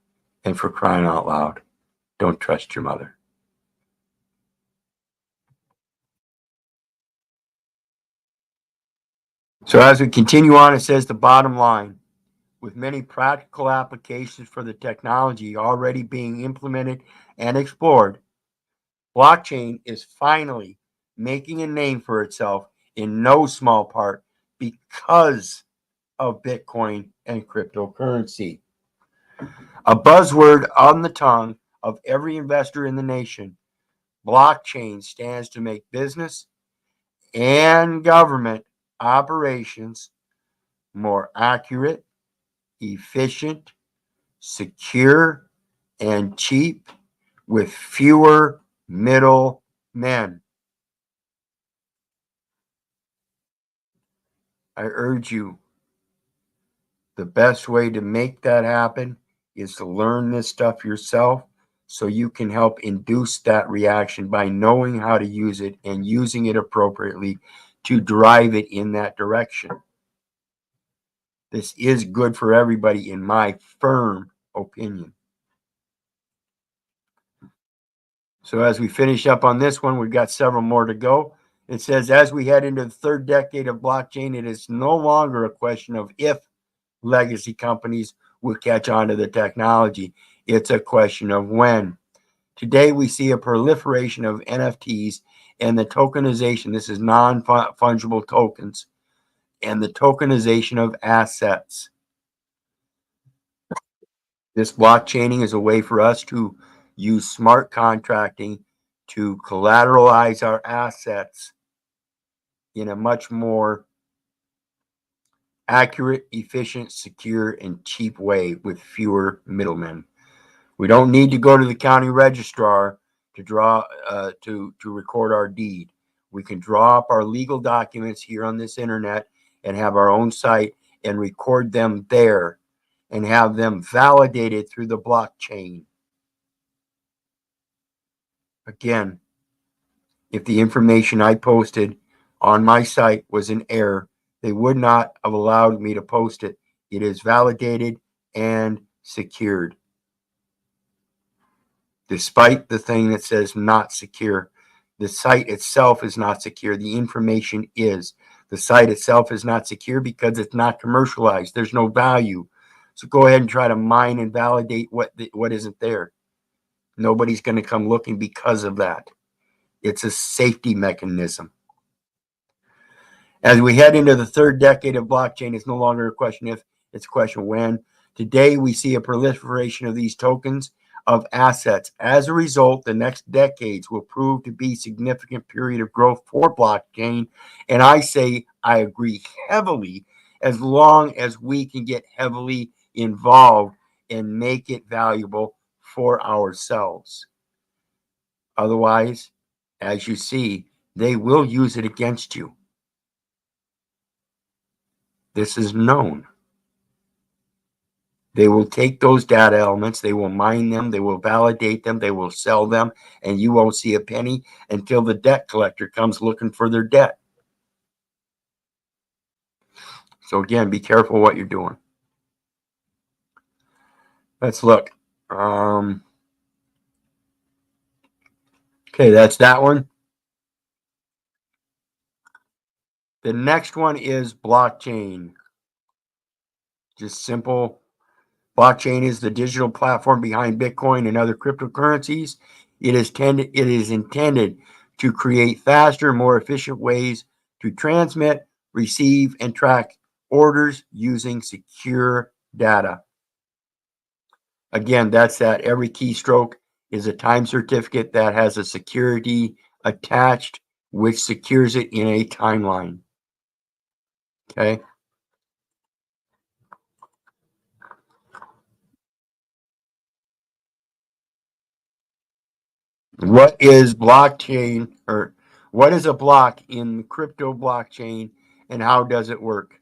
And for crying out loud, don't trust your mother. So as we continue on, it says the bottom line, with many practical applications for the technology already being implemented and explored, blockchain is finally making a name for itself in no small part because of Bitcoin and cryptocurrency. A buzzword on the tongue of every investor in the nation, blockchain stands to make business and government operations more accurate, efficient, secure, and cheap with fewer middle men. I urge you, the best way to make that happen is to learn this stuff yourself so you can help induce that reaction by knowing how to use it and using it appropriately to drive it in that direction. This is good for everybody, in my firm opinion. So as we finish up on this one, we've got several more to go. It says, as we head into the third decade of blockchain, it is no longer a question of if legacy companies will catch on to the technology. It's a question of when. Today, we see a proliferation of NFTs and the tokenization. This is non-fungible tokens and the tokenization of assets. This blockchaining is a way for us to use smart contracting to collateralize our assets in a much more accurate, efficient, secure, and cheap way with fewer middlemen. We don't need to go to the county registrar to to record our deed. We can draw up our legal documents here on this internet and have our own site and record them there. and have them validated through the blockchain. Again, if the information I posted on my site was in error, they would not have allowed me to post it. It is validated and secured. Despite the thing that says not secure, the site itself is not secure. The information is. The site itself is not secure because it's not commercialized. There's no value. So go ahead and try to mine and validate what isn't there. Nobody's going to come looking because of that. It's a safety mechanism. As we head into the third decade of blockchain, it's no longer a question if, it's a question when. Today, we see a proliferation of these tokens of assets. As a result, the next decades will prove to be a significant period of growth for blockchain. And I say I agree heavily, as long as we can get heavily involved and make it valuable for ourselves. Otherwise, as you see, they will use it against you. This is known. They will take those data elements, they will mine them, they will validate them, they will sell them, and you won't see a penny until the debt collector comes looking for their debt. So again, be careful what you're doing. Let's look. Okay, that's that one. The next one is blockchain. Just simple. Blockchain is the digital platform behind Bitcoin and other cryptocurrencies. It is intended to create faster, more efficient ways to transmit, receive, and track orders using secure data. Again, that's that every keystroke is a time certificate that has a security attached, which secures it in a timeline. Okay. What is blockchain, or what is a block in crypto blockchain, and how does it work?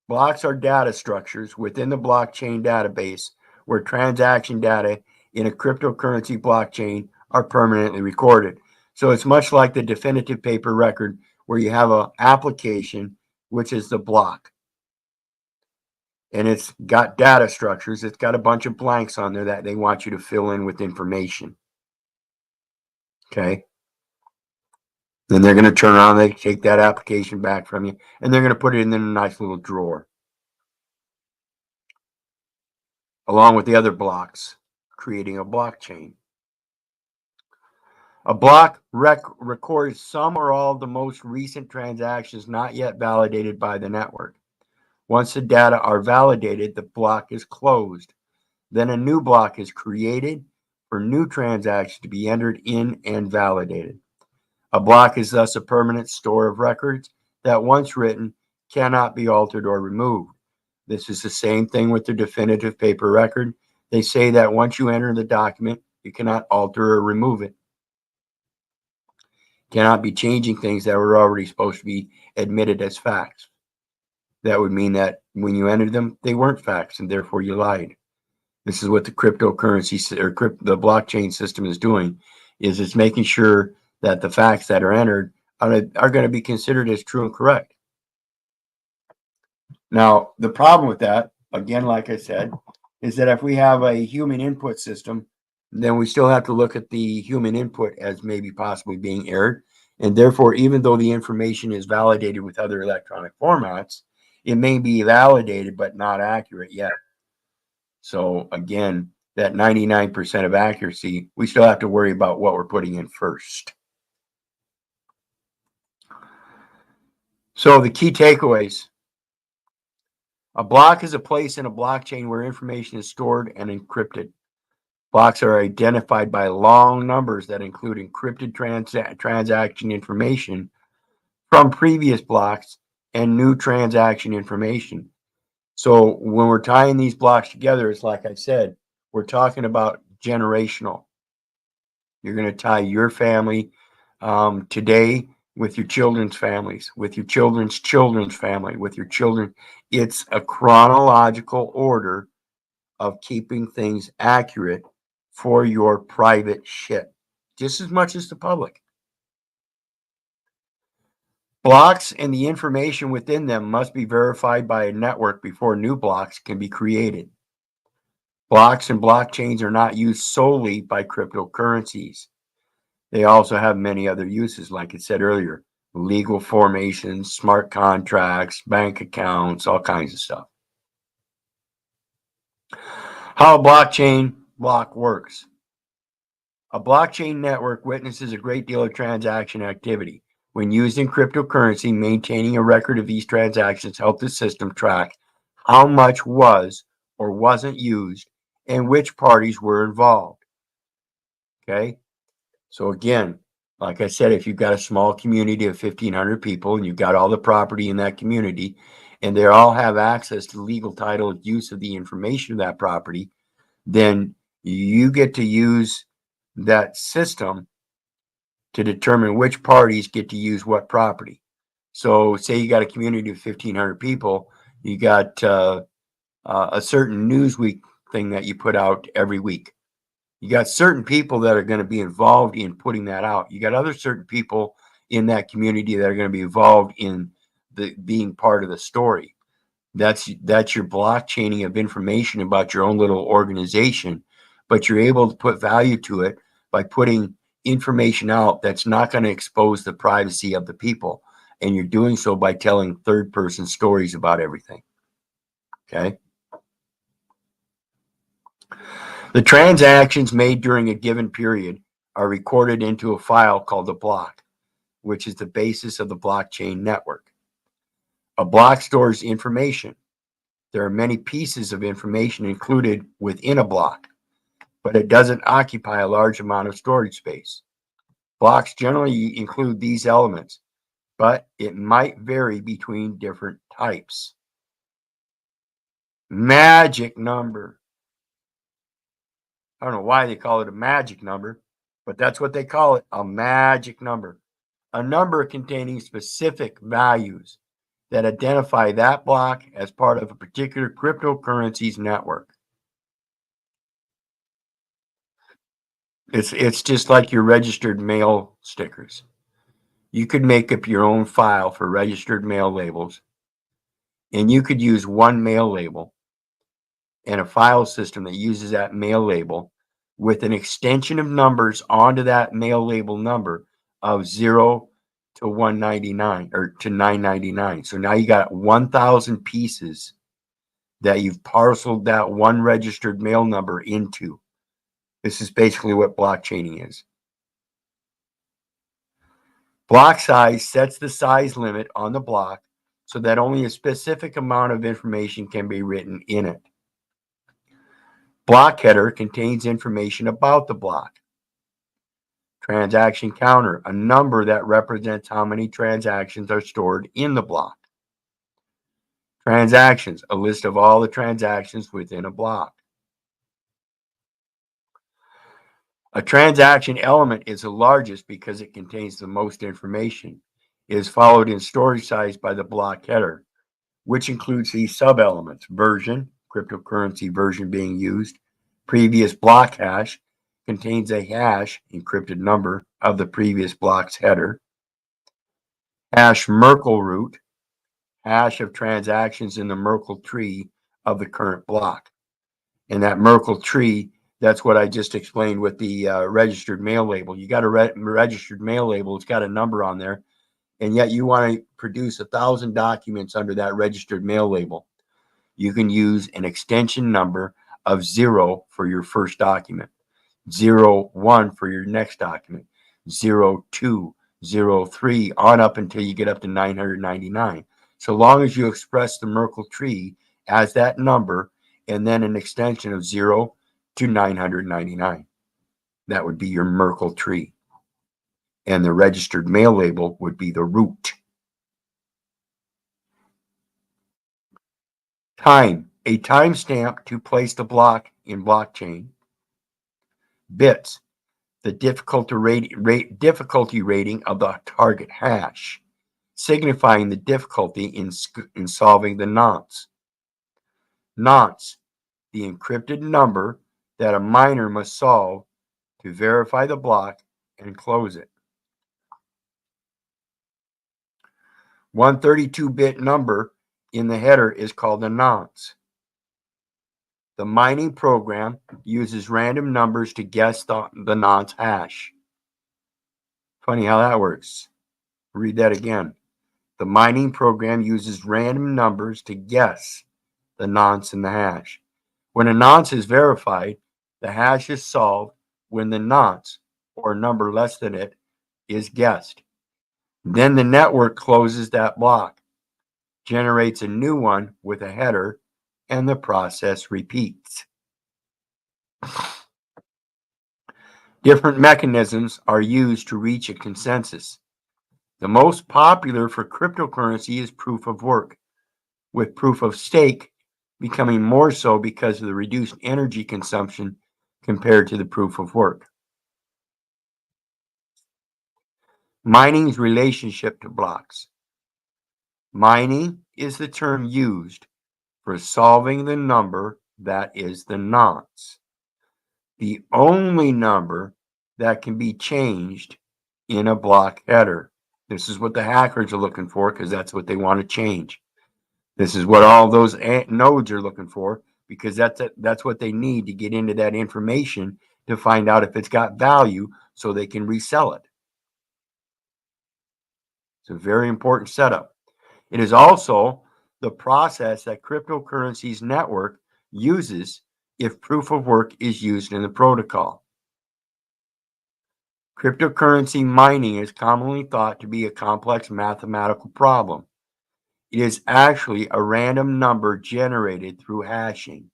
Blocks are data structures within the blockchain database where transaction data in a cryptocurrency blockchain are permanently recorded. So it's much like the definitive paper record where you have an application, which is the block. And it's got data structures. It's got a bunch of blanks on there that they want you to fill in with information. Okay. Then they're going to turn around, they take that application back from you, and they're going to put it in a nice little drawer, along with the other blocks, creating a blockchain. A block records some or all of the most recent transactions not yet validated by the network. Once the data are validated, the block is closed. Then a new block is created for new transactions to be entered in and validated. A block is thus a permanent store of records that, once written, cannot be altered or removed. This is the same thing with the definitive paper record. They say that once you enter the document, you cannot alter or remove it. Cannot be changing things that were already supposed to be admitted as facts. That would mean that when you entered them, they weren't facts, and therefore you lied. This is what the cryptocurrency or the blockchain system is doing, is it's making sure that the facts that are entered are going to be considered as true and correct. Now, the problem with that, again, like I said, is that if we have a human input system, then we still have to look at the human input as maybe possibly being errored. And therefore, even though the information is validated with other electronic formats, it may be validated but not accurate yet. So again, that 99% of accuracy, we still have to worry about what we're putting in first. So the key takeaways. A block is a place in a blockchain where information is stored and encrypted. Blocks are identified by long numbers that include encrypted transaction information from previous blocks and new transaction information. So when we're tying these blocks together, it's like I said, we're talking about generational. You're going to tie your family today with your children's families, with your children's children's family, with your children. It's a chronological order of keeping things accurate for your private shit, just as much as the public. Blocks and the information within them must be verified by a network before new blocks can be created. Blocks and blockchains are not used solely by cryptocurrencies. They also have many other uses, like I said earlier, legal formations, smart contracts, bank accounts, all kinds of stuff. How a blockchain block works. A blockchain network witnesses a great deal of transaction activity. When used in cryptocurrency, maintaining a record of these transactions helps the system track how much was or wasn't used and which parties were involved. Okay? So again, like I said, if you've got a small community of 1,500 people and you've got all the property in that community and they all have access to legal title and use of the information of that property, then you get to use that system to determine which parties get to use what property. So say you got a community of 1,500 people, you got a certain Newsweek thing that you put out every week. You got certain people that are going to be involved in putting that out. You got other certain people in that community that are going to be involved in the being part of the story. That's your blockchaining of information about your own little organization, but you're able to put value to it by putting information out that's not going to expose the privacy of the people. And you're doing so by telling third-person stories about everything. Okay? The transactions made during a given period are recorded into a file called a block, which is the basis of the blockchain network. A block stores information. There are many pieces of information included within a block, but it doesn't occupy a large amount of storage space. Blocks generally include these elements, but it might vary between different types. Magic number. I don't know why they call it a magic number, but that's what they call it, a magic number. A number containing specific values that identify that block as part of a particular cryptocurrency's network. It's just like your registered mail stickers. You could make up your own file for registered mail labels, and you could use one mail label and a file system that uses that mail label with an extension of numbers onto that mail label number of 0 to 199 or to 999. So now you got 1,000 pieces that you've parceled that one registered mail number into. This is basically what blockchaining is. Block size sets the size limit on the block so that only a specific amount of information can be written in it. Block header contains information about the block. Transaction counter, a number that represents how many transactions are stored in the block. Transactions, a list of all the transactions within a block. A transaction element is the largest because it contains the most information. It is followed in storage size by the block header, which includes these sub-elements: version, cryptocurrency version being used; previous block hash, contains a hash, encrypted number, of the previous block's header; hash Merkle root, hash of transactions in the Merkle tree of the current block. And that Merkle tree, that's what I just explained with the registered mail label. You got a registered mail label, it's got a number on there, and yet you want to produce 1,000 documents under that registered mail label. You can use an extension number of 0 for your first document, 01 for your next document, 02, 03, on up until you get up to 999. So long as you express the Merkle tree as that number and then an extension of 0 to 999. That would be your Merkle tree. And the registered mail label would be the root. Time, a timestamp to place the block in blockchain. Bits, the difficulty rating of the target hash, signifying the difficulty in solving the nonce. Nonce, the encrypted number that a miner must solve to verify the block and close it. 132-bit number in the header is called a nonce. The mining program uses random numbers to guess the nonce hash. Funny how that works. Read that again. The mining program uses random numbers to guess the nonce in the hash. When a nonce is verified, the hash is solved when the nonce, or a number less than it, is guessed. Then the network closes that block, generates a new one with a header, and the process repeats. Different mechanisms are used to reach a consensus. The most popular for cryptocurrency is proof of work, with proof of stake becoming more so because of the reduced energy consumption compared to the proof of work. Mining's relationship to blocks. Mining is the term used for solving the number that is the nonce, the only number that can be changed in a block header. This is what the hackers are looking for because that's what they want to change. This is what all those nodes are looking for because that's what they need to get into that information to find out if it's got value so they can resell it. It's a very important setup. It is also the process that cryptocurrency's network uses if proof of work is used in the protocol. Cryptocurrency mining is commonly thought to be a complex mathematical problem. It is actually a random number generated through hashing.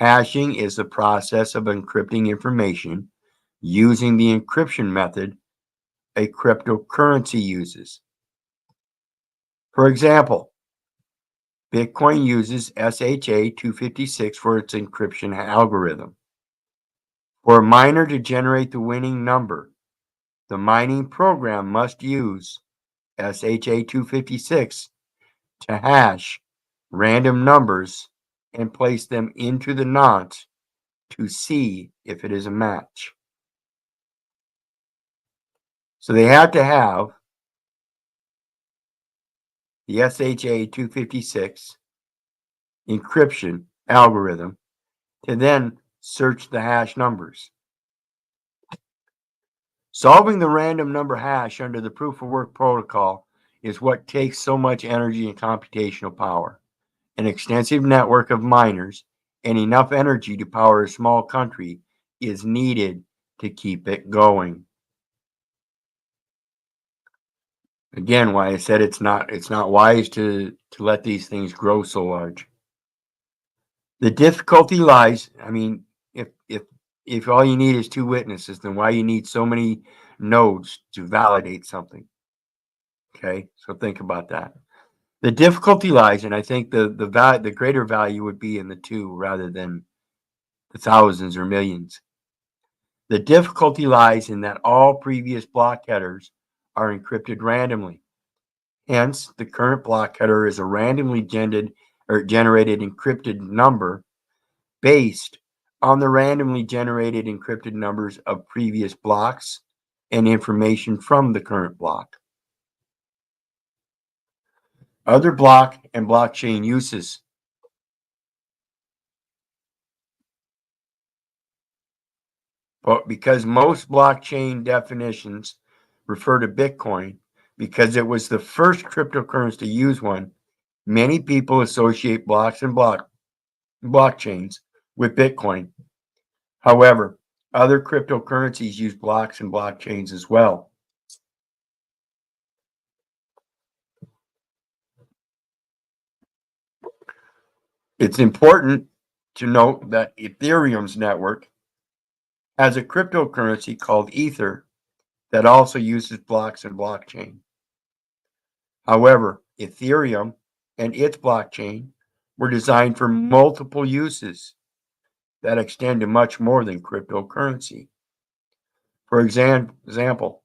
Hashing is the process of encrypting information using the encryption method a cryptocurrency uses. For example, Bitcoin uses SHA-256 for its encryption algorithm. For a miner to generate the winning number, the mining program must use SHA-256 to hash random numbers and place them into the nonce to see if it is a match. So they had to have the SHA-256 encryption algorithm to then search the hash numbers. Solving the random number hash under the proof of work protocol is what takes so much energy and computational power. An extensive network of miners and enough energy to power a small country is needed to keep it going. Again, why I said it's not wise to let these things grow so large. The difficulty lies, I mean, if all you need is two witnesses, then why you need so many nodes to validate something? Okay, so think about that. The difficulty lies, and I think the greater value would be in the two rather than the thousands or millions. The difficulty lies in that all previous block headers are encrypted randomly. Hence, the current block header is a randomly generated encrypted number based on the randomly generated encrypted numbers of previous blocks and information from the current block. Other block and blockchain uses. But because most blockchain definitions refer to Bitcoin, because it was the first cryptocurrency to use one, many people associate blocks and blockchains with Bitcoin. However, other cryptocurrencies use blocks and blockchains as well. It's important to note that Ethereum's network has a cryptocurrency called Ether that also uses blocks and blockchain. However, Ethereum and its blockchain were designed for multiple uses that extend to much more than cryptocurrency. For example,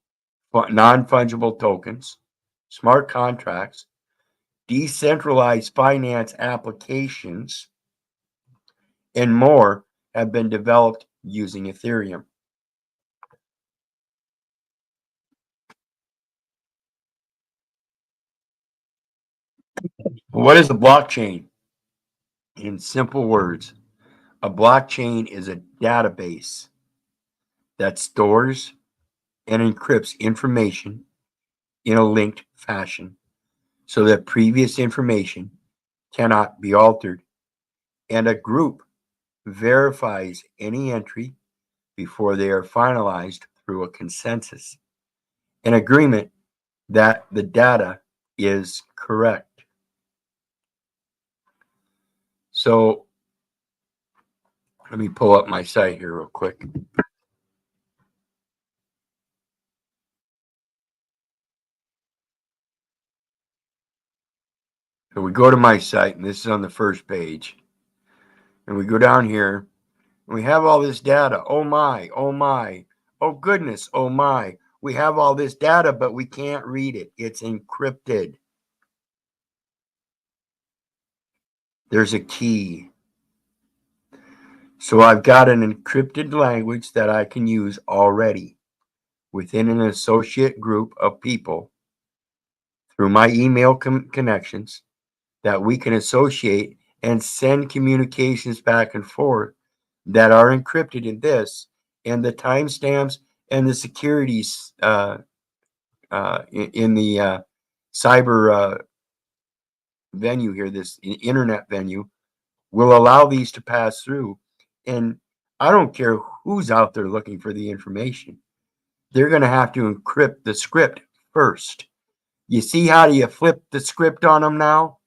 non-fungible tokens, smart contracts, decentralized finance applications, and more have been developed using Ethereum. What is a blockchain? In simple words, a blockchain is a database that stores and encrypts information in a linked fashion so that previous information cannot be altered, and a group verifies any entry before they are finalized through a consensus, an agreement that the data is correct. So let me pull up my site here real quick. So we go to my site, and this is on the first page. And we go down here, and we have all this data. Oh my, oh my, oh goodness, oh my. We have all this data, but we can't read it. It's encrypted. There's a key. So I've got an encrypted language that I can use already within an associate group of people through my email connections that we can associate and send communications back and forth that are encrypted in this, and the timestamps and the securities in the cyber venue here, this internet venue, will allow these to pass through. And I don't care who's out there looking for the information. They're going to have to encrypt the script first. You see how do you flip the script on them now?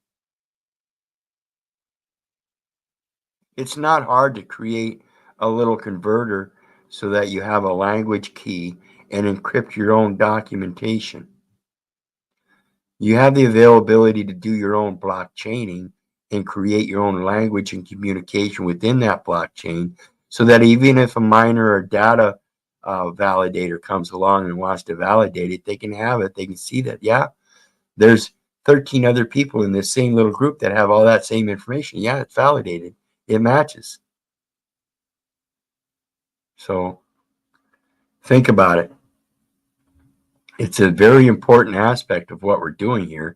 It's not hard to create a little converter so that you have a language key and encrypt your own documentation. You have the availability to do your own blockchaining and create your own language and communication within that blockchain so that even if a miner or data validator comes along and wants to validate it, they can have it. They can see that, yeah, there's 13 other people in this same little group that have all that same information. Yeah, it's validated. It matches. So think about it. It's a very important aspect of what we're doing here.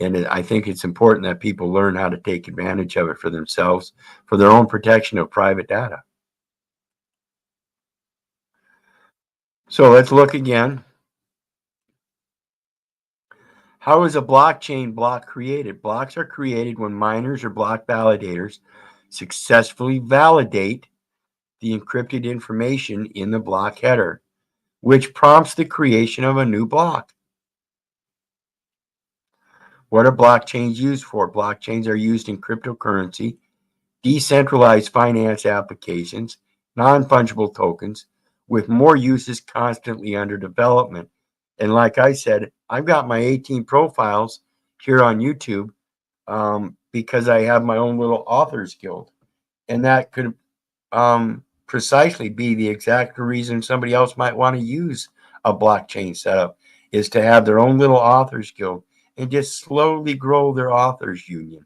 And I think it's important that people learn how to take advantage of it for themselves, for their own protection of private data. So let's look again. How is a blockchain block created? Blocks are created when miners or block validators successfully validate the encrypted information in the block header, which prompts the creation of a new block. What are blockchains used for? Blockchains are used in cryptocurrency, decentralized finance applications, non-fungible tokens, with more uses constantly under development. And like I said, I've got my 18 profiles here on YouTube because I have my own little authors guild. And that could precisely be the exact reason somebody else might want to use a blockchain setup, is to have their own little authors guild and just slowly grow their authors union.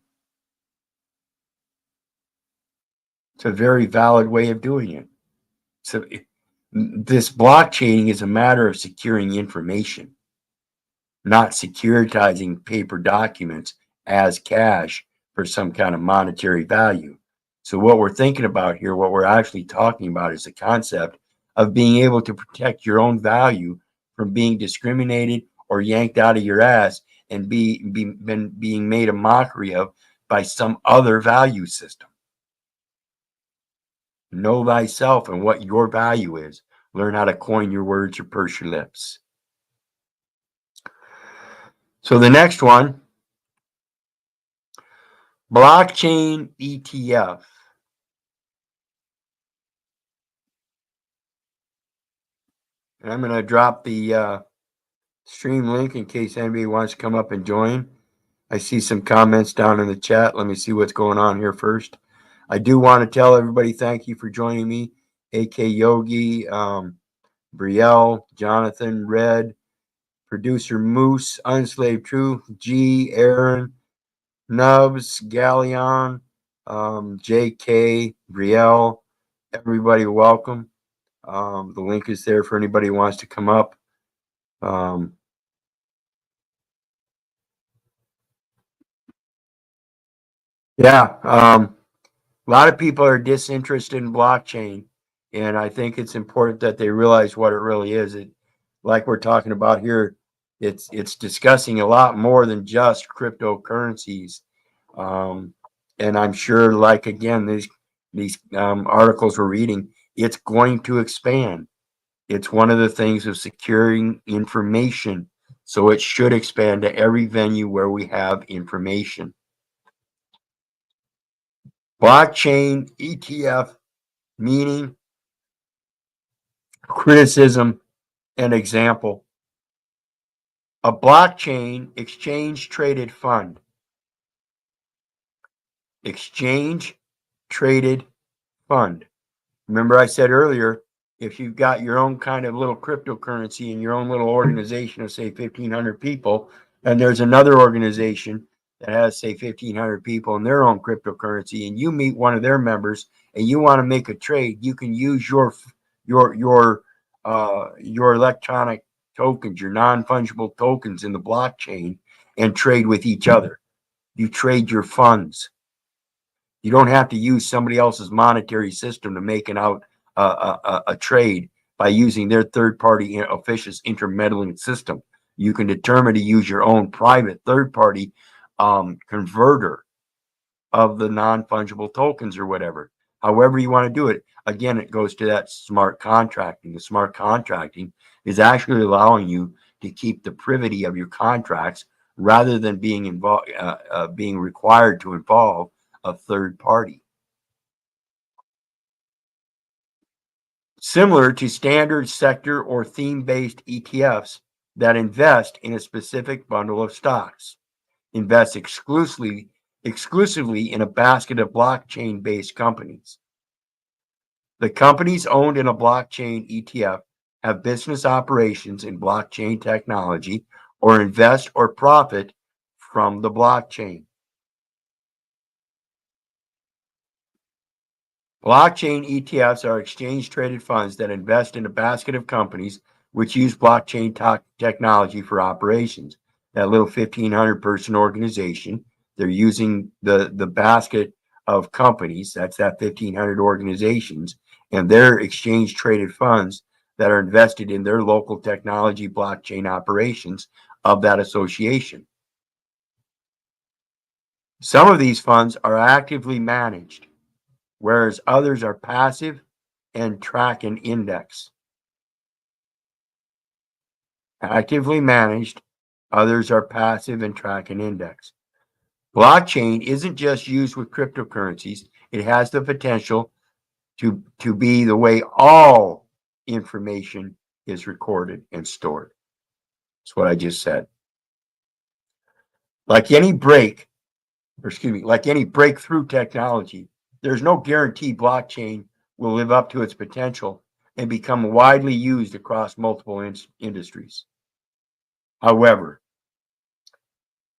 It's a very valid way of doing it. So this blockchain is a matter of securing information, not securitizing paper documents as cash for some kind of monetary value. So what we're thinking about here, what we're actually talking about, is the concept of being able to protect your own value from being discriminated or yanked out of your ass and being made a mockery of by some other value system. Know thyself and what your value is. Learn how to coin your words or purse your lips. So the next one, blockchain ETF. And I'm going to drop the stream link in case anybody wants to come up and join. I see some comments down in the chat. Let me see what's going on here first. I do want to tell everybody thank you for joining me. AK Yogi, Brielle, Jonathan, Red, producer Moose, Unslaved Truth, G, Aaron, Nubs, Galleon, JK, Brielle, everybody welcome. The link is there for anybody who wants to come up. Yeah, a lot of people are disinterested in blockchain, and I think it's important that they realize what it really is. Like we're talking about here, it's discussing a lot more than just cryptocurrencies. Um, and I'm sure, like again, these articles we're reading, it's going to expand. It's one of the things of securing information, so it should expand to every venue where we have information. Blockchain ETF meaning, criticism, and example. A blockchain exchange traded fund. Exchange traded fund. Remember, I said earlier, if you've got your own kind of little cryptocurrency in your own little organization of, say, 1,500 people, and there's another organization that has, say, 1,500 people in their own cryptocurrency, and you meet one of their members and you want to make a trade, you can use your electronic tokens, your non-fungible tokens in the blockchain, and trade with each other. You trade your funds. You don't have to use somebody else's monetary system to make a trade by using their third-party officious intermeddling system. You can determine to use your own private third-party converter of the non-fungible tokens or whatever. However you want to do it. Again, it goes to that smart contracting. The smart contracting is actually allowing you to keep the privity of your contracts rather than being being required to involve a third party. Similar to standard sector or theme-based ETFs that invest in a specific bundle of stocks, invest exclusively in a basket of blockchain-based companies. The companies owned in a blockchain ETF have business operations in blockchain technology or invest or profit from the blockchain. Blockchain ETFs are exchange-traded funds that invest in a basket of companies which use blockchain technology for operations. That little 1,500-person organization, they're using the basket of companies, that's that 1,500 organizations, and their exchange-traded funds that are invested in their local technology blockchain operations of that association. Some of these funds are actively managed, whereas others are passive and track an index. Actively managed, others are passive and track an index. Blockchain isn't just used with cryptocurrencies, it has the potential to be the way all information is recorded and stored. That's what I just said. Like any breakthrough technology, there's no guarantee blockchain will live up to its potential and become widely used across multiple industries. However,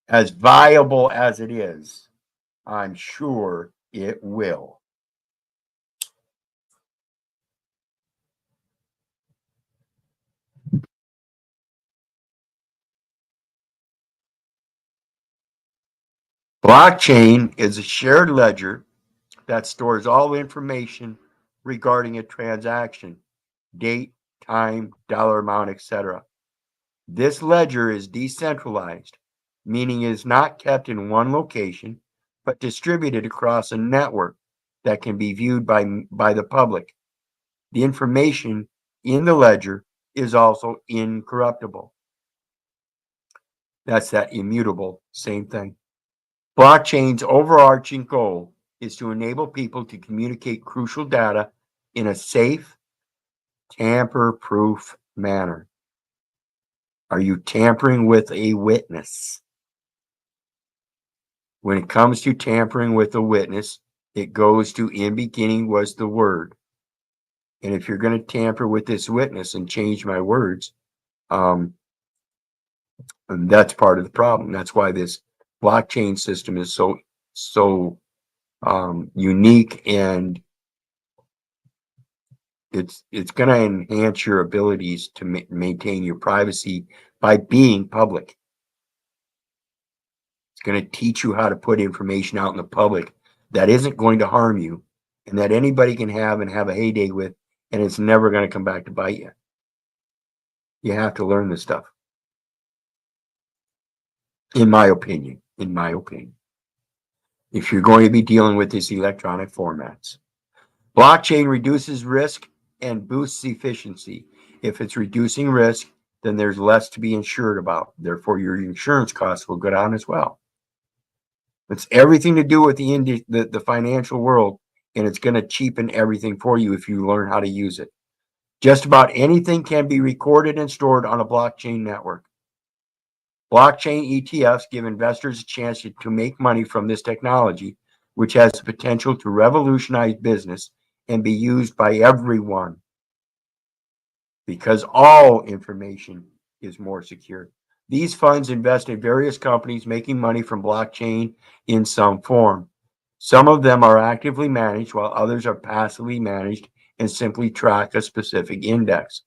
as viable as it is, I'm sure it will. Blockchain is a shared ledger that stores all information regarding a transaction, date, time, dollar amount, etc. This ledger is decentralized, meaning it is not kept in one location, but distributed across a network that can be viewed by the public. The information in the ledger is also incorruptible. That's that immutable, same thing. Blockchain's overarching goal is to enable people to communicate crucial data in a safe, tamper-proof manner. Are you tampering with a witness? When it comes to tampering with a witness, it goes to in beginning was the Word. And if you're going to tamper with this witness and change my words, and that's part of the problem. That's why this blockchain system is so unique, and it's going to enhance your abilities to maintain your privacy by being public. It's going to teach you how to put information out in the public that isn't going to harm you and that anybody can have and have a heyday with, and it's never going to come back to bite you. You have to learn this stuff. In my opinion, if you're going to be dealing with these electronic formats. Blockchain reduces risk and boosts efficiency. If it's reducing risk, then there's less to be insured about. Therefore, your insurance costs will go down as well. It's everything to do with the financial world, and it's going to cheapen everything for you if you learn how to use it. Just about anything can be recorded and stored on a blockchain network. Blockchain ETFs give investors a chance to make money from this technology, which has the potential to revolutionize business and be used by everyone, because all information is more secure. These funds invest in various companies making money from blockchain in some form. Some of them are actively managed, while others are passively managed and simply track a specific index.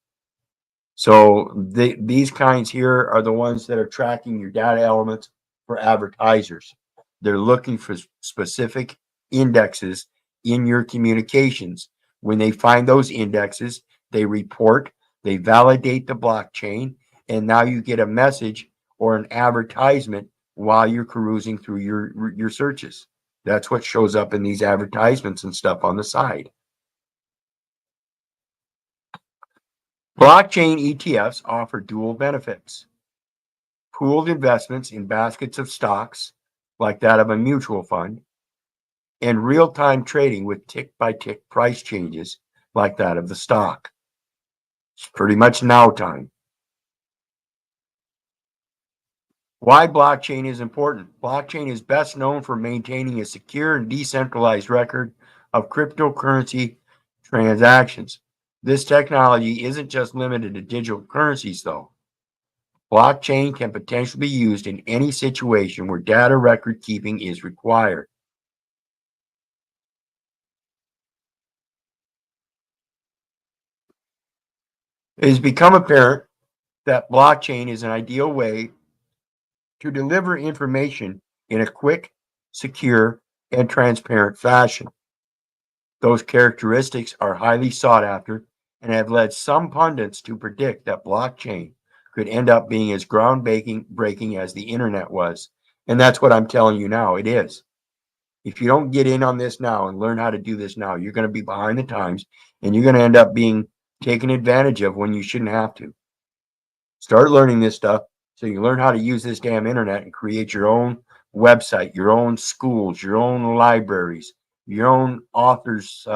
So these kinds here are the ones that are tracking your data elements for advertisers. They're looking for specific indexes in your communications. When they find those indexes, they report, they validate the blockchain, and now you get a message or an advertisement while you're perusing through your searches. That's what shows up in these advertisements and stuff on the side. Blockchain ETFs offer dual benefits. Pooled investments in baskets of stocks, like that of a mutual fund, and real-time trading with tick-by-tick price changes, like that of the stock. It's pretty much now time. Why blockchain is important. Blockchain is best known for maintaining a secure and decentralized record of cryptocurrency transactions. This technology isn't just limited to digital currencies, though. Blockchain can potentially be used in any situation where data record keeping is required. It has become apparent that blockchain is an ideal way to deliver information in a quick, secure, and transparent fashion. Those characteristics are highly sought after and have led some pundits to predict that blockchain could end up being as groundbreaking as the internet was. And that's what I'm telling you now. It is. If you don't get in on this now and learn how to do this now, you're going to be behind the times, and you're going to end up being taken advantage of when you shouldn't have to. Start learning this stuff so you learn how to use this damn internet and create your own website, your own schools, your own libraries, your own authors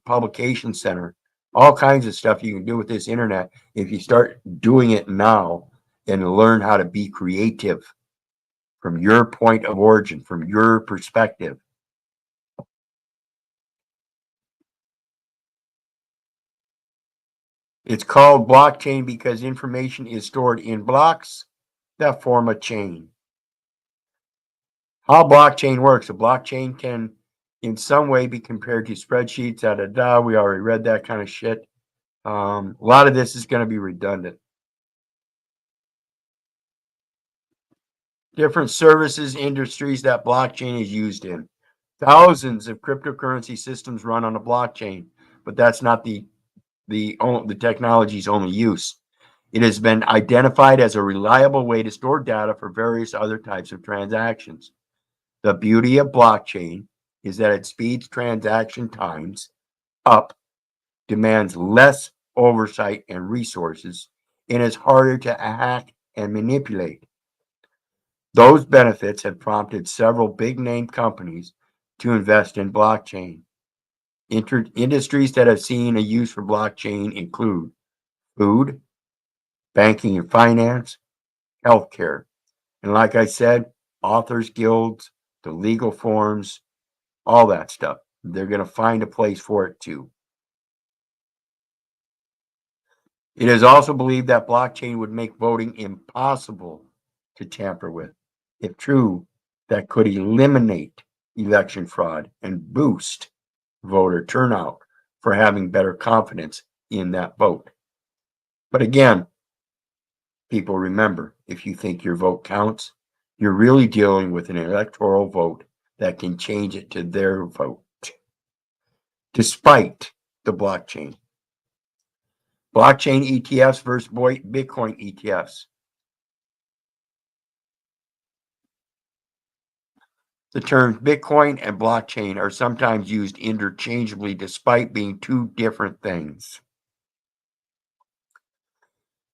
publication center, all kinds of stuff you can do with this internet if you start doing it now and learn how to be creative from your point of origin, from your perspective. It's called blockchain because information is stored in blocks that form a chain. How blockchain works. A blockchain can in some way be compared to spreadsheets. We already read that kind of shit. A lot of this is going to be redundant. Different services, industries that blockchain is used in. Thousands of cryptocurrency systems run on a blockchain, but that's not the technology's only use. It has been identified as a reliable way to store data for various other types of transactions. The beauty of blockchain is that it speeds transaction times up, demands less oversight and resources, and is harder to hack and manipulate. Those benefits have prompted several big-name companies to invest in blockchain. Industries that have seen a use for blockchain include food, banking and finance, healthcare. And like I said, authors guilds, the legal forms, all that stuff. They're going to find a place for it too. It is also believed that blockchain would make voting impossible to tamper with. If true, that could eliminate election fraud and boost voter turnout for having better confidence in that vote. But again, people, remember, if you think your vote counts, you're really dealing with an electoral vote that can change it to their vote, despite the blockchain. Blockchain ETFs versus Bitcoin ETFs. The terms Bitcoin and blockchain are sometimes used interchangeably despite being two different things.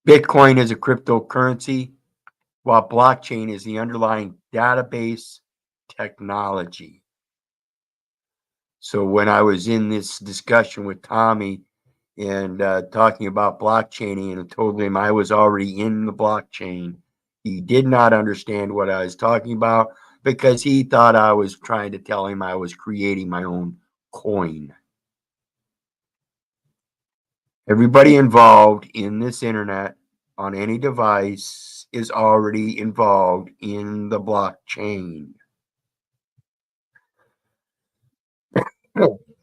Bitcoin is a cryptocurrency, while blockchain is the underlying database technology. So when I was in this discussion with Tommy and talking about blockchaining, and I told him I was already in the blockchain, he did not understand what I was talking about because he thought I was trying to tell him I was creating my own coin. Everybody involved in this internet on any device is already involved in the blockchain.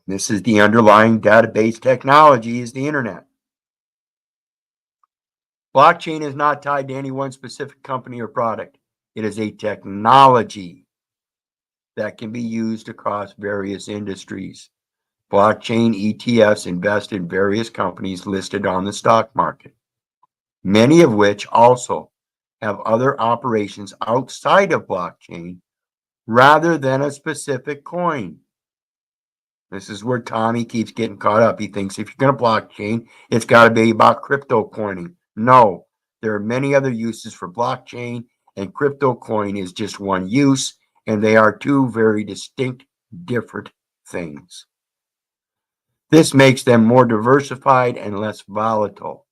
This is the underlying database technology, is the internet. Blockchain is not tied to any one specific company or product. It is a technology that can be used across various industries. Blockchain ETFs invest in various companies listed on the stock market, many of which also have other operations outside of blockchain rather than a specific coin. This is where Tommy keeps getting caught up. He thinks if you're going to blockchain, it's got to be about crypto coining. No, there are many other uses for blockchain, and crypto coin is just one use, and they are two very distinct, different things. This makes them more diversified and less volatile.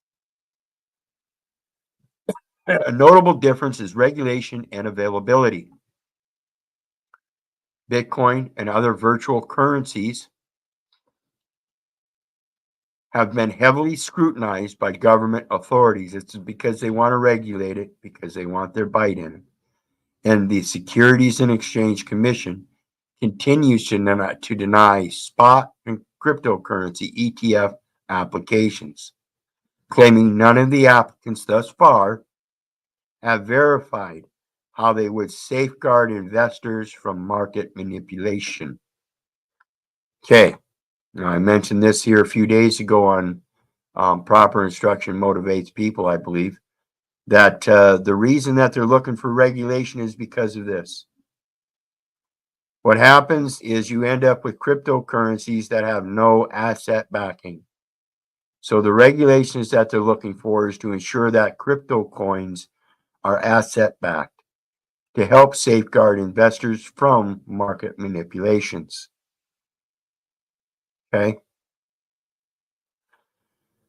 A notable difference is regulation and availability. Bitcoin and other virtual currencies have been heavily scrutinized by government authorities. It's because they want to regulate it, because they want their bite in it. And the Securities and Exchange Commission continues to deny spot and cryptocurrency ETF applications, claiming none of the applicants thus far have verified how they would safeguard investors from market manipulation. Okay, now I mentioned this here a few days ago on Proper Instruction Motivates People, I believe, that the reason that they're looking for regulation is because of this. What happens is you end up with cryptocurrencies that have no asset backing. So the regulations that they're looking for is to ensure that crypto coins are asset backed to help safeguard investors from market manipulations. Okay.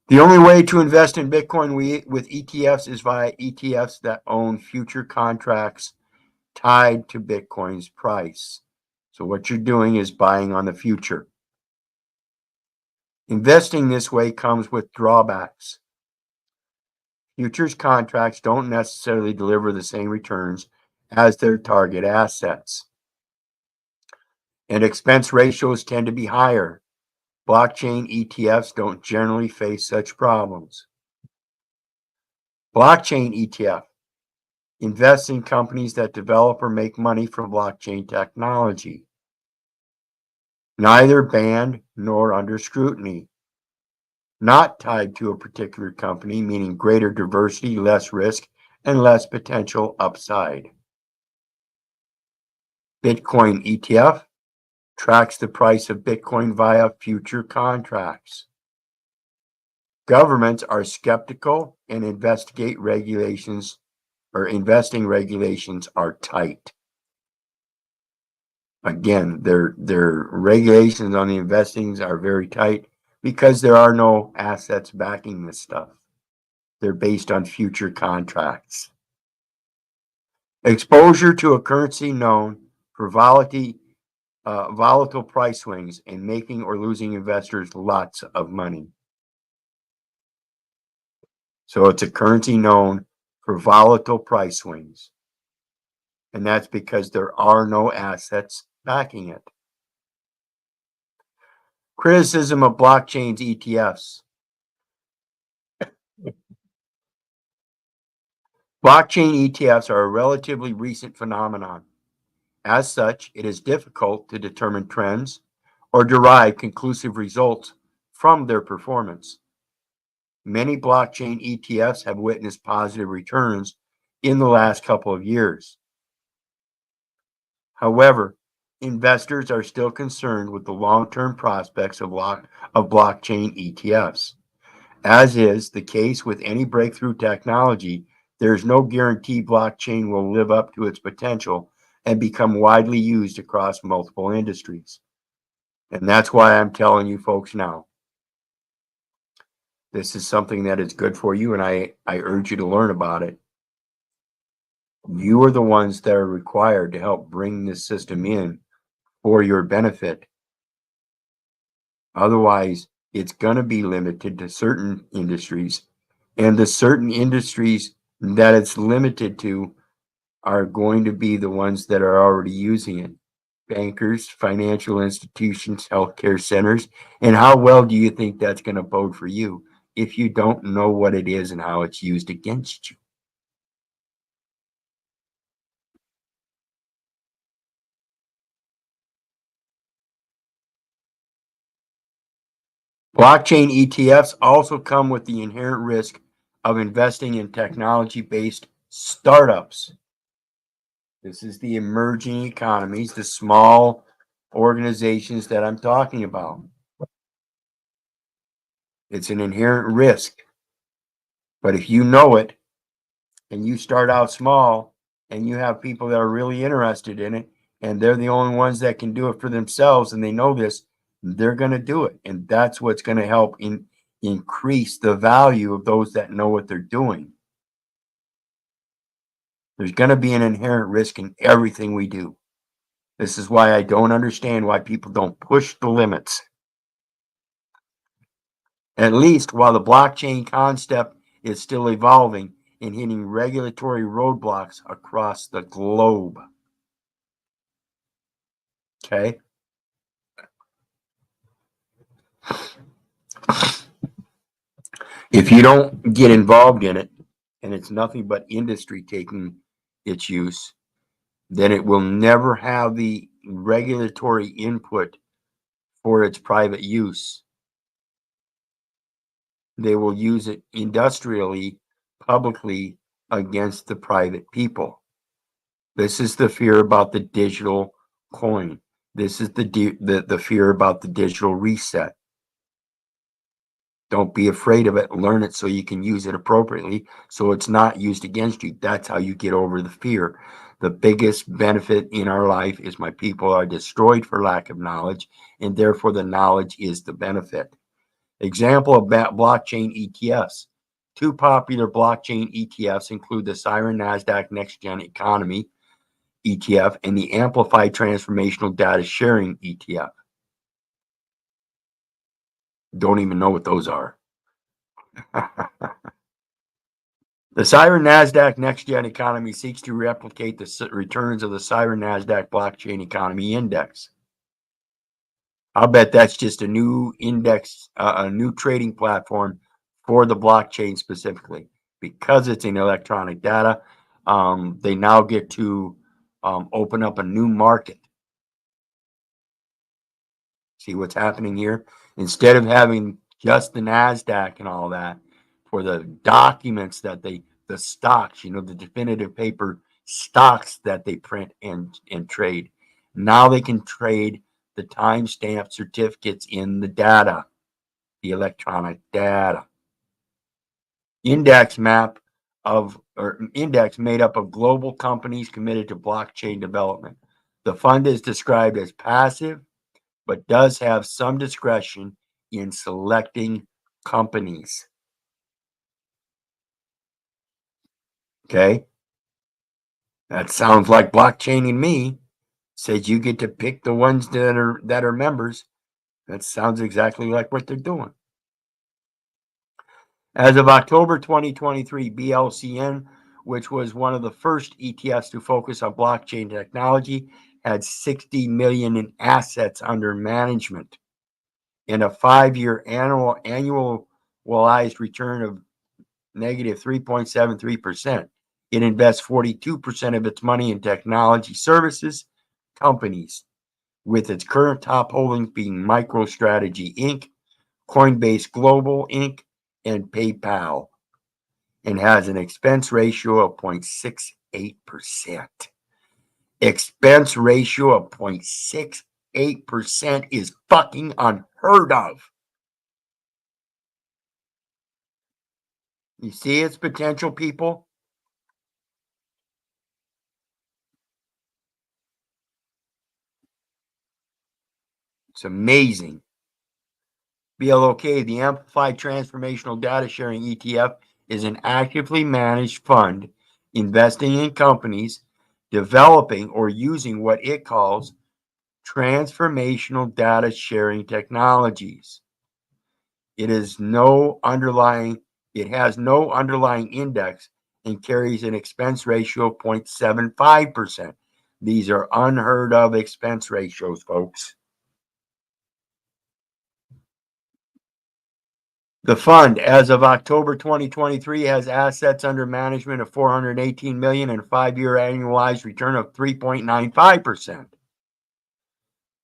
The only way to invest in Bitcoin with ETFs is via ETFs that own future contracts tied to Bitcoin's price. So what you're doing is buying on the future. Investing this way comes with drawbacks. Futures contracts don't necessarily deliver the same returns as their target assets. And expense ratios tend to be higher. Blockchain ETFs don't generally face such problems. Blockchain ETF invests in companies that develop or make money from blockchain technology. Neither banned nor under scrutiny. Not tied to a particular company, meaning greater diversity, less risk, and less potential upside. Bitcoin ETF tracks the price of Bitcoin via future contracts. Governments are skeptical and investing regulations are tight. Again, their regulations on the investings are very tight because there are no assets backing this stuff. They're based on future contracts. Exposure to a currency known for volatile price swings and making or losing investors lots of money. So it's a currency known for volatile price swings. And that's because there are no assets backing it. Criticism of blockchain's ETFs. Blockchain ETFs are a relatively recent phenomenon. As such, it is difficult to determine trends or derive conclusive results from their performance. Many blockchain ETFs have witnessed positive returns in the last couple of years. However, investors are still concerned with the long-term prospects of blockchain ETFs. As is the case with any breakthrough technology, there is no guarantee blockchain will live up to its potential and become widely used across multiple industries. And that's why I'm telling you folks now. This is something that is good for you, and I urge you to learn about it. You are the ones that are required to help bring this system in for your benefit. Otherwise, it's going to be limited to certain industries, and the certain industries that it's limited to are going to be the ones that are already using it. Bankers, financial institutions, healthcare centers. And how well do you think that's going to bode for you if you don't know what it is and how it's used against you? Blockchain ETFs also come with the inherent risk of investing in technology-based startups. This is the emerging economies, the small organizations that I'm talking about. It's an inherent risk. But if you know it and you start out small and you have people that are really interested in it and they're the only ones that can do it for themselves and they know this, they're going to do it. And that's what's going to help increase the value of those that know what they're doing. There's going to be an inherent risk in everything we do. This is why I don't understand why people don't push the limits. At least while the blockchain concept is still evolving and hitting regulatory roadblocks across the globe. Okay? If you don't get involved in it, and it's nothing but industry taking its use, then it will never have the regulatory input for its private use. They will use it industrially, publicly against the private people. This is the fear about the digital coin. This is the fear about the digital reset. Don't be afraid of it. Learn it so you can use it appropriately so it's not used against you. That's how you get over the fear. The biggest benefit in our life is my people are destroyed for lack of knowledge, and therefore the knowledge is the benefit. Example of blockchain ETFs. Two popular blockchain ETFs include the Siren NASDAQ Next Gen Economy ETF and the Amplified Transformational Data Sharing ETF. Don't even know what those are. The Siren NASDAQ Next Gen Economy seeks to replicate the returns of the Siren NASDAQ Blockchain Economy Index. I'll bet that's just a new index, a new trading platform for the blockchain specifically. Because it's in electronic data, they now get to open up a new market. See what's happening here? Instead of having just the NASDAQ and all that, for the documents that the stocks, the definitive paper stocks that they print and trade. Now they can trade the timestamp certificates in the data, the electronic data. Index made up of global companies committed to blockchain development. The fund is described as passive, but does have some discretion in selecting companies. Okay? That sounds like blockchain in me. Says you get to pick the ones that are members. That sounds exactly like what they're doing. As of October 2023, BLCN, which was one of the first ETFs to focus on blockchain technology, had 60 million in assets under management and a 5-year annualized return of negative 3.73%. It invests 42% of its money in technology services companies, with its current top holdings being MicroStrategy Inc., Coinbase Global Inc., and PayPal, and has an expense ratio of 0.68%. Expense ratio of 0.68% is fucking unheard of. You see its potential, people? It's amazing. BLOK, the Amplified Transformational Data Sharing ETF, is an actively managed fund investing in companies developing or using what it calls transformational data sharing technologies. It has no underlying index and carries an expense ratio of 0.75%. These are unheard of expense ratios, folks. The fund, as of October 2023, has assets under management of 418 million and a 5-year annualized return of 3.95%.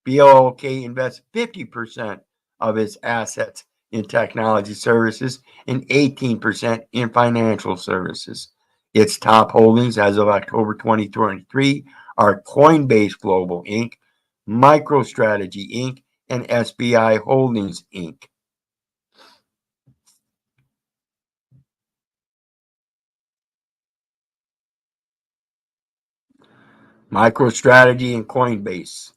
BLOK invests 50% of its assets in technology services and 18% in financial services. Its top holdings as of October 2023 are Coinbase Global Inc., MicroStrategy Inc., and SBI Holdings Inc. MicroStrategy and Coinbase.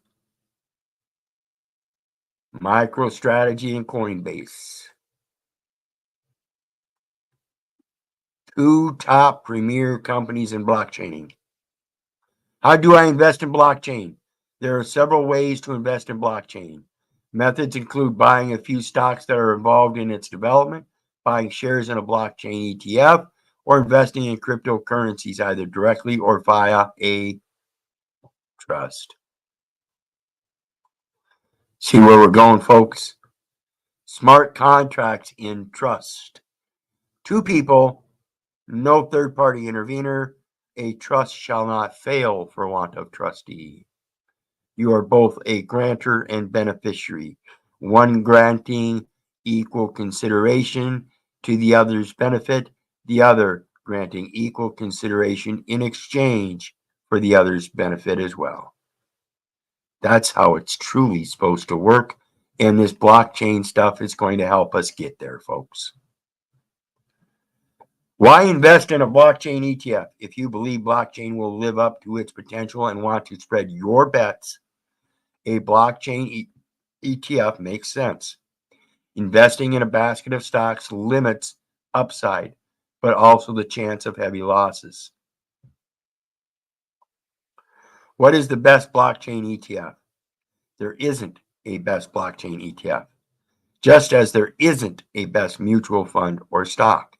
MicroStrategy and Coinbase. Two top premier companies in blockchaining. How do I invest in blockchain? There are several ways to invest in blockchain. Methods include buying a few stocks that are involved in its development, buying shares in a blockchain ETF, or investing in cryptocurrencies either directly or via a trust. See where we're going, folks? Smart contracts in trust. Two people, no third-party intervener. A trust shall not fail for want of trustee. You are both a grantor and beneficiary, one granting equal consideration to the other's benefit, the other granting equal consideration in exchange for the other's benefit as well. That's how it's truly supposed to work, and this blockchain stuff is going to help us get there, folks. Why invest in a blockchain ETF? If you believe blockchain will live up to its potential and want to spread your bets, a blockchain ETF makes sense. Investing in a basket of stocks limits upside, but also the chance of heavy losses. What is the best blockchain ETF? There isn't a best blockchain ETF, just as there isn't a best mutual fund or stock.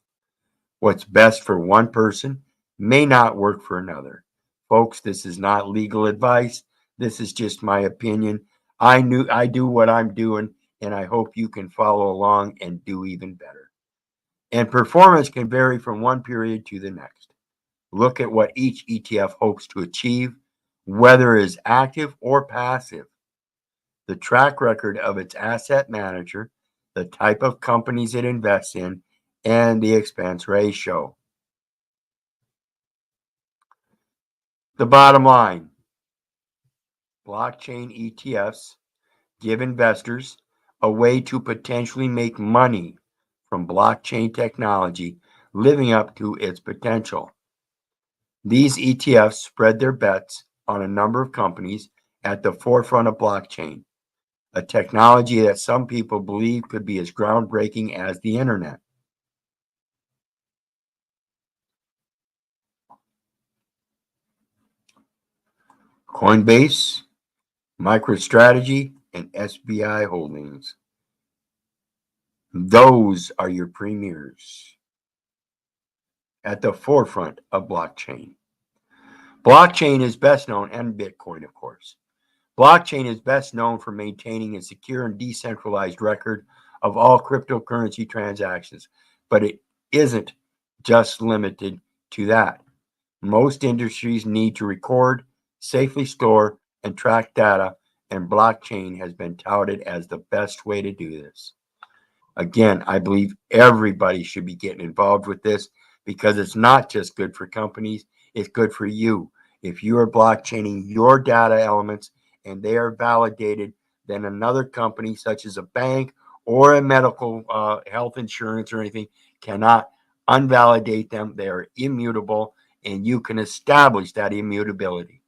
What's best for one person may not work for another. Folks, this is not legal advice. This is just my opinion. I do what I'm doing, and I hope you can follow along and do even better. And performance can vary from one period to the next. Look at what each ETF hopes to achieve, whether it is active or passive, the track record of its asset manager, the type of companies it invests in, and the expense ratio. The bottom line, blockchain ETFs give investors a way to potentially make money from blockchain technology living up to its potential. These ETFs spread their bets on a number of companies at the forefront of blockchain, a technology that some people believe could be as groundbreaking as the internet. Coinbase, MicroStrategy, and SBI Holdings. Those are your premiers at the forefront of blockchain. Blockchain is best known, and Bitcoin, of course. Blockchain is best known for maintaining a secure and decentralized record of all cryptocurrency transactions, but it isn't just limited to that. Most industries need to record, safely store, and track data, and blockchain has been touted as the best way to do this. Again, I believe everybody should be getting involved with this because it's not just good for companies, it's good for you. If you are blockchaining your data elements and they are validated, then another company, such as a bank or a medical health insurance or anything, cannot unvalidate them. They are immutable, and you can establish that immutability.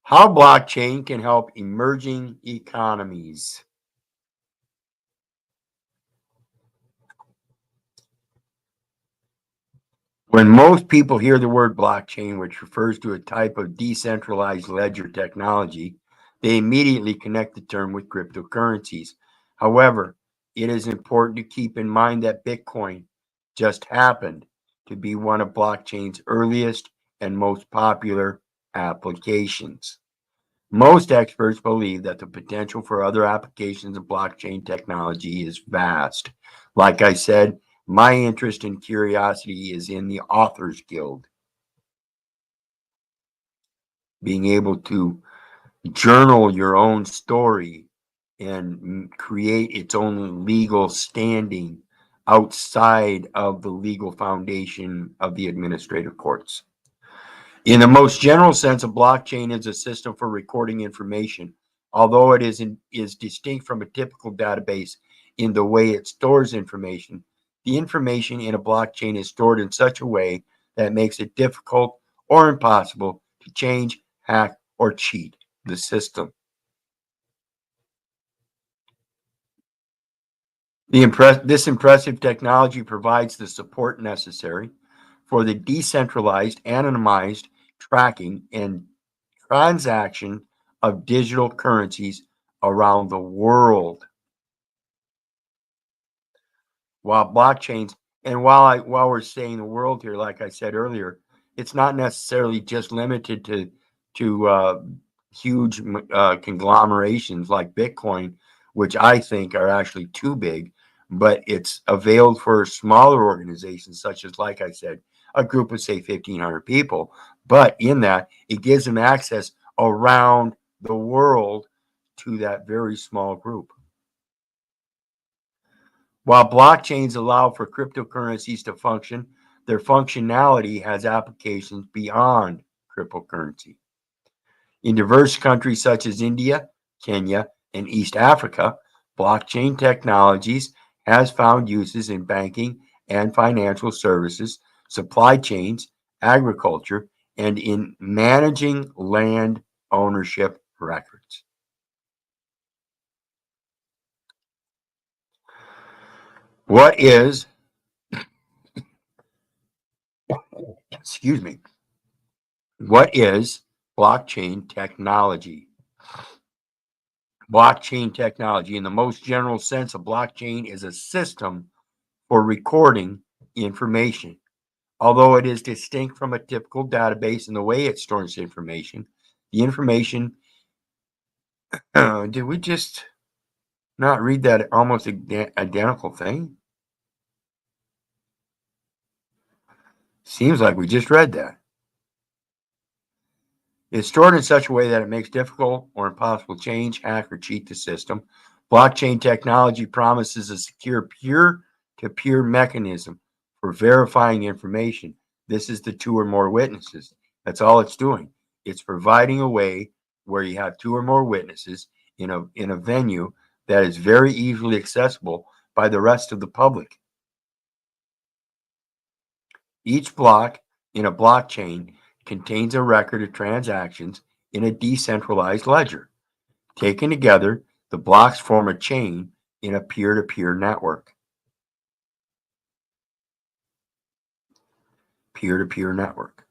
How blockchain can help emerging economies. When most people hear the word blockchain, which refers to a type of decentralized ledger technology, they immediately connect the term with cryptocurrencies. However, it is important to keep in mind that Bitcoin just happened to be one of blockchain's earliest and most popular applications. Most experts believe that the potential for other applications of blockchain technology is vast. Like I said, my interest and curiosity is in the Authors Guild, being able to journal your own story and create its own legal standing outside of the legal foundation of the administrative courts. In the most general sense, a blockchain is a system for recording information, although it is distinct from a typical database in the way it stores information. The information in a blockchain is stored in such a way that makes it difficult or impossible to change, hack, or cheat the system. This impressive technology provides the support necessary for the decentralized, anonymized tracking and transaction of digital currencies around the world. While blockchains, and while we're saying the world here, like I said earlier, it's not necessarily just limited to huge conglomerations like Bitcoin, which I think are actually too big, but it's availed for smaller organizations, such as, like I said, a group of say 1,500 people. But in that, it gives them access around the world to that very small group. While blockchains allow for cryptocurrencies to function, their functionality has applications beyond cryptocurrency. In diverse countries such as India, Kenya, and East Africa, blockchain technologies has found uses in banking and financial services, supply chains, agriculture, and in managing land ownership records. What is, excuse me, what is blockchain technology? Blockchain technology, in the most general sense, a blockchain is a system for recording information. Although it is distinct from a typical database in the way it stores information, the information, did we just not read that almost identical thing? Seems like we just read that. It's stored in such a way that it makes difficult or impossible to change, hack, or cheat the system. Blockchain technology promises a secure peer-to-peer mechanism for verifying information. This is the two or more witnesses. That's all it's doing. It's providing a way where you have two or more witnesses in a venue that is very easily accessible by the rest of the public. Each block in a blockchain contains a record of transactions in a decentralized ledger. Taken together, the blocks form a chain in a peer-to-peer network. Peer-to-peer network.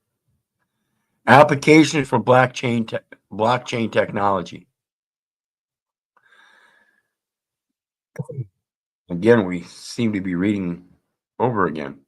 Applications for blockchain technology. Again, we seem to be reading over again.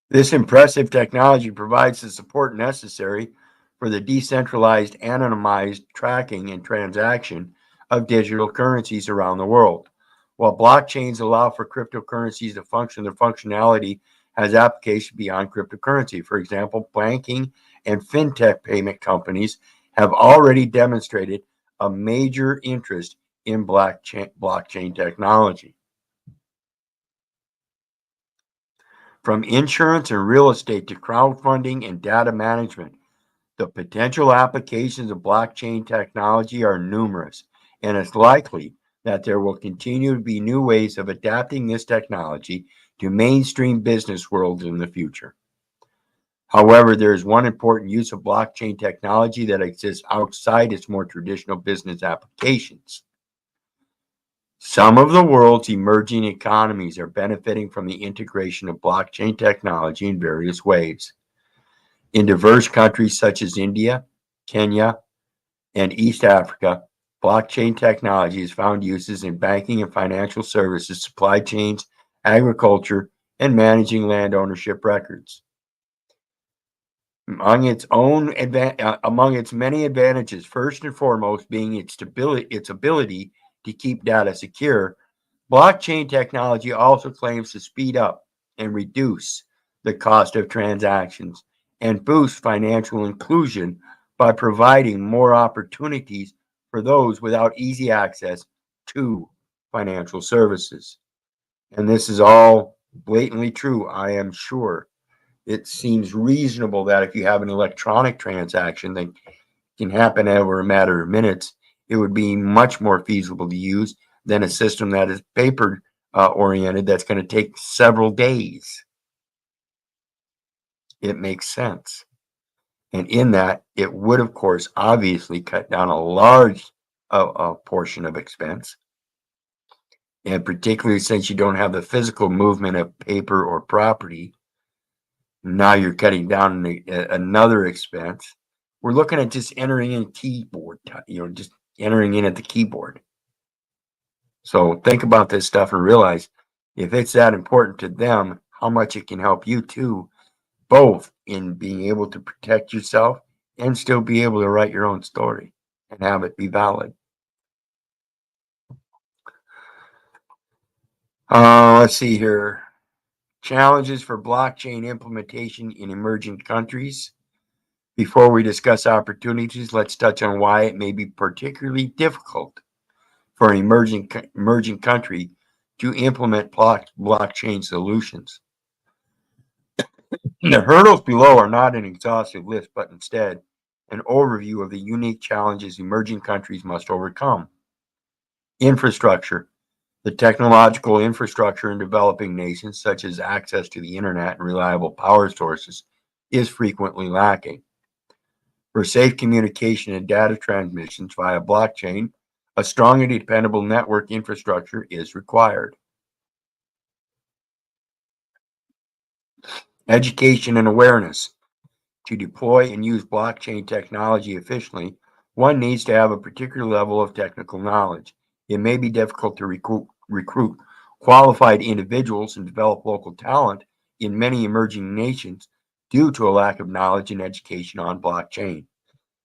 This impressive technology provides the support necessary for the decentralized, anonymized tracking and transaction of digital currencies around the world. While blockchains allow for cryptocurrencies to function, their functionality has application beyond cryptocurrency. For example, banking and fintech payment companies have already demonstrated a major interest in blockchain technology. From insurance and real estate to crowdfunding and data management, the potential applications of blockchain technology are numerous, and it's likely that there will continue to be new ways of adapting this technology to mainstream business worlds in the future. However, there is one important use of blockchain technology that exists outside its more traditional business applications. Some of the world's emerging economies are benefiting from the integration of blockchain technology in various ways. In diverse countries such as India, Kenya, and East Africa, blockchain technology has found uses in banking and financial services, supply chains, agriculture, and managing land ownership records. Among its many advantages, first and foremost being its ability to keep data secure, blockchain technology also claims to speed up and reduce the cost of transactions and boost financial inclusion by providing more opportunities for those without easy access to financial services. And this is all blatantly true, I am sure. It seems reasonable that if you have an electronic transaction that can happen over a matter of minutes, it would be much more feasible to use than a system that is paper oriented that's going to take several days. It makes sense. And in that, it would, of course, obviously cut down a large portion of expense. And particularly since you don't have the physical movement of paper or property, now you're cutting down another expense. We're looking at just entering in keyboard, just entering in at the keyboard. So think about this stuff and realize if it's that important to them, how much it can help you too, both in being able to protect yourself and still be able to write your own story and have it be valid. Let's see here. Challenges for blockchain implementation in emerging countries. Before we discuss opportunities, let's touch on why it may be particularly difficult for an emerging country to implement blockchain solutions. The hurdles below are not an exhaustive list, but instead an overview of the unique challenges emerging countries must overcome. Infrastructure. The technological infrastructure in developing nations, such as access to the internet and reliable power sources, is frequently lacking. For safe communication and data transmissions via blockchain, a strong and dependable network infrastructure is required. Education and awareness. To deploy and use blockchain technology efficiently, one needs to have a particular level of technical knowledge. It may be difficult to recruit qualified individuals and develop local talent in many emerging nations due to a lack of knowledge and education on blockchain.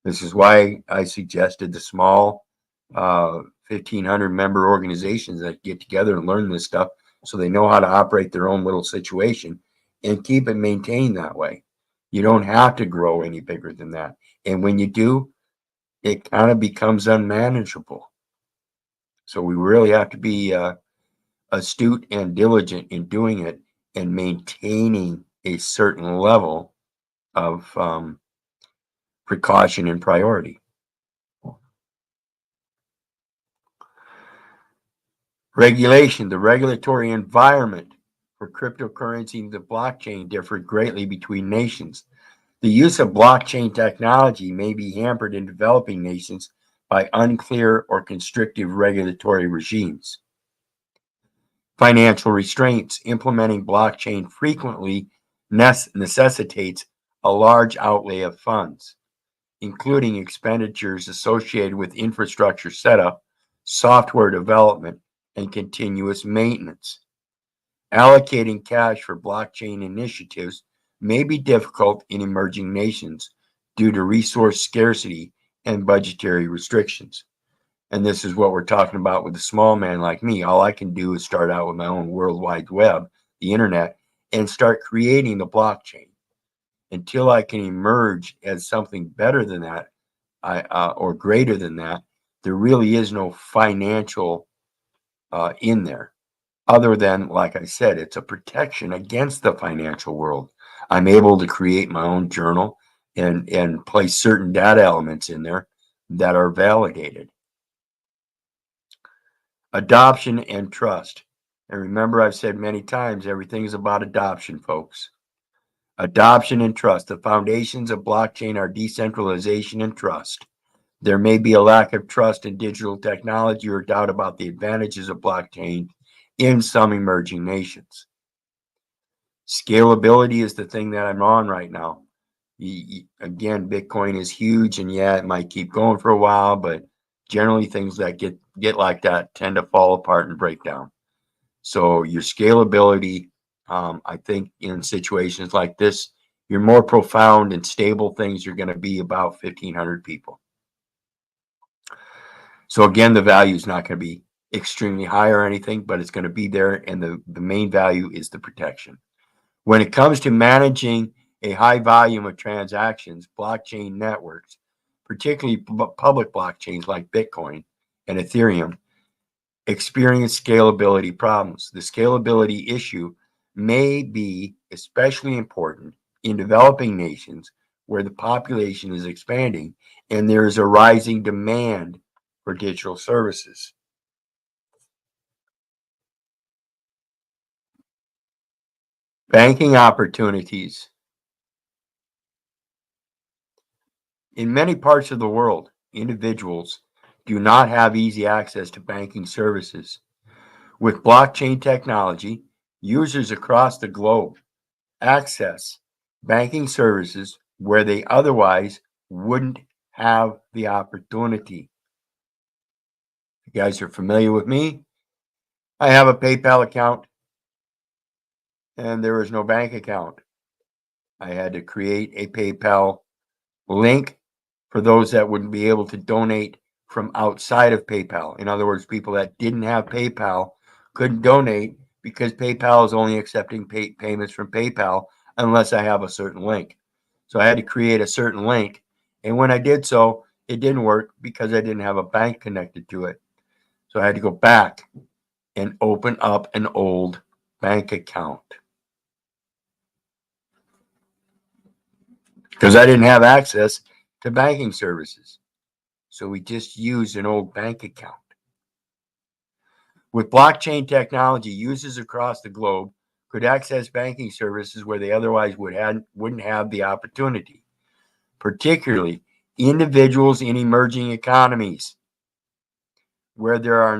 This is why I suggested the small 1,500 member organizations that get together and learn this stuff so they know how to operate their own little situation and keep it maintained that way. You don't have to grow any bigger than that. And when you do, it kind of becomes unmanageable. So we really have to be astute and diligent in doing it and maintaining a certain level of precaution and priority. Regulation. The regulatory environment for cryptocurrency and the blockchain differed greatly between nations. The use of blockchain technology may be hampered in developing nations by unclear or constrictive regulatory regimes. Financial restraints. Implementing blockchain frequently necessitates a large outlay of funds, including expenditures associated with infrastructure setup, software development, and continuous maintenance. Allocating cash for blockchain initiatives may be difficult in emerging nations due to resource scarcity and budgetary restrictions. And this is what we're talking about with a small man like me. All I can do is start out with my own World Wide Web, the internet, and start creating the blockchain. Until I can emerge as something better than that, or greater than that, there really is no financial in there. Other than, like I said, it's a protection against the financial world. I'm able to create my own journal and place certain data elements in there that are validated. Adoption and trust. And remember, I've said many times, everything is about adoption, folks. Adoption and trust. The foundations of blockchain are decentralization and trust. There may be a lack of trust in digital technology or doubt about the advantages of blockchain in some emerging nations. Scalability is the thing that I'm on right now. Again, Bitcoin is huge, and yeah, it might keep going for a while, but generally things that get like that tend to fall apart and break down. So your scalability, I think in situations like this, your more profound and stable things, you're going to be about 1,500 people. So again, the value is not going to be extremely high or anything, but it's going to be there, and the main value is the protection. When it comes to managing a high volume of transactions, blockchain networks, particularly public blockchains like Bitcoin and Ethereum, experience scalability problems. The scalability issue may be especially important in developing nations where the population is expanding and there is a rising demand for digital services. Banking opportunities. In many parts of the world, individuals do not have easy access to banking services. With blockchain technology, users across the globe access banking services where they otherwise wouldn't have the opportunity. You guys are familiar with me. I have a PayPal account and there is no bank account. I had to create a PayPal link for those that wouldn't be able to donate from outside of PayPal. In other words, people that didn't have PayPal couldn't donate because PayPal is only accepting payments from PayPal unless I have a certain link. So I had to create a certain link. And when I did so, it didn't work because I didn't have a bank connected to it. So I had to go back and open up an old bank account because I didn't have access to banking services. So we just used an old bank account. With blockchain technology, users across the globe could access banking services where they otherwise wouldn't have the opportunity, particularly individuals in emerging economies where there are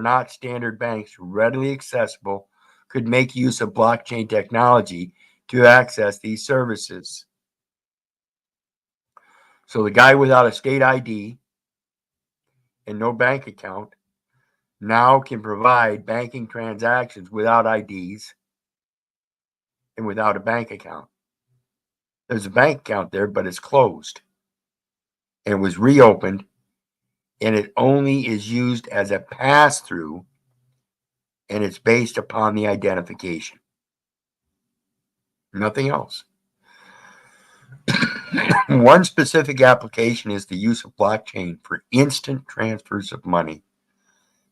not standard banks readily accessible could make use of blockchain technology to access these services. So the guy without a state ID and no bank account now can provide banking transactions without IDs and without a bank account. There's a bank account there, but it's closed and it was reopened, and it only is used as a pass-through, and it's based upon the identification. Nothing else. One specific application is the use of blockchain for instant transfers of money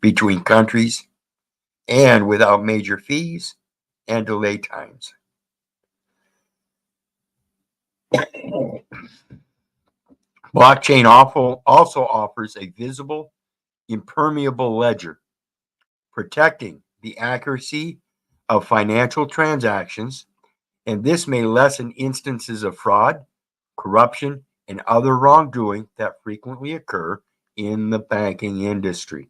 between countries and without major fees and delay times. Blockchain also offers a visible, impermeable ledger, protecting the accuracy of financial transactions, and this may lessen instances of fraud, corruption, and other wrongdoing that frequently occur in the banking industry.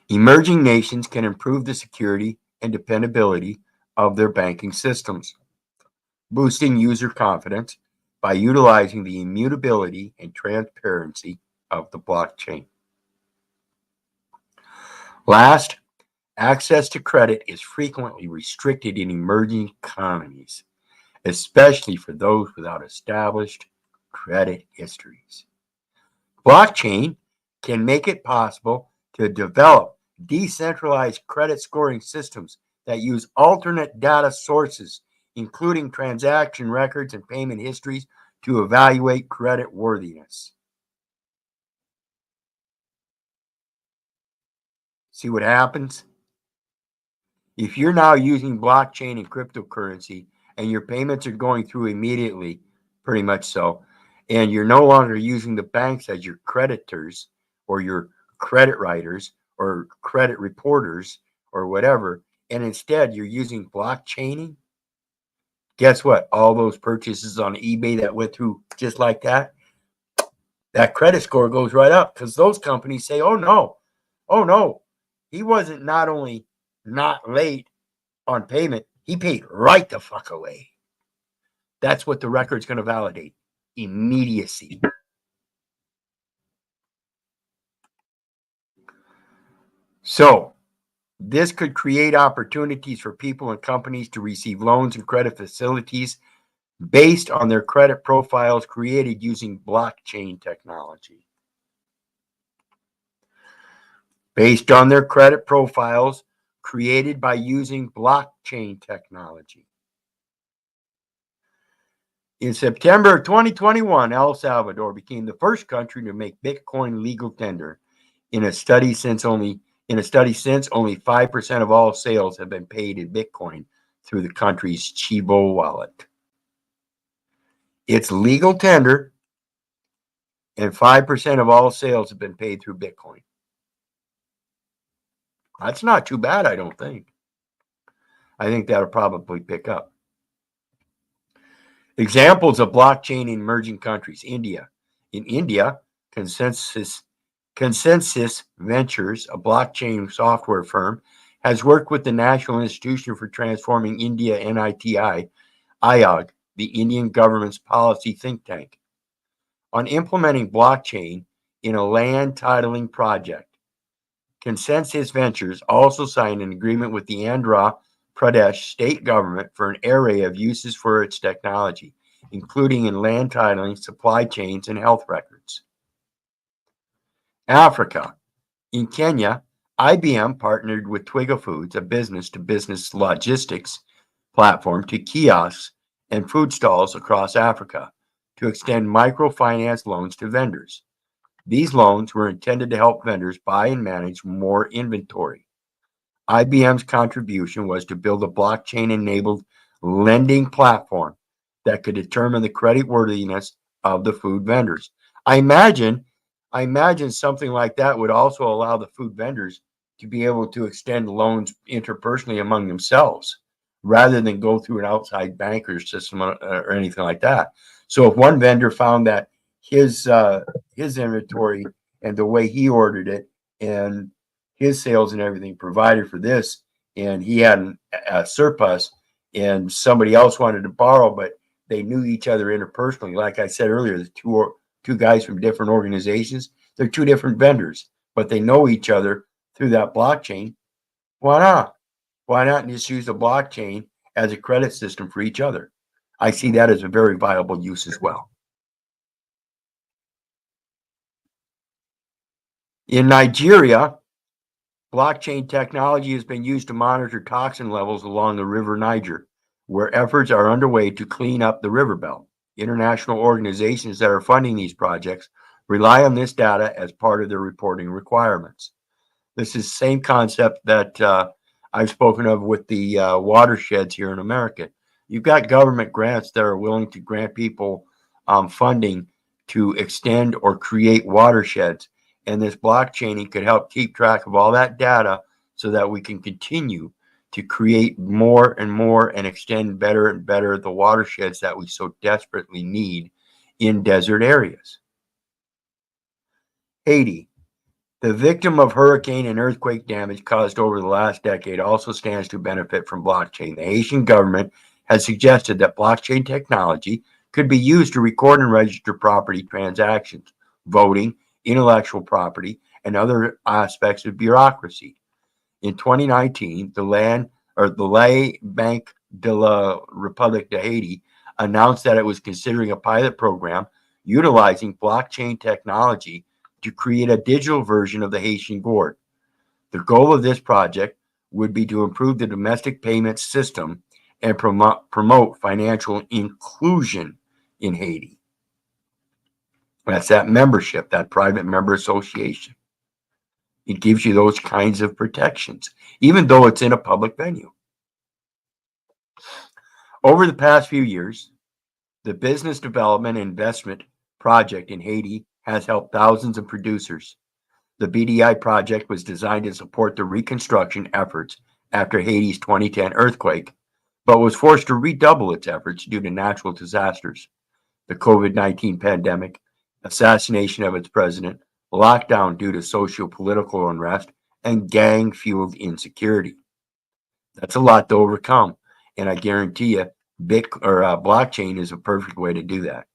Emerging nations can improve the security and dependability of their banking systems, boosting user confidence by utilizing the immutability and transparency of the blockchain. Last, access to credit is frequently restricted in emerging economies, especially for those without established credit histories. Blockchain can make it possible to develop decentralized credit scoring systems that use alternate data sources, including transaction records and payment histories, to evaluate credit worthiness. See what happens? If you're now using blockchain and cryptocurrency and your payments are going through immediately, pretty much so, and you're no longer using the banks as your creditors or your credit writers or credit reporters or whatever, and instead you're using blockchaining, guess what? All those purchases on eBay that went through just like that, that credit score goes right up because those companies say, oh no, he wasn't not only not late on payment, he paid right the fuck away. That's what the record's going to validate. Immediacy. So this could create opportunities for people and companies to receive loans and credit facilities based on their credit profiles created using blockchain technology. Based on their credit profiles created by using blockchain technology. In September of 2021, El Salvador became the first country to make Bitcoin legal tender. In a study since only 5% of all sales have been paid in Bitcoin through the country's Chivo wallet. It's legal tender, and 5% of all sales have been paid through Bitcoin. That's not too bad, I don't think. I think that'll probably pick up. Examples of blockchain in emerging countries. India. In India, Consensus Ventures, a blockchain software firm, has worked with the National Institution for Transforming India, NITI, IOG, the Indian government's policy think tank, on implementing blockchain in a land titling project. Consensus Ventures also signed an agreement with the Andhra Pradesh state government for an array of uses for its technology, including in land titling, supply chains, and health records. Africa. In Kenya, IBM partnered with Twiga Foods, a business-to-business logistics platform, to kiosks and food stalls across Africa to extend microfinance loans to vendors. These loans were intended to help vendors buy and manage more inventory. IBM's contribution was to build a blockchain-enabled lending platform that could determine the creditworthiness of the food vendors. I imagine something like that would also allow the food vendors to be able to extend loans interpersonally among themselves rather than go through an outside banker system or anything like that. So if one vendor found that his inventory and the way he ordered it and his sales and everything provided for this, and he had a surplus and somebody else wanted to borrow, but they knew each other interpersonally. Like I said earlier, the two guys from different organizations, they're two different vendors, but they know each other through that blockchain. Why not? Why not just use the blockchain as a credit system for each other? I see that as a very viable use as well. In Nigeria, blockchain technology has been used to monitor toxin levels along the River Niger, where efforts are underway to clean up the river belt. International organizations that are funding these projects rely on this data as part of their reporting requirements. This is the same concept that I've spoken of with the watersheds here in America. You've got government grants that are willing to grant people funding to extend or create watersheds. And this blockchaining could help keep track of all that data so that we can continue to create more and more and extend better and better the watersheds that we so desperately need in desert areas. Haiti. The victim of hurricane and earthquake damage caused over the last decade also stands to benefit from blockchain. The Haitian government has suggested that blockchain technology could be used to record and register property transactions, voting, intellectual property, and other aspects of bureaucracy. In 2019, the Banque de la République de Haiti announced that it was considering a pilot program utilizing blockchain technology to create a digital version of the Haitian gourd. The goal of this project would be to improve the domestic payment system and promote financial inclusion in Haiti. That's that membership, that private member association. It gives you those kinds of protections, even though it's in a public venue. Over the past few years, the Business Development and Investment Project in Haiti has helped thousands of producers. The BDI project was designed to support the reconstruction efforts after Haiti's 2010 earthquake, but was forced to redouble its efforts due to natural disasters, the COVID-19 pandemic, assassination of its president, lockdown due to socio-political unrest, and gang-fueled insecurity. That's a lot to overcome, and I guarantee you, blockchain is a perfect way to do that.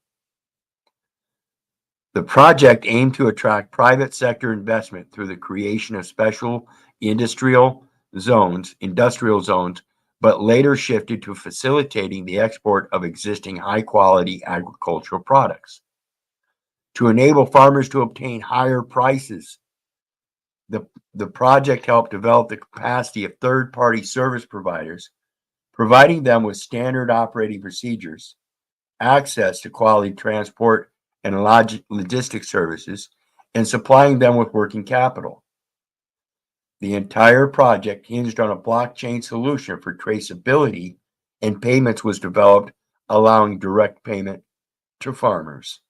The project aimed to attract private sector investment through the creation of special industrial zones, but later shifted to facilitating the export of existing high-quality agricultural products. To enable farmers to obtain higher prices, the project helped develop the capacity of third-party service providers, providing them with standard operating procedures, access to quality transport and logistics services, and supplying them with working capital. The entire project hinged on a blockchain solution for traceability, and payments was developed, allowing direct payment to farmers.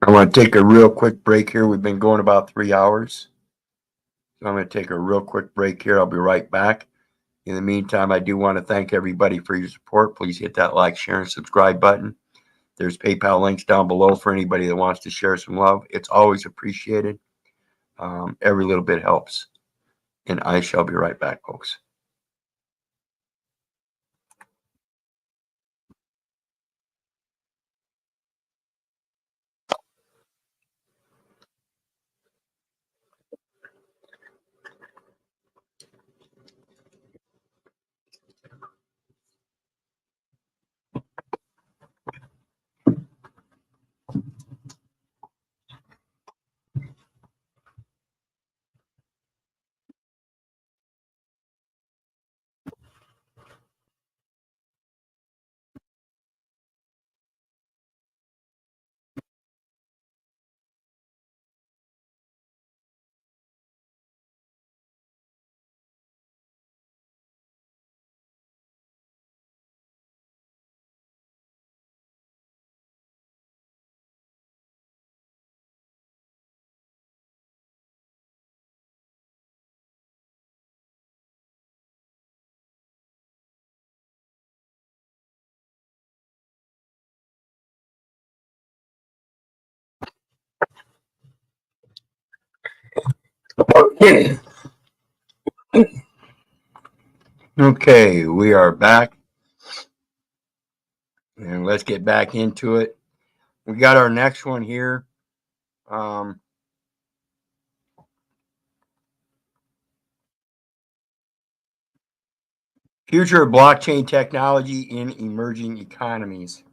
I want to take a real quick break here. We've been going about 3 hours. So I'm going to take a real quick break here. I'll be right back. In the meantime, I do want to thank everybody for your support. Please hit that like, share, and subscribe button. There's PayPal links down below for anybody that wants to share some love. It's always appreciated. Every little bit helps. And I shall be right back, folks. Okay, we are back. And let's get back into it. We got our next one here. Future of blockchain technology in emerging economies.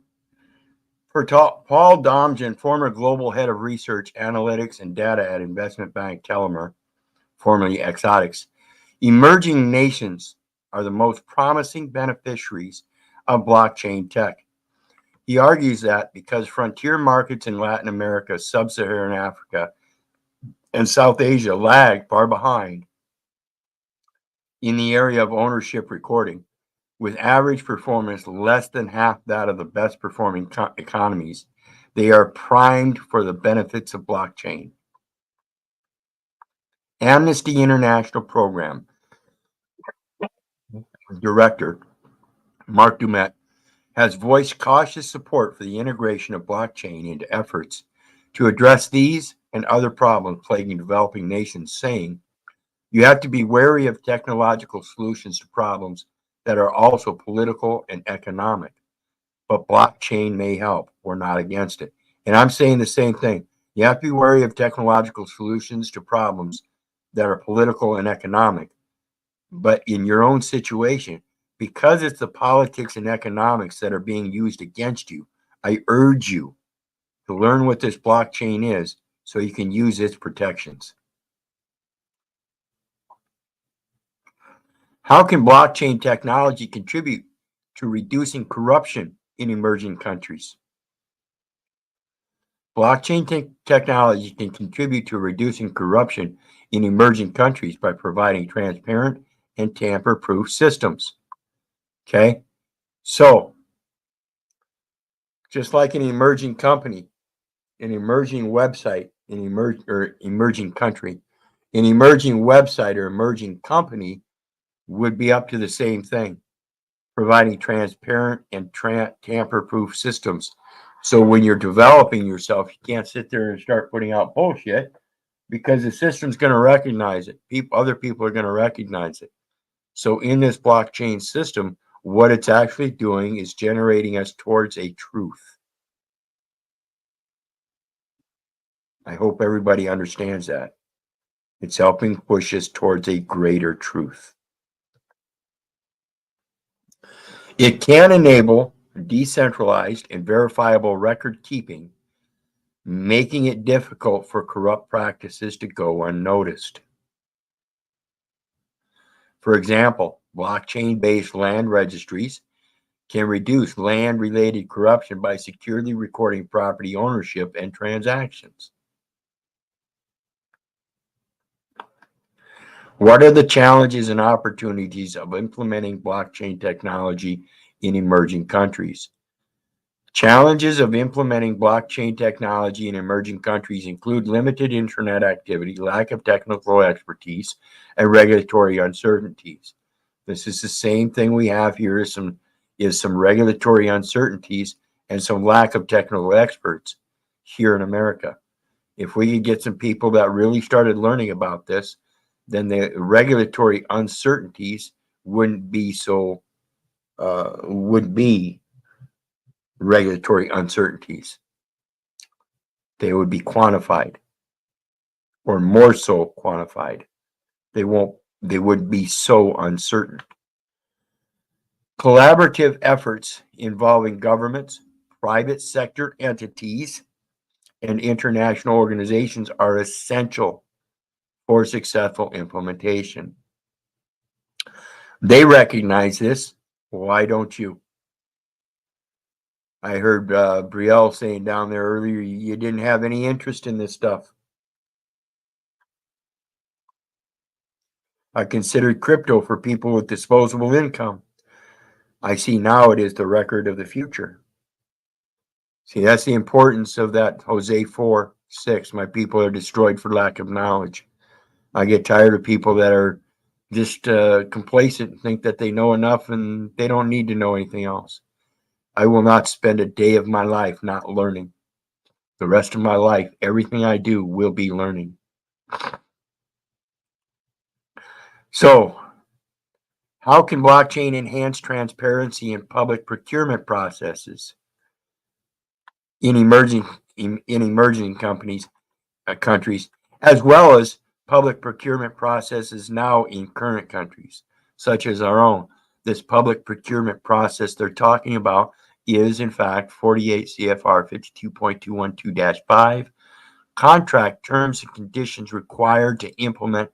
For Paul Domjan, former global head of research, analytics, and data at investment bank Telemer, formerly Exotics, emerging nations are the most promising beneficiaries of blockchain tech. He argues that because frontier markets in Latin America, sub-Saharan Africa, and South Asia lag far behind in the area of ownership recording, with average performance less than half that of the best performing economies, they are primed for the benefits of blockchain. Amnesty International program director, Mark Dumet, has voiced cautious support for the integration of blockchain into efforts to address these and other problems plaguing developing nations, saying, "You have to be wary of technological solutions to problems that are also political and economic, but blockchain may help. We're not against it." And I'm saying the same thing. You have to be wary of technological solutions to problems that are political and economic, but in your own situation, because it's the politics and economics that are being used against you, I urge you to learn what this blockchain is so you can use its protections. How can blockchain technology contribute to reducing corruption in emerging countries? Blockchain technology can contribute to reducing corruption in emerging countries by providing transparent and tamper-proof systems. Okay, so just like an emerging company, an emerging website, an emerging country, an emerging website or emerging company would be up to the same thing, providing transparent and tamper-proof systems. So when you're developing yourself, you can't sit there and start putting out bullshit because the system's going to recognize it. Other people are going to recognize it. So in this blockchain system, what it's actually doing is generating us towards a truth. I hope everybody understands that. It's helping push us towards a greater truth. It can enable decentralized and verifiable record keeping, making it difficult for corrupt practices to go unnoticed. For example, blockchain-based land registries can reduce land-related corruption by securely recording property ownership and transactions. What are the challenges and opportunities of implementing blockchain technology in emerging countries? Challenges of implementing blockchain technology in emerging countries include limited internet activity, lack of technical expertise, and regulatory uncertainties. This is the same thing we have here is some regulatory uncertainties and some lack of technical experts here in America. If we could get some people that really started learning about this, then the regulatory uncertainties wouldn't be regulatory uncertainties. They would be quantified, or more so quantified. They wouldn't be so uncertain. Collaborative efforts involving governments, private sector entities, and international organizations are essential for successful implementation. They recognize this. Why don't you? I heard Brielle saying down there earlier, you didn't have any interest in this stuff. I considered crypto for people with disposable income. I see now it is the record of the future. See, that's the importance of that Hosea 4:6. My people are destroyed for lack of knowledge. I get tired of people that are just complacent and think that they know enough and they don't need to know anything else. I will not spend a day of my life not learning. The rest of my life, everything I do will be learning. So, how can blockchain enhance transparency in public procurement processes in emerging countries, as well as public procurement processes now in current countries, such as our own? This public procurement process they're talking about is, in fact, 48 CFR 52.212-5, contract terms and conditions required to implement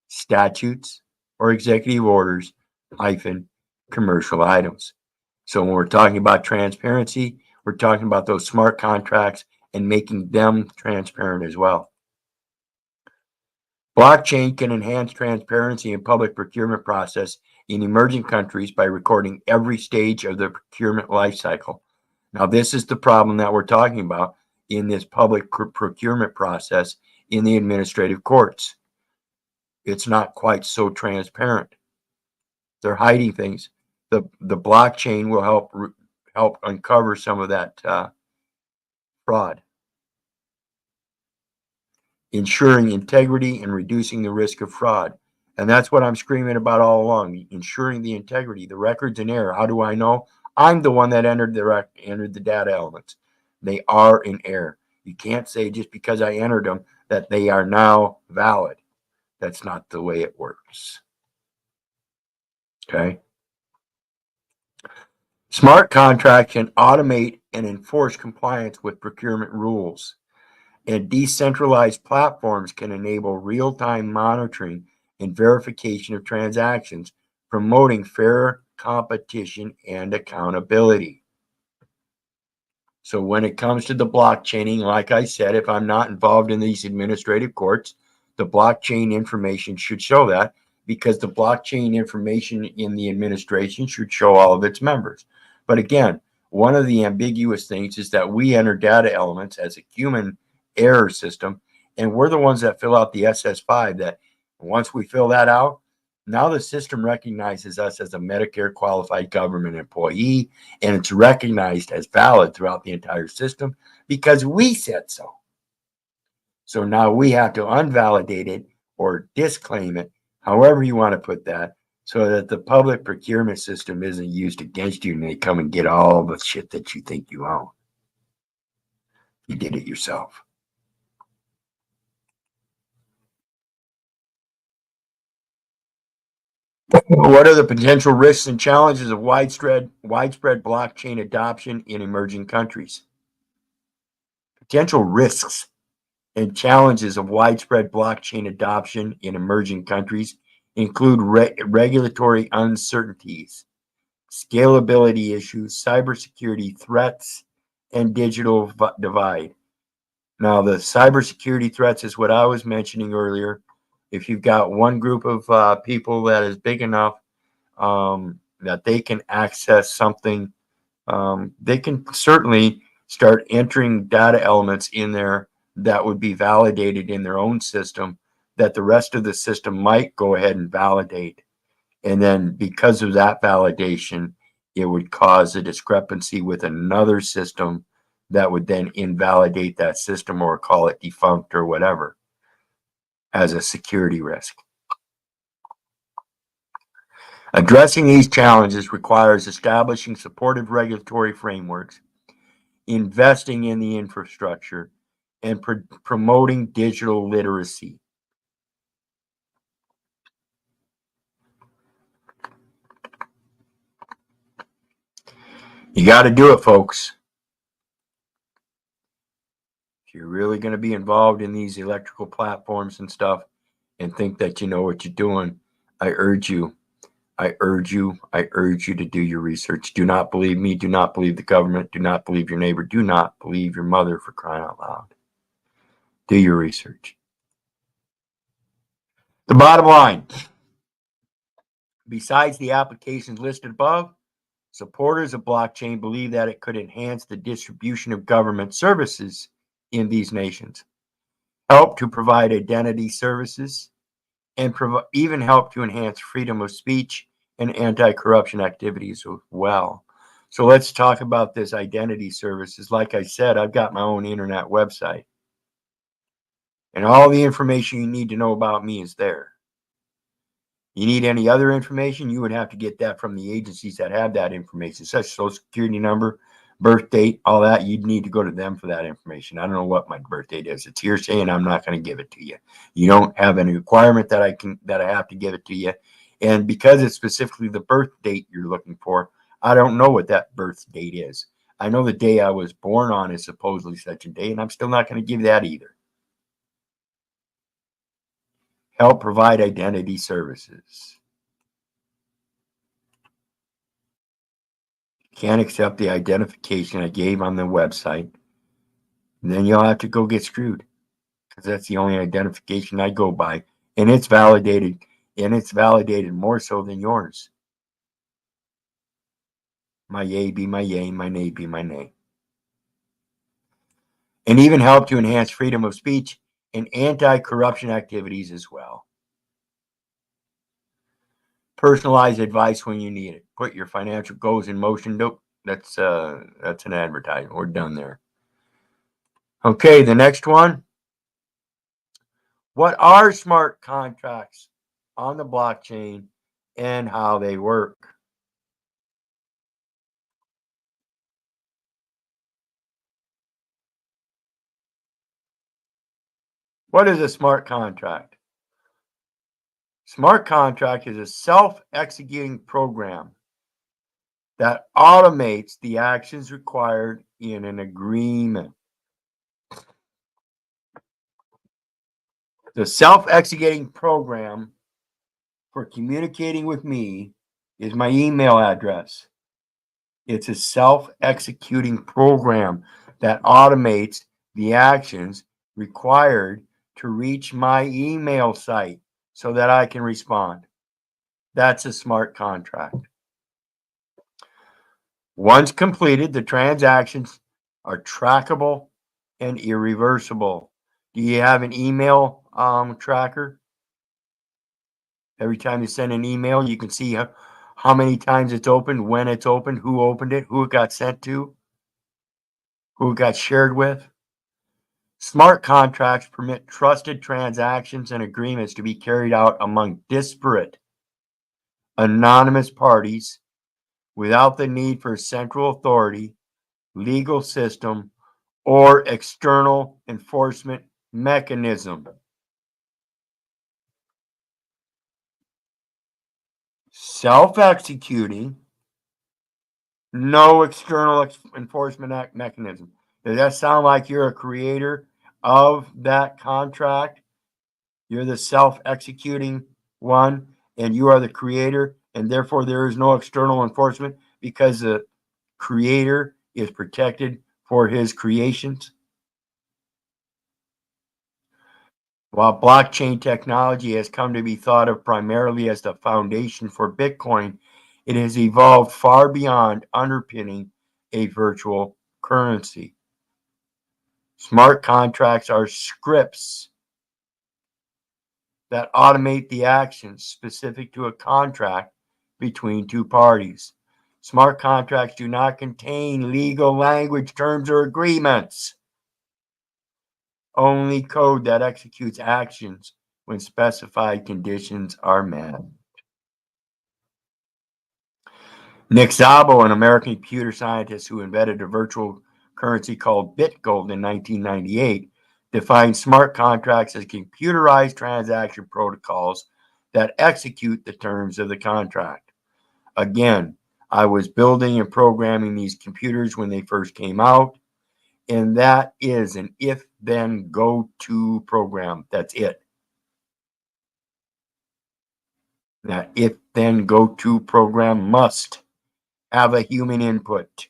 statutes or executive orders - commercial items. So when we're talking about transparency, we're talking about those smart contracts and making them transparent as well. Blockchain can enhance transparency in public procurement process in emerging countries by recording every stage of the procurement life cycle. Now, this is the problem that we're talking about in this public procurement process in the administrative courts. It's not quite so transparent. They're hiding things. The blockchain will help uncover some of that fraud, ensuring integrity and reducing the risk of fraud. And that's what I'm screaming about all along, ensuring the integrity. The record's in error. How do I know? I'm the one that entered the data elements. They are in error. You can't say just because I entered them that they are now valid. That's not the way it works. Okay? Smart contracts can automate and enforce compliance with procurement rules. And decentralized platforms can enable real-time monitoring and verification of transactions, promoting fair competition and accountability. So when it comes to the blockchaining, like I said, if I'm not involved in these administrative courts, the blockchain information should show that, because the blockchain information in the administration should show all of its members. But again, one of the ambiguous things is that we enter data elements as a human error system, and we're the ones that fill out the SS5, that once we fill that out, now the system recognizes us as a Medicare qualified government employee, and it's recognized as valid throughout the entire system because we said so. So now we have to unvalidate it or disclaim it, however you want to put that, so that the public procurement system isn't used against you and they come and get all the shit that you think you own. You did it yourself. What are the potential risks and challenges of widespread blockchain adoption in emerging countries? Potential risks and challenges of widespread blockchain adoption in emerging countries include regulatory uncertainties, scalability issues, cybersecurity threats, and digital divide. Now, the cybersecurity threats is what I was mentioning earlier. If you've got one group of people that is big enough that they can access something, they can certainly start entering data elements in there that would be validated in their own system, that the rest of the system might go ahead and validate. And then because of that validation, it would cause a discrepancy with another system that would then invalidate that system or call it defunct or whatever as a security risk. Addressing these challenges requires establishing supportive regulatory frameworks, investing in the infrastructure, and promoting digital literacy. You got to do it, folks. If you're really going to be involved in these electrical platforms and stuff and think that you know what you're doing, I urge you to do your research. Do not believe me. Do not believe the government. Do not believe your neighbor. Do not believe your mother, for crying out loud. Do your research. The bottom line, besides the applications listed above, supporters of blockchain believe that it could enhance the distribution of government services in these nations, help to provide identity services, and even help to enhance freedom of speech and anti-corruption activities as well. So let's talk about this identity services. Like I said, I've got my own internet website, and all the information you need to know about me is there. You need any other information, you would have to get that from the agencies that have that information, such as Social Security number, birth date, all that. You'd need to go to them for that information. I don't know what my birth date is. It's hearsay, and I'm not going to give it to you. You don't have any requirement that I have to give it to you. And because it's specifically the birth date you're looking for, I don't know what that birth date is. I know the day I was born on is supposedly such a day, and I'm still not going to give that either. Help provide identity services. Can't accept the identification I gave on the website, then you'll have to go get screwed, because that's the only identification I go by, and it's validated more so than yours. My yay be my yay, my nay be my nay. And even help to enhance freedom of speech and anti-corruption activities as well. Personalized advice when you need it. Put your financial goals in motion. Nope, that's an advertisement. We're done there. Okay, the next one. What are smart contracts on the blockchain and how they work? What is a smart contract? Smart contract is a self-executing program that automates the actions required in an agreement. The self-executing program for communicating with me is my email address. It's a self-executing program that automates the actions required to reach my email site so that I can respond. That's a smart contract. Once completed, the transactions are trackable and irreversible. Do you have an email tracker? Every time you send an email, you can see how many times it's opened, when it's opened, who opened it, who it got sent to, who it got shared with. Smart contracts permit trusted transactions and agreements to be carried out among disparate, anonymous parties without the need for central authority, legal system, or external enforcement mechanism. Self-executing, no external enforcement mechanism. Does that sound like you're a creator of that contract? You're the self-executing one, and you are the creator, and therefore there is no external enforcement because the creator is protected for his creations. While blockchain technology has come to be thought of primarily as the foundation for Bitcoin, it has evolved far beyond underpinning a virtual currency. Smart contracts are scripts that automate the actions specific to a contract between two parties. Smart contracts do not contain legal language, terms, or agreements. Only code that executes actions when specified conditions are met. Nick Szabo, an American computer scientist who invented a virtual currency called BitGold in 1998, defined smart contracts as computerized transaction protocols that execute the terms of the contract. Again, I was building and programming these computers when they first came out, and that is an if-then-go-to program. That's it. That if-then-go-to program must have a human input.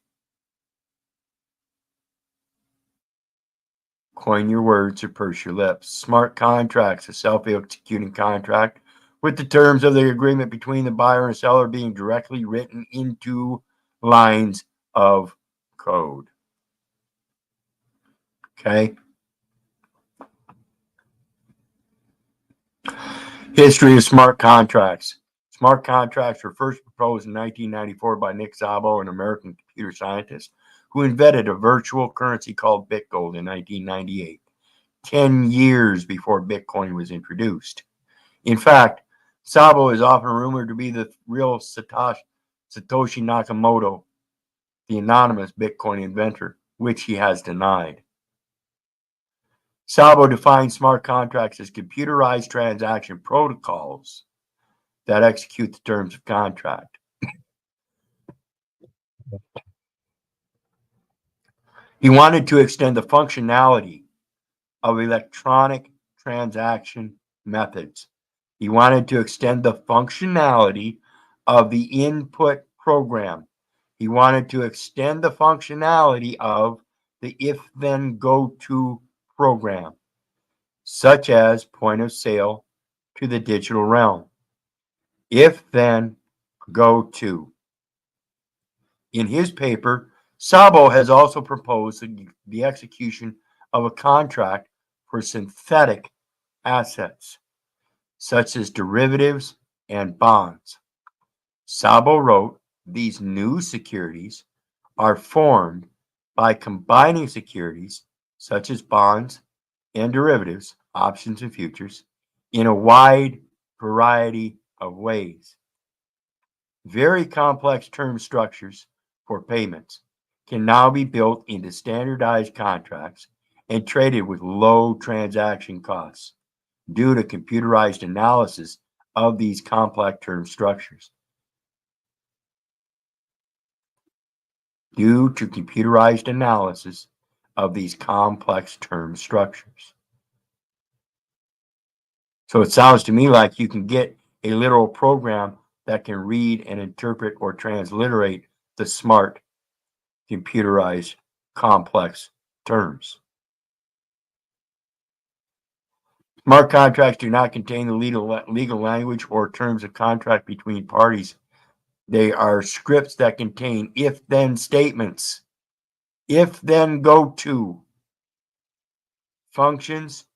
Coin your words or purse your lips. Smart contracts, a self-executing contract with the terms of the agreement between the buyer and seller being directly written into lines of code. Okay. History of smart contracts. Smart contracts were first proposed in 1994 by Nick Szabo, an American computer scientist, who invented a virtual currency called BitGold in 1998, 10 years before Bitcoin was introduced. In fact, Szabo is often rumored to be the real Satoshi Nakamoto, the anonymous Bitcoin inventor, which he has denied. Szabo defines smart contracts as computerized transaction protocols that execute the terms of contract. He wanted to extend the functionality of electronic transaction methods. He wanted to extend the functionality of the input program. He wanted to extend the functionality of the if-then-go-to program, such as point of sale to the digital realm. If-then-go-to. In his paper, Szabo has also proposed the execution of a contract for synthetic assets, such as derivatives and bonds. Szabo wrote, these new securities are formed by combining securities such as bonds and derivatives, options and futures, in a wide variety of ways. Very complex term structures for payments can now be built into standardized contracts and traded with low transaction costs due to computerized analysis of these complex term structures. Due to computerized analysis of these complex term structures. So it sounds to me like you can get a literal program that can read and interpret or transliterate the smart, computerized, complex terms. Smart contracts do not contain the legal language or terms of contract between parties. They are scripts that contain if-then statements, if-then go-to functions,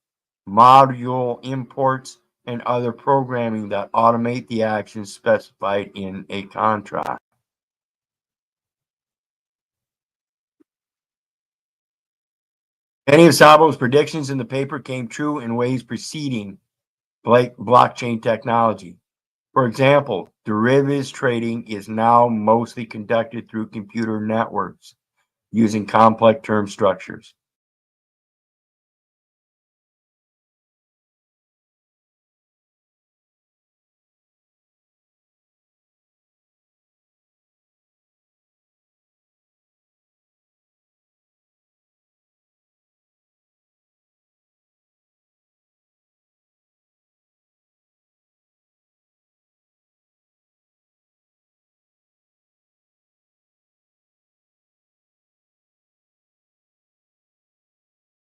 module imports, and other programming that automate the actions specified in a contract. Many of Szabo's predictions in the paper came true in ways preceding blockchain technology. For example, derivatives trading is now mostly conducted through computer networks using complex term structures.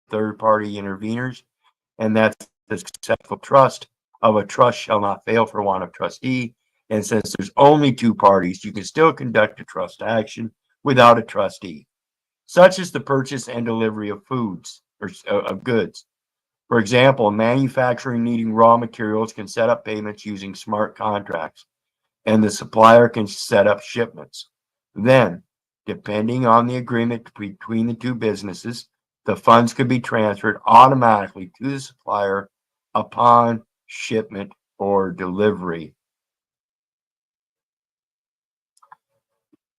Third-party interveners, and that's the successful trust of a trust shall not fail for want of trustee. And since there's only two parties, you can still conduct a trust action without a trustee, such as the purchase and delivery of foods or of goods. For example, manufacturing needing raw materials can set up payments using smart contracts, and the supplier can set up shipments. Then, depending on the agreement between the two businesses, the funds could be transferred automatically to the supplier upon shipment or delivery.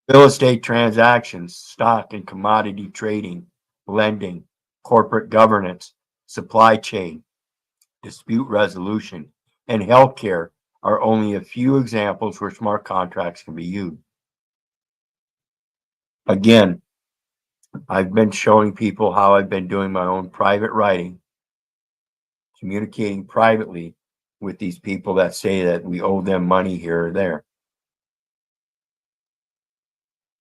Real estate transactions, stock and commodity trading, lending, corporate governance, supply chain, dispute resolution, and healthcare are only a few examples where smart contracts can be used. Again, I've been showing people how I've been doing my own private writing, communicating privately with these people that say that we owe them money here or there.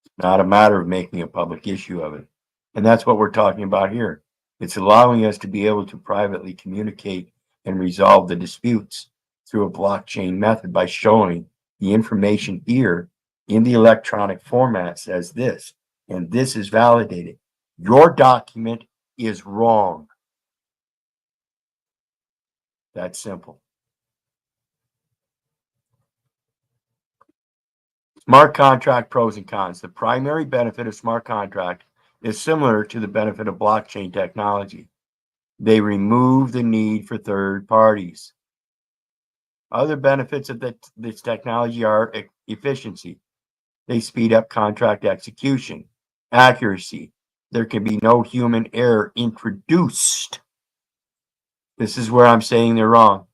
It's not a matter of making a public issue of it. And that's what we're talking about here. It's allowing us to be able to privately communicate and resolve the disputes through a blockchain method by showing the information here in the electronic format says this, and this is validated. Your document is wrong. That's simple. Smart contract pros and cons. The primary benefit of smart contract is similar to the benefit of blockchain technology. They remove the need for third parties. Other benefits of this technology are efficiency. They speed up contract execution, accuracy. There can be no human error introduced. This is where I'm saying they're wrong.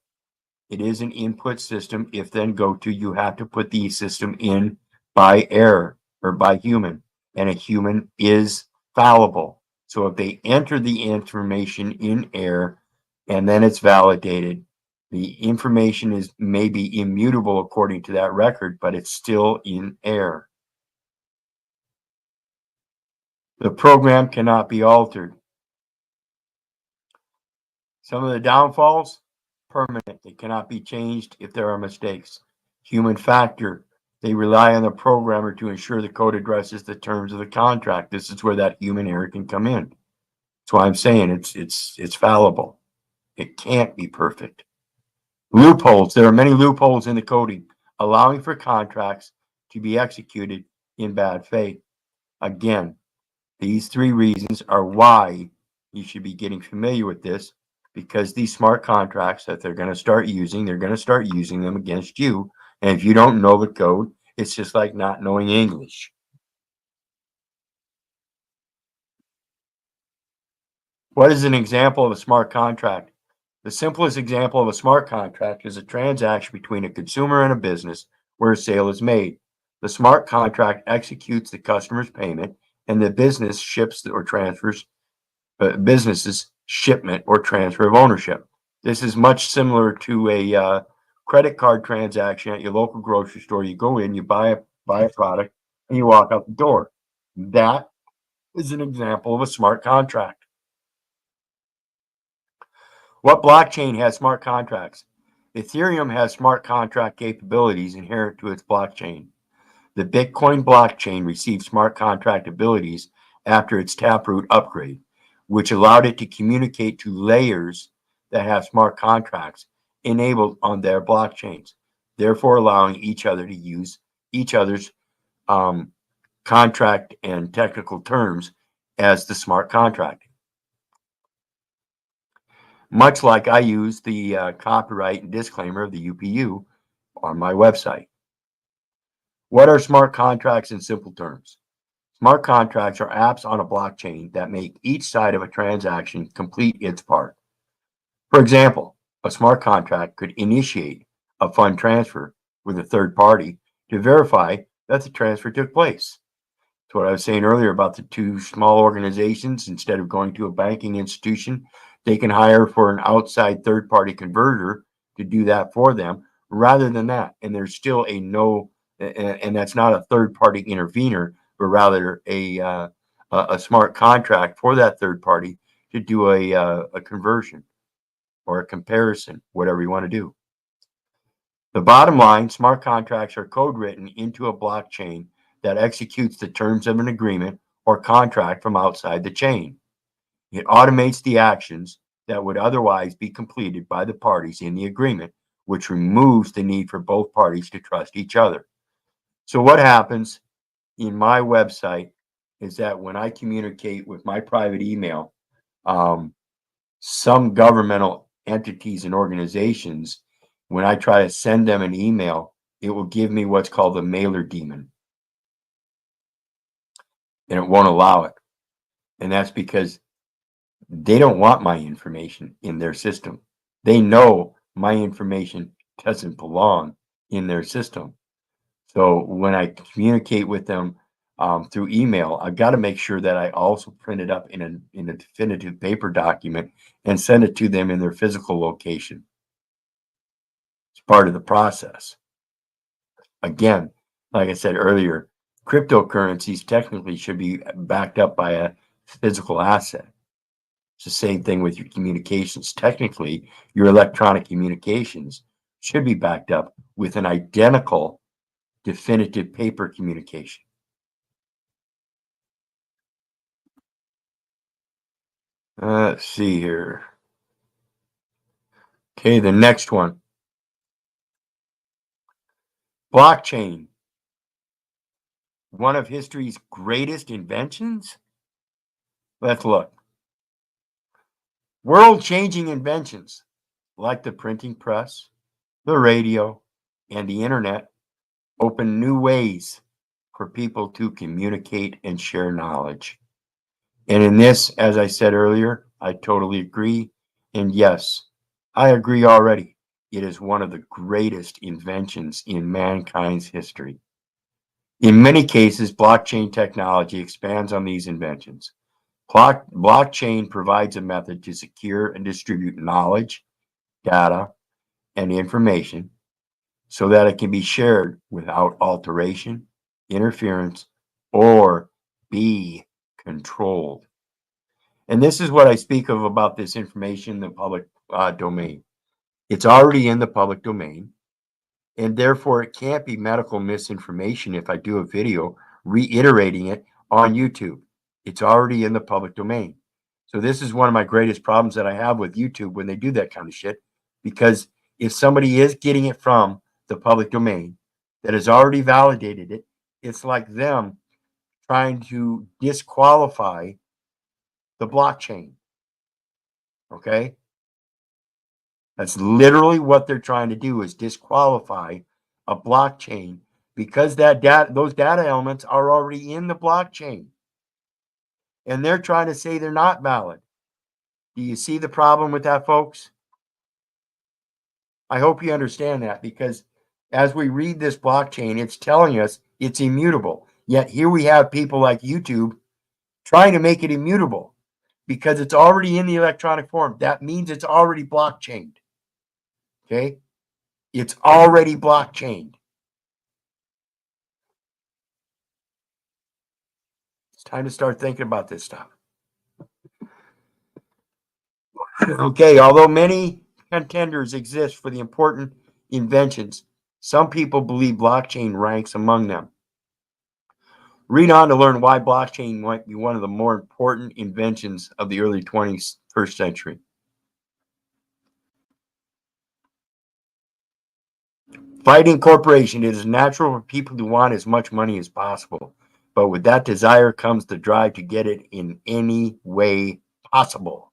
It is an input system. If then go to, you have to put the system in by error or by human, and a human is fallible. So if they enter the information in error and then it's validated, the information is maybe immutable according to that record, but it's still in error. The program cannot be altered. Some of the downfalls, permanent. They cannot be changed if there are mistakes. Human factor. They rely on the programmer to ensure the code addresses the terms of the contract. This is where that human error can come in. That's why I'm saying it's fallible. It can't be perfect. Loopholes. There are many loopholes in the coding. allowing for contracts to be executed in bad faith. Again, these three reasons are why you should be getting familiar with this, because these smart contracts that they're going to start using, they're going to start using them against you. And if you don't know the code, it's just like not knowing English. What is an example of a smart contract? The simplest example of a smart contract is a transaction between a consumer and a business where a sale is made. The smart contract executes the customer's payment, and the business ships or transfers business's shipment or transfer of ownership. This is much similar to a credit card transaction at your local grocery store. You go in, you buy a product, and you walk out the door. That is an example of a smart contract. What blockchain has smart contracts? Ethereum has smart contract capabilities inherent to its blockchain. The Bitcoin blockchain received smart contract abilities after its Taproot upgrade, which allowed it to communicate to layers that have smart contracts enabled on their blockchains, therefore allowing each other to use each other's contract and technical terms as the smart contract. Much like I use the copyright and disclaimer of the UPU on my website. What are smart contracts in simple terms? Smart contracts are apps on a blockchain that make each side of a transaction complete its part. For example, a smart contract could initiate a fund transfer with a third party to verify that the transfer took place. That's what I was saying earlier about the two small organizations. Instead of going to a banking institution, they can hire for an outside third-party converter to do that for them rather than that. And there's still and that's not a third-party intervener, but rather a smart contract for that third party to do a conversion or a comparison, whatever you want to do. The bottom line, smart contracts are code written into a blockchain that executes the terms of an agreement or contract from outside the chain. It automates the actions that would otherwise be completed by the parties in the agreement, which removes the need for both parties to trust each other. So what happens in my website is that when I communicate with my private email, some governmental entities and organizations, when I try to send them an email, it will give me what's called the mailer daemon. And it won't allow it. And that's because they don't want my information in their system. They know my information doesn't belong in their system. So when I communicate with them through email, I've got to make sure that I also print it up in a definitive paper document and send it to them in their physical location. It's part of the process. Again, like I said earlier, cryptocurrencies technically should be backed up by a physical asset. It's the same thing with your communications. Technically, your electronic communications should be backed up with an identical definitive paper communication. Let's see here. Okay, the next one. Blockchain. One of history's greatest inventions? Let's look. World-changing inventions like the printing press, the radio, and the internet open new ways for people to communicate and share knowledge. And in this, as I said earlier, I totally agree. And yes, I agree already. It is one of the greatest inventions in mankind's history. In many cases, blockchain technology expands on these inventions. Blockchain provides a method to secure and distribute knowledge, data, and information so that it can be shared without alteration, interference, or be controlled. And this is what I speak of about this information in the public domain. It's already in the public domain, and therefore it can't be medical misinformation if I do a video reiterating it on YouTube. It's already in the public domain. So this is one of my greatest problems that I have with YouTube when they do that kind of shit, because if somebody is getting it from the public domain, that has already validated it. It's like them trying to disqualify the blockchain. Okay? That's literally what they're trying to do, is disqualify a blockchain because those data elements are already in the blockchain. And they're trying to say they're not valid. Do you see the problem with that, folks? I hope you understand that, because as we read this blockchain, it's telling us it's immutable. Yet here we have people like YouTube trying to make it immutable because it's already in the electronic form. That means it's already blockchained. Okay? It's already blockchained. It's time to start thinking about this stuff. Okay, although many contenders exist for the important inventions, some people believe blockchain ranks among them. Read on to learn why blockchain might be one of the more important inventions of the early 21st century. Fighting corporation, it is natural for people to want as much money as possible, but with that desire comes the drive to get it in any way possible.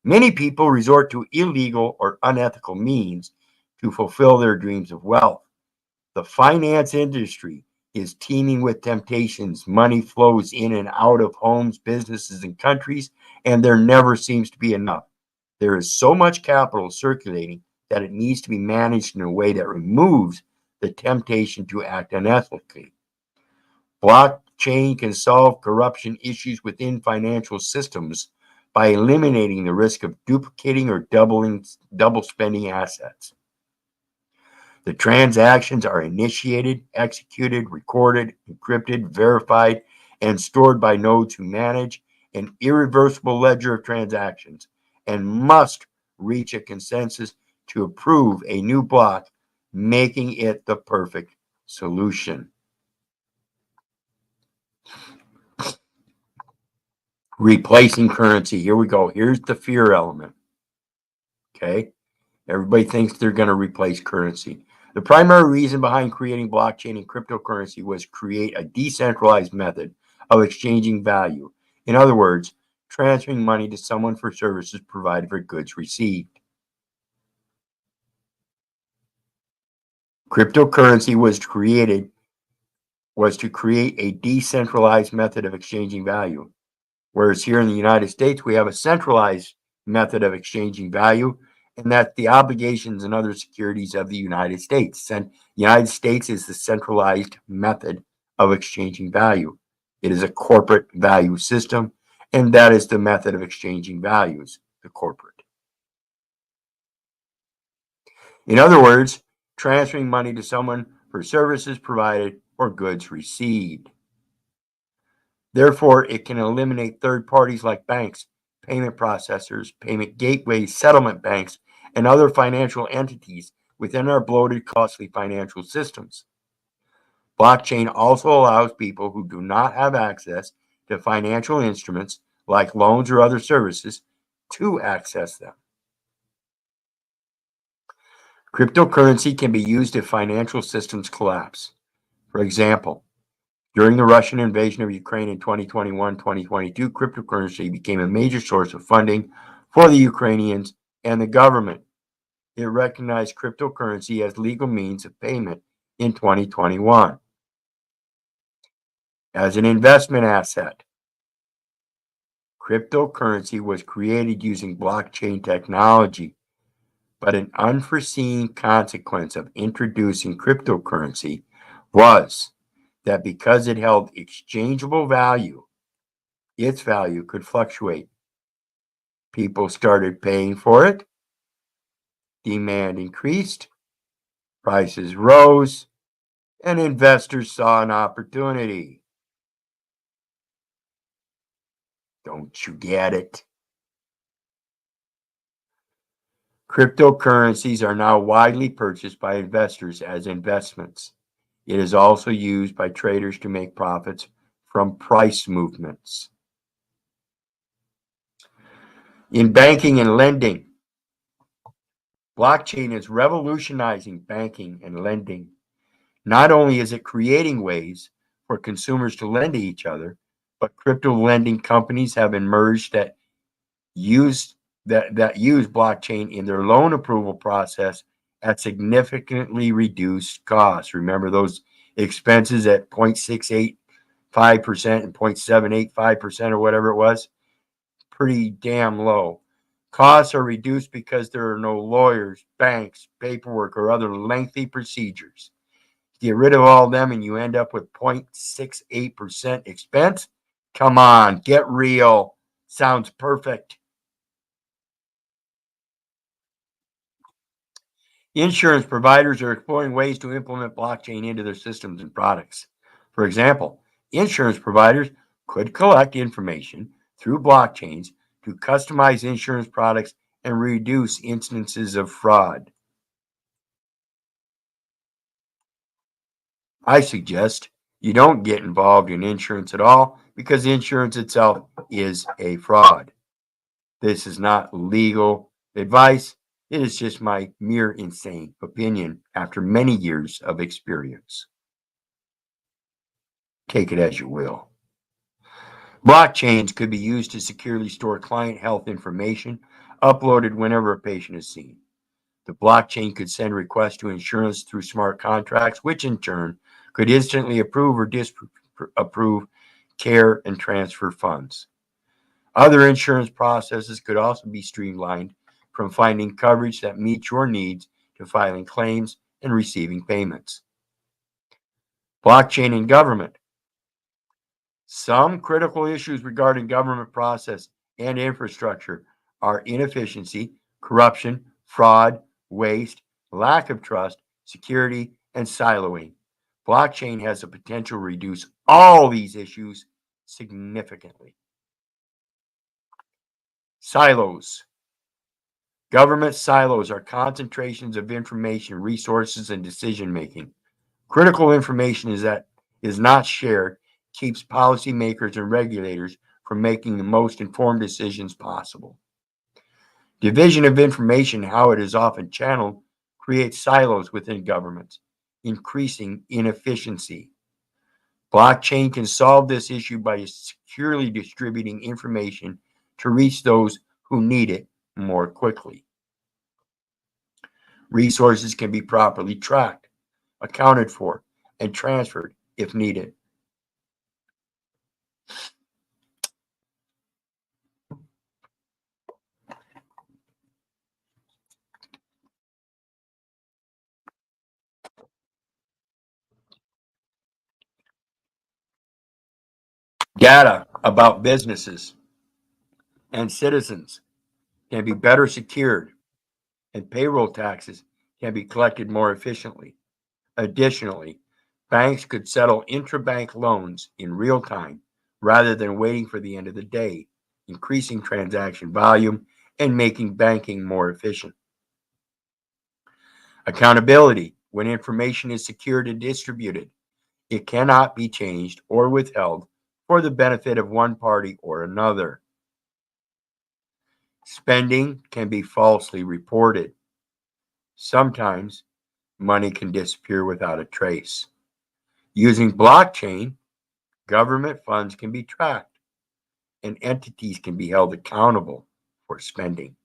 Many people resort to illegal or unethical means to fulfill their dreams of wealth. The finance industry is teeming with temptations. Money flows in and out of homes, businesses, and countries, and there never seems to be enough. There is so much capital circulating that it needs to be managed in a way that removes the temptation to act unethically. Blockchain can solve corruption issues within financial systems by eliminating the risk of duplicating or double spending assets. The transactions are initiated, executed, recorded, encrypted, verified, and stored by nodes who manage an irreversible ledger of transactions and must reach a consensus to approve a new block, making it the perfect solution. Replacing currency. Here we go. Here's the fear element. Okay. Everybody thinks they're going to replace currency. The primary reason behind creating blockchain and cryptocurrency was create a decentralized method of exchanging value. In other words, transferring money to someone for services provided for goods received. Cryptocurrency was to create a decentralized method of exchanging value. Whereas here in the United States, we have a centralized method of exchanging value, and that's the obligations and other securities of the United States. And the United States is the centralized method of exchanging value. It is a corporate value system, and that is the method of exchanging values, the corporate. In other words, transferring money to someone for services provided or goods received. Therefore, it can eliminate third parties like banks, payment processors, payment gateways, settlement banks, and other financial entities within our bloated, costly financial systems. Blockchain also allows people who do not have access to financial instruments like loans or other services to access them. Cryptocurrency can be used if financial systems collapse. For example, during the Russian invasion of Ukraine in 2021-2022, cryptocurrency became a major source of funding for the Ukrainians and the government. It recognized cryptocurrency as legal means of payment in 2021. As an investment asset, cryptocurrency was created using blockchain technology, but an unforeseen consequence of introducing cryptocurrency was that because it held exchangeable value, its value could fluctuate. People started paying for it, demand increased, prices rose, and investors saw an opportunity. Don't you get it? Cryptocurrencies are now widely purchased by investors as investments. It is also used by traders to make profits from price movements. In banking and lending, blockchain is revolutionizing banking and lending. Not only is it creating ways for consumers to lend to each other, but crypto lending companies have emerged that use use blockchain in their loan approval process at significantly reduced costs. Remember those expenses at 0.685% and 0.785% or whatever it was? Pretty damn low. Costs are reduced because there are no lawyers, banks, paperwork, or other lengthy procedures. Get rid of all of them and you end up with 0.68% expense. Come on, get real. Sounds perfect. Insurance providers are exploring ways to implement blockchain into their systems and products. For example, insurance providers could collect information through blockchains to customize insurance products and reduce instances of fraud. I suggest you don't get involved in insurance at all because insurance itself is a fraud. This is not legal advice. It is just my mere insane opinion after many years of experience. Take it as you will. Blockchains could be used to securely store client health information uploaded whenever a patient is seen. The blockchain could send requests to insurance through smart contracts, which in turn could instantly approve or disapprove care and transfer funds. Other insurance processes could also be streamlined from finding coverage that meets your needs to filing claims and receiving payments. Blockchain and government. Some critical issues regarding government process and infrastructure are inefficiency, corruption, fraud, waste, lack of trust, security, and siloing. Blockchain has the potential to reduce all these issues significantly. Silos. Government silos are concentrations of information, resources, and decision making. Critical information is not shared keeps policymakers and regulators from making the most informed decisions possible. Division of information, how it is often channeled, creates silos within governments, increasing inefficiency. Blockchain can solve this issue by securely distributing information to reach those who need it more quickly. Resources can be properly tracked, accounted for, and transferred if needed. Data about businesses and citizens can be better secured, and payroll taxes can be collected more efficiently. Additionally, banks could settle intrabank loans in real time rather than waiting for the end of the day, increasing transaction volume and making banking more efficient. Accountability. When information is secured and distributed, it cannot be changed or withheld for the benefit of one party or another. Spending can be falsely reported. Sometimes money can disappear without a trace. Using blockchain, government funds can be tracked and entities can be held accountable for spending.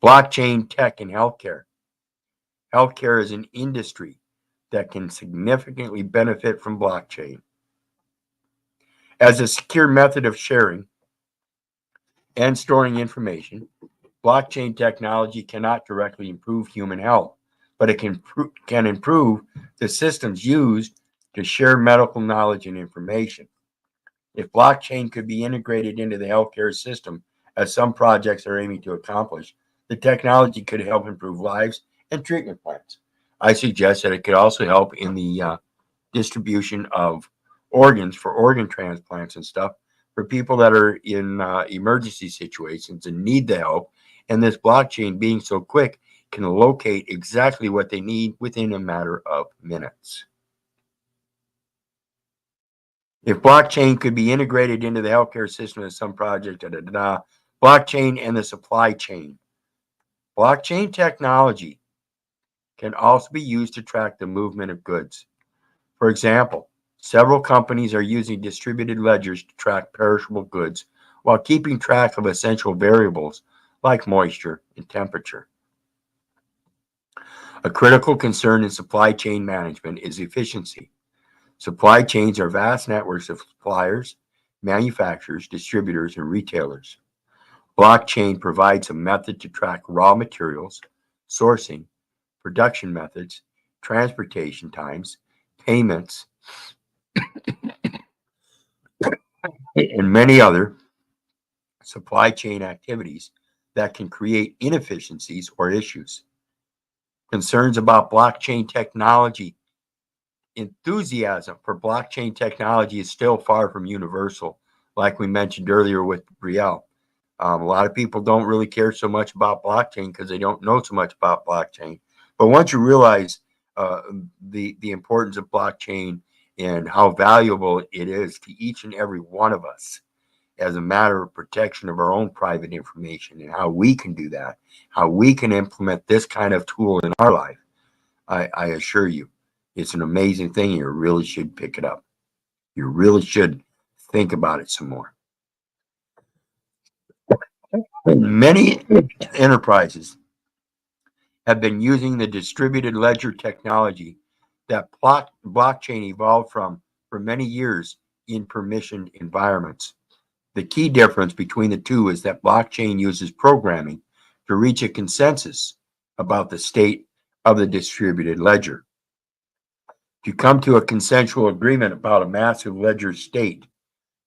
Blockchain tech in healthcare. Healthcare is an industry that can significantly benefit from blockchain. As a secure method of sharing and storing information, blockchain technology cannot directly improve human health, but it can improve the systems used to share medical knowledge and information. If blockchain could be integrated into the healthcare system, as some projects are aiming to accomplish, the technology could help improve lives and treatment plans. I suggest that it could also help in the distribution of organs for organ transplants and stuff for people that are in emergency situations and need the help. And this blockchain being so quick can locate exactly what they need within a matter of minutes. If blockchain could be integrated into the healthcare system as some project, blockchain and the supply chain. Blockchain technology can also be used to track the movement of goods. For example, several companies are using distributed ledgers to track perishable goods while keeping track of essential variables like moisture and temperature. A critical concern in supply chain management is efficiency. Supply chains are vast networks of suppliers, manufacturers, distributors, and retailers. Blockchain provides a method to track raw materials, sourcing, production methods, transportation times, payments, and many other supply chain activities that can create inefficiencies or issues. Concerns about blockchain technology. Enthusiasm for blockchain technology is still far from universal, like we mentioned earlier with Brielle. A lot of people don't really care so much about blockchain because they don't know so much about blockchain. But once you realize the importance of blockchain and how valuable it is to each and every one of us as a matter of protection of our own private information and how we can do that, how we can implement this kind of tool in our life, I assure you, it's an amazing thing. You really should pick it up. You really should think about it some more. Many enterprises have been using the distributed ledger technology that blockchain evolved from for many years in permissioned environments. The key difference between the two is that blockchain uses programming to reach a consensus about the state of the distributed ledger. To come to a consensual agreement about a massive ledger state,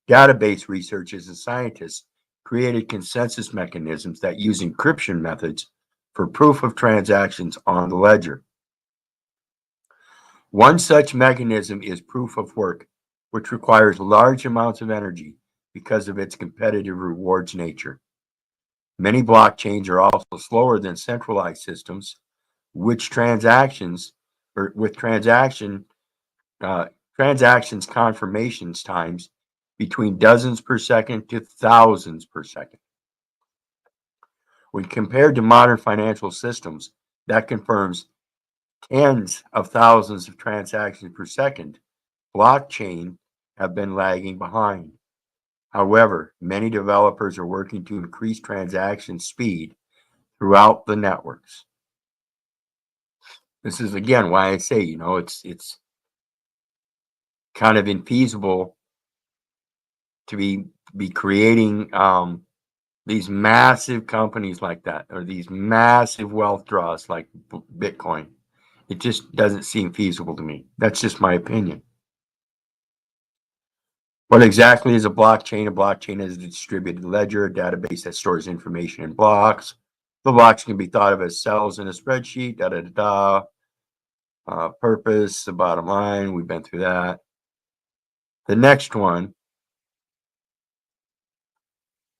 database researchers and scientists created consensus mechanisms that use encryption methods for proof of transactions on the ledger. One such mechanism is proof of work, which requires large amounts of energy because of its competitive rewards nature. Many blockchains are also slower than centralized systems, which transactions confirmations times between dozens per second to thousands per second. When compared to modern financial systems that confirms tens of thousands of transactions per second, blockchain have been lagging behind. However, many developers are working to increase transaction speed throughout the networks. This is again why I say, it's kind of infeasible to be creating these massive companies like that, or these massive wealth draws like Bitcoin. It just doesn't seem feasible to me. That's just my opinion. What exactly is a blockchain? A blockchain is a distributed ledger, a database that stores information in blocks. The blocks can be thought of as cells in a spreadsheet, purpose, the bottom line, we've been through that. The next one,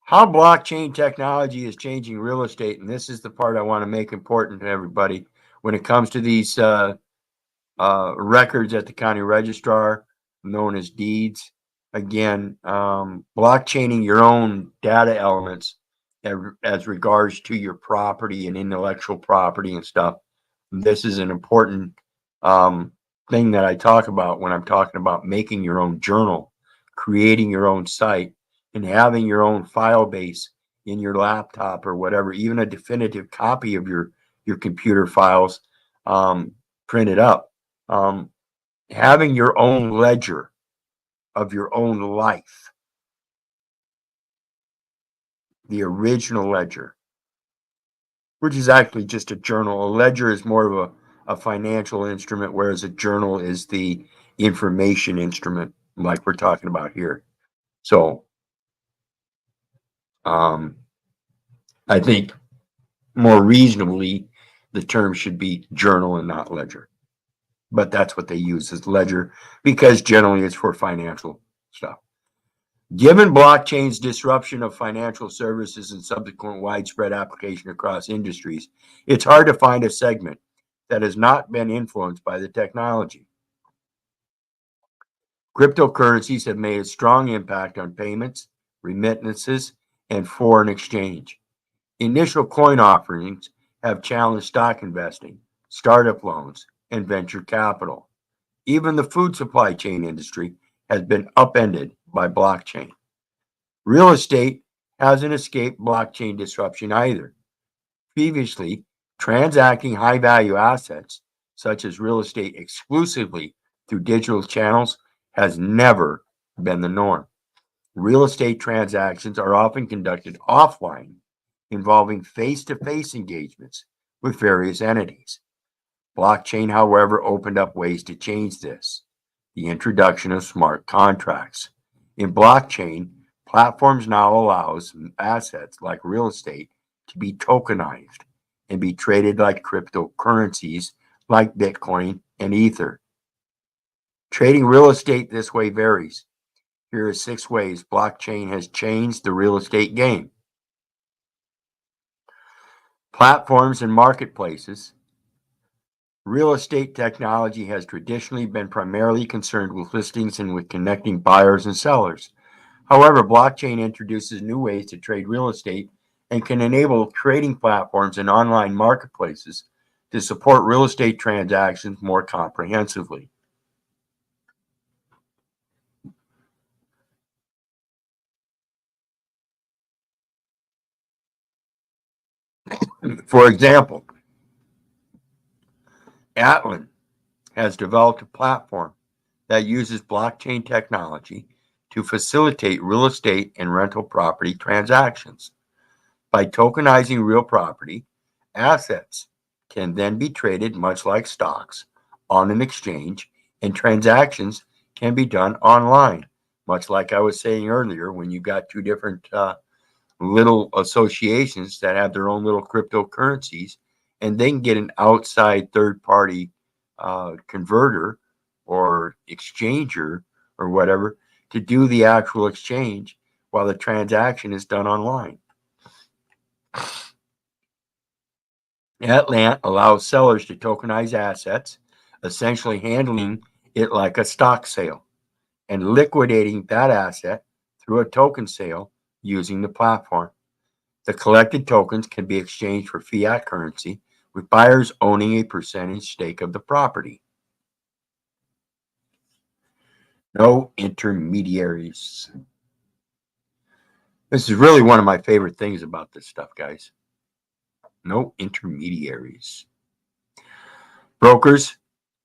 how blockchain technology is changing real estate. And this is the part I want to make important to everybody. When it comes to these records at the county registrar, known as deeds, again, blockchaining your own data elements as regards to your property and intellectual property and stuff. This is an important thing that I talk about when I'm talking about making your own journal, creating your own site, and having your own file base in your laptop or whatever, even a definitive copy of your computer files printed up. Having your own ledger of your own life, the original ledger, which is actually just a journal. A ledger is more of a financial instrument, whereas a journal is the information instrument, like we're talking about here. So I think more reasonably, the term should be journal and not ledger. But that's what they use as ledger because generally it's for financial stuff. Given blockchain's disruption of financial services and subsequent widespread application across industries, it's hard to find a segment that has not been influenced by the technology. Cryptocurrencies have made a strong impact on payments, remittances, and foreign exchange. Initial coin offerings have challenged stock investing, startup loans, and venture capital. Even the food supply chain industry has been upended by blockchain. Real estate hasn't escaped blockchain disruption either. Previously, transacting high value assets, such as real estate exclusively through digital channels, has never been the norm. Real estate transactions are often conducted offline, involving face to face engagements with various entities. Blockchain, however, opened up ways to change this. The introduction of smart contracts. In blockchain, platforms now allows assets like real estate to be tokenized and be traded like cryptocurrencies like Bitcoin and Ether. Trading real estate this way varies. Here are 6 ways blockchain has changed the real estate game. Platforms and marketplaces. Real estate technology has traditionally been primarily concerned with listings and with connecting buyers and sellers. However, blockchain introduces new ways to trade real estate and can enable trading platforms and online marketplaces to support real estate transactions more comprehensively. For example, Atlan has developed a platform that uses blockchain technology to facilitate real estate and rental property transactions. By tokenizing real property, assets can then be traded much like stocks on an exchange, and transactions can be done online, much like I was saying earlier when you got two different little associations that have their own little cryptocurrencies, and they can get an outside third party converter or exchanger or whatever to do the actual exchange while the transaction is done online. Atlant allows sellers to tokenize assets, essentially handling it like a stock sale and liquidating that asset through a token sale using the platform. The collected tokens can be exchanged for fiat currency, with buyers owning a percentage stake of the property. No intermediaries. This is really one of my favorite things about this stuff, guys. No intermediaries. Brokers,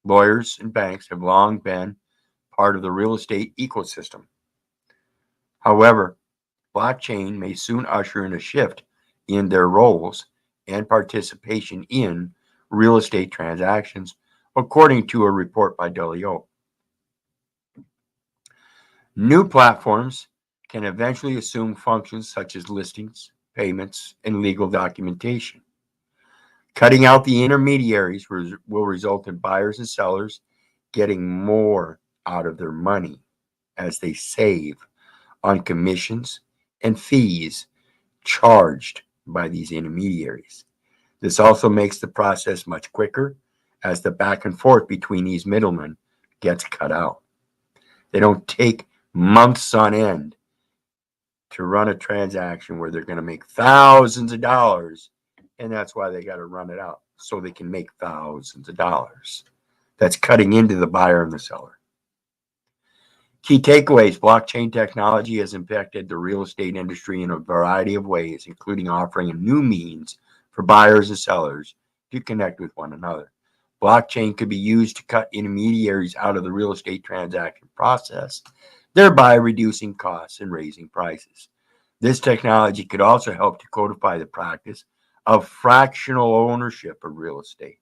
lawyers, and banks have long been part of the real estate ecosystem. However, blockchain may soon usher in a shift in their roles and participation in real estate transactions, according to a report by Delio. New platforms can eventually assume functions such as listings, payments, and legal documentation. Cutting out the intermediaries will result in buyers and sellers getting more out of their money as they save on commissions and fees charged by these intermediaries. This also makes the process much quicker as the back and forth between these middlemen gets cut out. They don't take months on end to run a transaction where they're going to make thousands of dollars, and that's why they got to run it out so they can make thousands of dollars. That's cutting into the buyer and the seller. Key takeaways: blockchain technology has impacted the real estate industry in a variety of ways, including offering a new means for buyers and sellers to connect with one another. Blockchain could be used to cut intermediaries out of the real estate transaction process, thereby reducing costs and raising prices. This technology could also help to codify the practice of fractional ownership of real estate.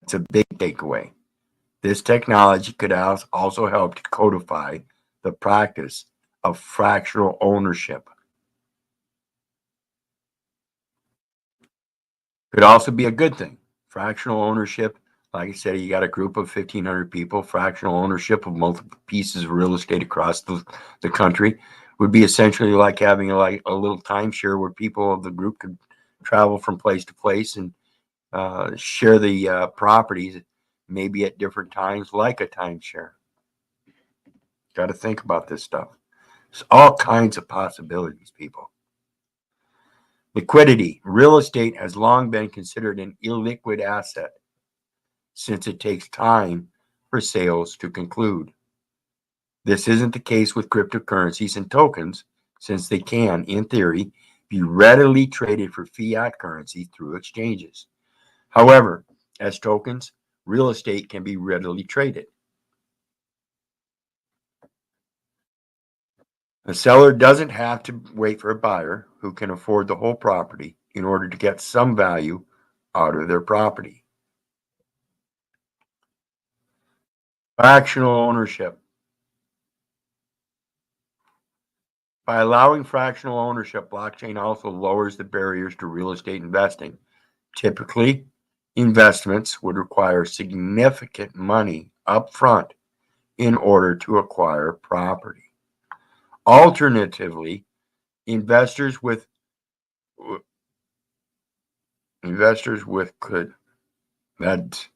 It's a big takeaway. This technology could also help to codify the practice of fractional ownership. Could also be a good thing. Fractional ownership, like I said, you got a group of 1,500 people, fractional ownership of multiple pieces of real estate across the country would be essentially like having a little timeshare where people of the group could travel from place to place and share the properties, maybe at different times, like a timeshare. Got to think about this stuff. There's all kinds of possibilities, people. Liquidity. Real estate has long been considered an illiquid asset since it takes time for sales to conclude. This isn't the case with cryptocurrencies and tokens, since they can, in theory, be readily traded for fiat currency through exchanges. However, as tokens, real estate can be readily traded. A seller doesn't have to wait for a buyer who can afford the whole property in order to get some value out of their property. Fractional ownership. By allowing fractional ownership, blockchain also lowers the barriers to real estate investing. Typically, investments would require significant money up front in order to acquire property. Alternatively, investors with could that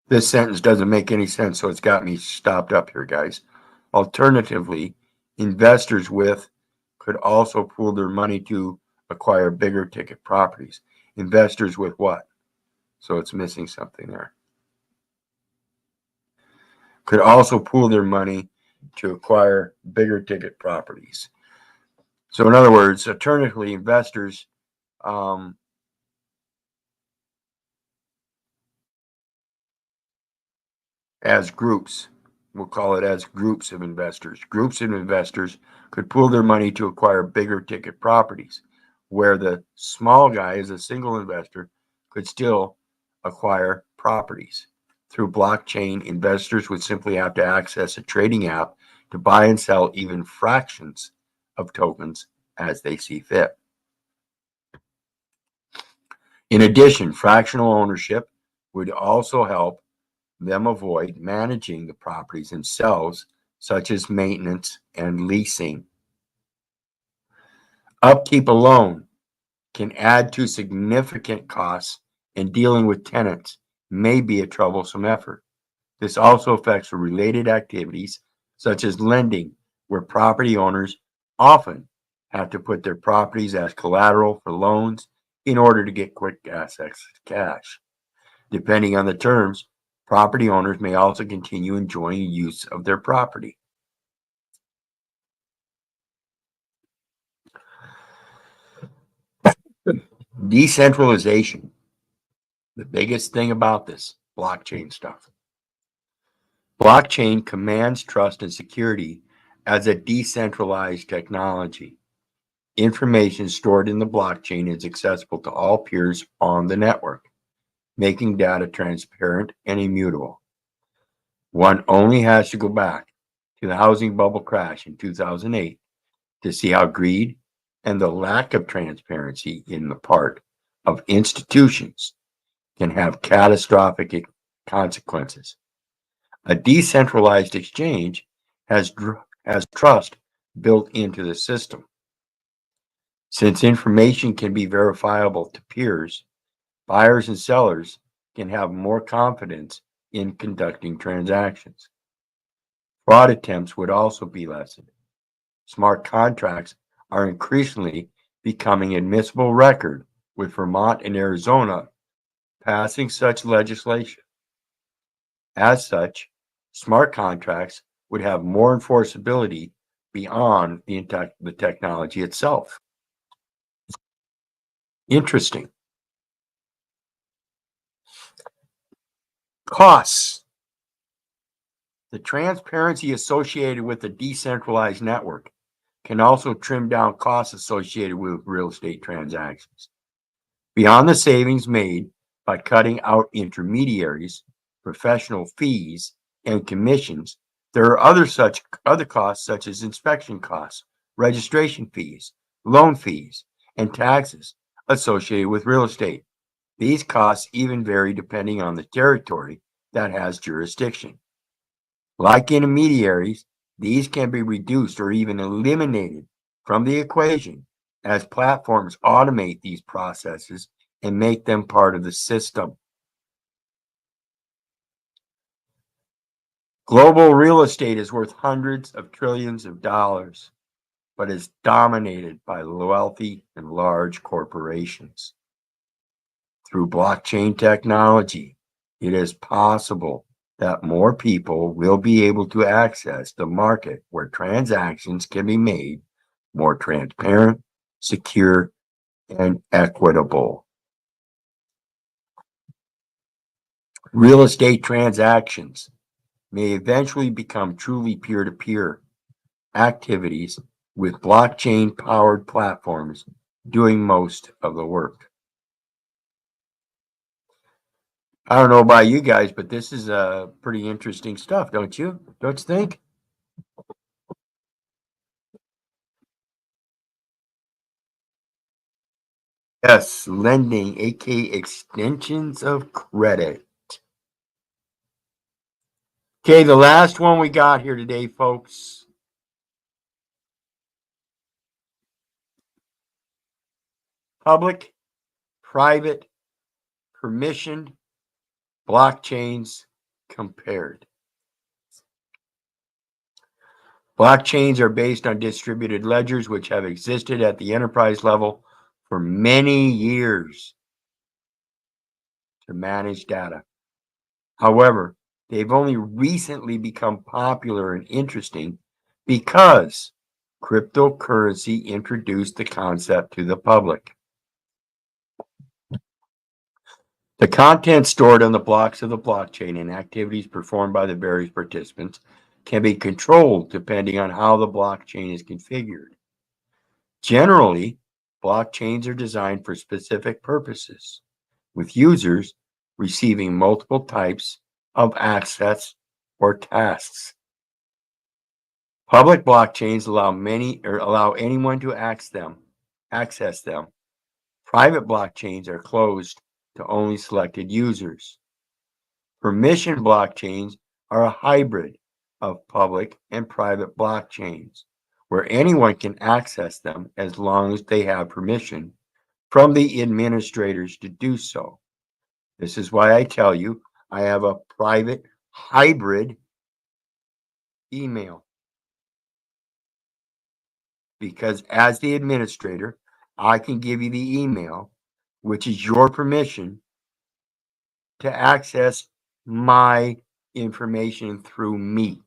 this sentence doesn't make any sense, so it's got me stopped up here, guys. Alternatively, investors with could also pool their money to acquire bigger ticket properties. Investors with what? So it's missing something there. Could also pool their money to acquire bigger ticket properties. So in other words, alternatively, investors as groups, we'll call it as groups of investors. Groups of investors could pool their money to acquire bigger ticket properties, where the small guy, as a single investor, could still acquire properties. Through blockchain, investors would simply have to access a trading app to buy and sell even fractions of tokens as they see fit. In addition, fractional ownership would also help them avoid managing the properties themselves, such as maintenance and leasing. Upkeep alone can add to significant costs, and dealing with tenants may be a troublesome effort. This also affects related activities, such as lending, where property owners often have to put their properties as collateral for loans in order to get quick access to cash. Depending on the terms, property owners may also continue enjoying use of their property. Decentralization. The biggest thing about this blockchain stuff. Blockchain commands trust and security as a decentralized technology. Information stored in the blockchain is accessible to all peers on the network, making data transparent and immutable. One only has to go back to the housing bubble crash in 2008 to see how greed and the lack of transparency in the part of institutions can have catastrophic consequences. A decentralized exchange has trust built into the system. Since information can be verifiable to peers, buyers and sellers can have more confidence in conducting transactions. Fraud attempts would also be lessened. Smart contracts are increasingly becoming admissible record, with Vermont and Arizona passing such legislation. As such, smart contracts would have more enforceability beyond the technology itself. Interesting. Costs. The transparency associated with a decentralized network can also trim down costs associated with real estate transactions. Beyond the savings made by cutting out intermediaries, professional fees, and commissions, there are other costs such as inspection costs, registration fees, loan fees, and taxes associated with real estate. These costs even vary depending on the territory that has jurisdiction. Like intermediaries, these can be reduced or even eliminated from the equation as platforms automate these processes and make them part of the system. Global real estate is worth hundreds of trillions of dollars. but is dominated by wealthy and large corporations. Through blockchain technology, it is possible that more people will be able to access the market where transactions can be made more transparent, secure, and equitable. Real estate transactions may eventually become truly peer-to-peer activities with blockchain-powered platforms doing most of the work. I don't know about you guys, but this is pretty interesting stuff, don't you? Don't you think? Yes, lending, aka extensions of credit. Okay, the last one we got here today, folks. Public, private, permissioned blockchains compared. Blockchains are based on distributed ledgers which have existed at the enterprise level for many years to manage data. However, they've only recently become popular and interesting because cryptocurrency introduced the concept to the public. The content stored on the blocks of the blockchain and activities performed by the various participants can be controlled depending on how the blockchain is configured. Generally, blockchains are designed for specific purposes, with users receiving multiple types of access or tasks. Public blockchains allow anyone to access them. Private blockchains are closed to only selected users. Permission blockchains are a hybrid of public and private blockchains, where anyone can access them as long as they have permission from the administrators to do so. This is why I tell you I have a private hybrid email. Because as the administrator, I can give you the email, which is your permission to access my information through me.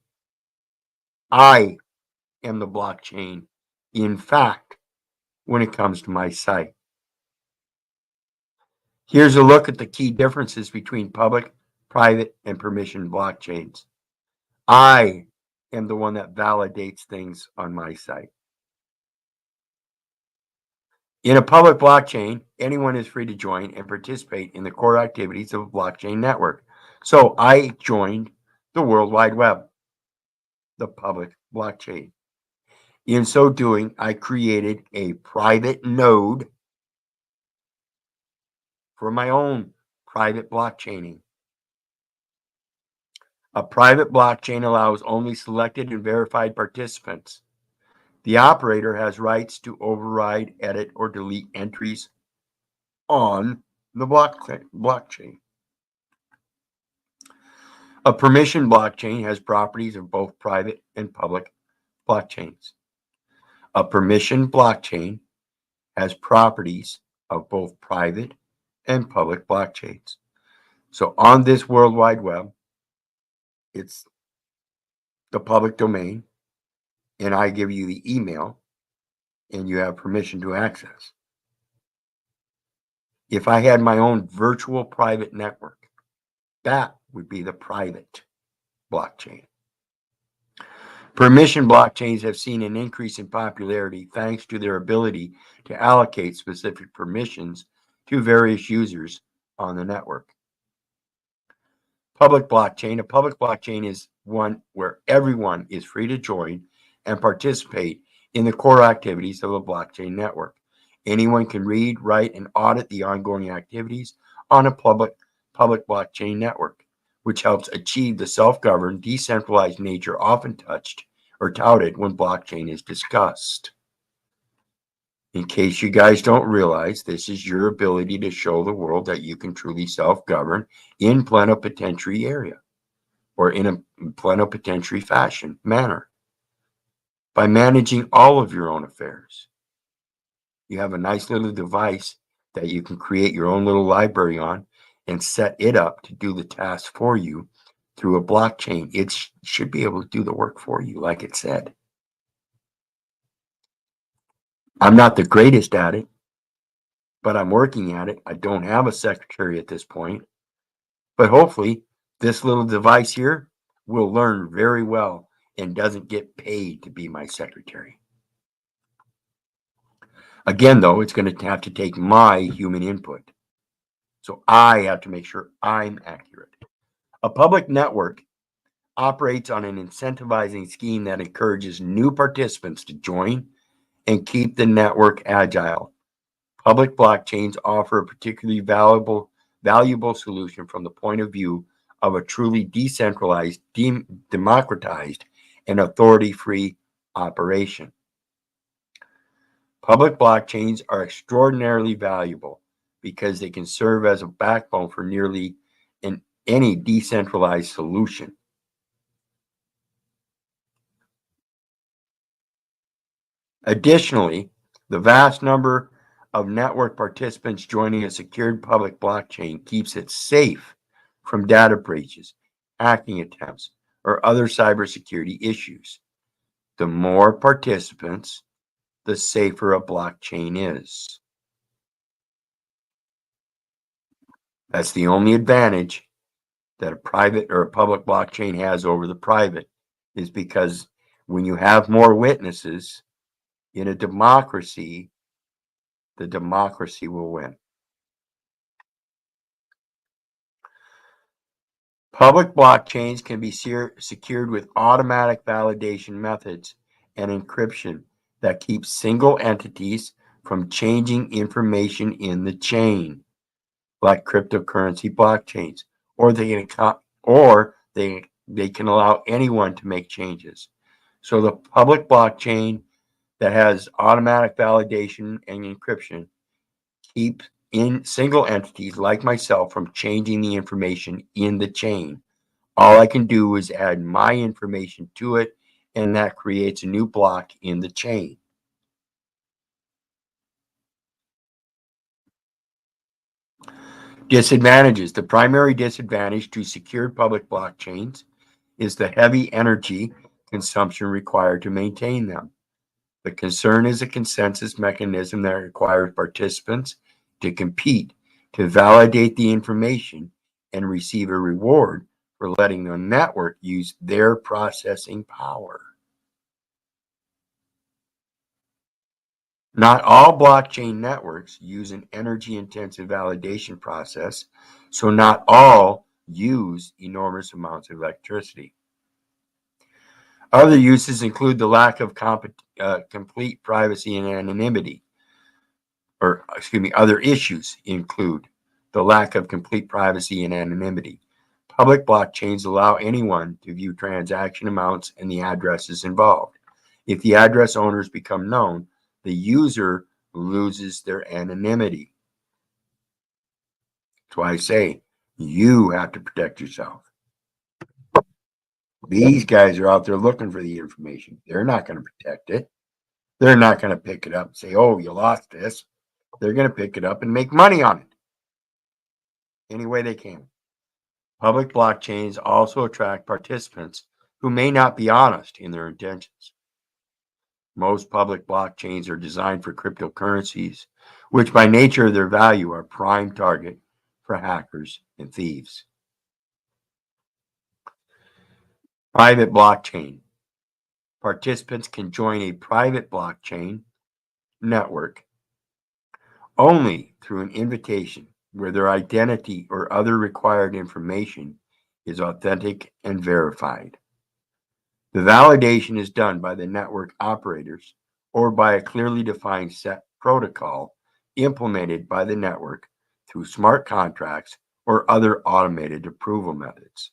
I am the blockchain, in fact, when it comes to my site. Here's a look at the key differences between public, private, and permissioned blockchains. I am the one that validates things on my site. In a public blockchain, anyone is free to join and participate in the core activities of a blockchain network. So I joined the World Wide Web, the public blockchain. In so doing, I created a private node for my own private blockchaining. A private blockchain allows only selected and verified participants. The operator has rights to override, edit, or delete entries on the blockchain. A permission blockchain has properties of both private and public blockchains. A permission blockchain has properties of both private and public blockchains. So on this World Wide Web, it's the public domain, and I give you the email, and you have permission to access. If I had my own virtual private network, that would be the private blockchain. Permission blockchains have seen an increase in popularity thanks to their ability to allocate specific permissions to various users on the network. Public blockchain. A public blockchain is one where everyone is free to join and participate in the core activities of a blockchain network. Anyone can read, write, and audit the ongoing activities on a public blockchain network, which helps achieve the self-governed, decentralized nature often touched or touted when blockchain is discussed. In case you guys don't realize, this is your ability to show the world that you can truly self-govern in plenipotentiary area or in a plenipotentiary manner by managing all of your own affairs. You have a nice little device that you can create your own little library on and set it up to do the task for you through a blockchain. It should be able to do the work for you, like it said. I'm not the greatest at it, but I'm working at it. I don't have a secretary at this point, but hopefully this little device here will learn very well and doesn't get paid to be my secretary. Again, though, it's going to have to take my human input. So I have to make sure I'm accurate. A public network operates on an incentivizing scheme that encourages new participants to join and keep the network agile. Public blockchains offer a particularly valuable solution from the point of view of a truly decentralized, democratized, and authority-free operation. Public blockchains are extraordinarily valuable because they can serve as a backbone for nearly any decentralized solution. Additionally, the vast number of network participants joining a secured public blockchain keeps it safe from data breaches, hacking attempts, or other cybersecurity issues. The more participants, the safer a blockchain is. That's the only advantage that a private or a public blockchain has over the private, is because when you have more witnesses in a democracy, the democracy will win. Public blockchains can be secured with automatic validation methods and encryption that keep single entities from changing information in the chain, like cryptocurrency blockchains, or they can allow anyone to make changes. So the public blockchain that has automatic validation and encryption keep in single entities like myself from changing the information in the chain. All I can do is add my information to it, and that creates a new block in the chain. Disadvantages. The primary disadvantage to secured public blockchains is the heavy energy consumption required to maintain them. The concern is a consensus mechanism that requires participants to compete to validate the information and receive a reward for letting the network use their processing power. Not all blockchain networks use an energy-intensive validation process, so not all use enormous amounts of electricity. Other uses include the lack of complete privacy and anonymity. Other issues include the lack of complete privacy and anonymity. Public blockchains allow anyone to view transaction amounts and the addresses involved. If the address owners become known, the user loses their anonymity. That's why I say you have to protect yourself. These guys are out there looking for the information. They're not going to protect it. They're not going to pick it up and say, oh, you lost this. They're going to pick it up and make money on it any way they can. Public blockchains also attract participants who may not be honest in their intentions. Most public blockchains are designed for cryptocurrencies, which by nature of their value are prime target for hackers and thieves. Private blockchain. Participants can join a private blockchain network only through an invitation where their identity or other required information is authentic and verified. The validation is done by the network operators or by a clearly defined set protocol implemented by the network through smart contracts or other automated approval methods.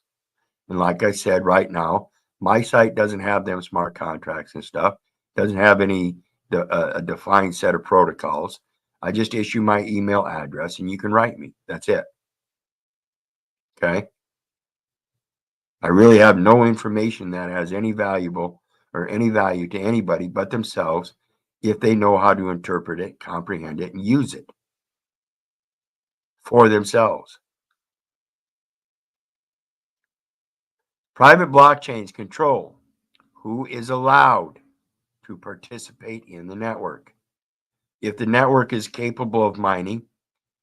And like I said, right now, my site doesn't have them smart contracts and stuff, doesn't have any a defined set of protocols. I just issue my email address and you can write me. That's it. Okay. I really have no information that has any valuable or any value to anybody but themselves if they know how to interpret it, comprehend it, and use it for themselves. Private blockchains control who is allowed to participate in the network. If the network is capable of mining,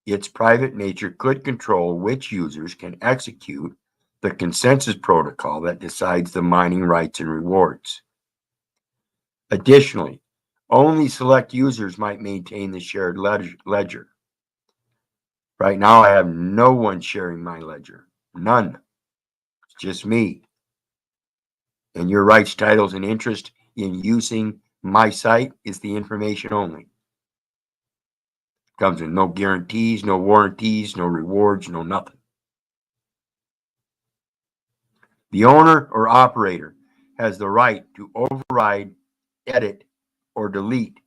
its private nature could control which users can execute the consensus protocol that decides the mining rights and rewards. Additionally, only select users might maintain the shared ledger. Right now, I have no one sharing my ledger. None. It's just me. And your rights, titles, and interest in using my site is the information only. Comes with no guarantees, no warranties, no rewards, no nothing. The owner or operator has the right to override, edit, or delete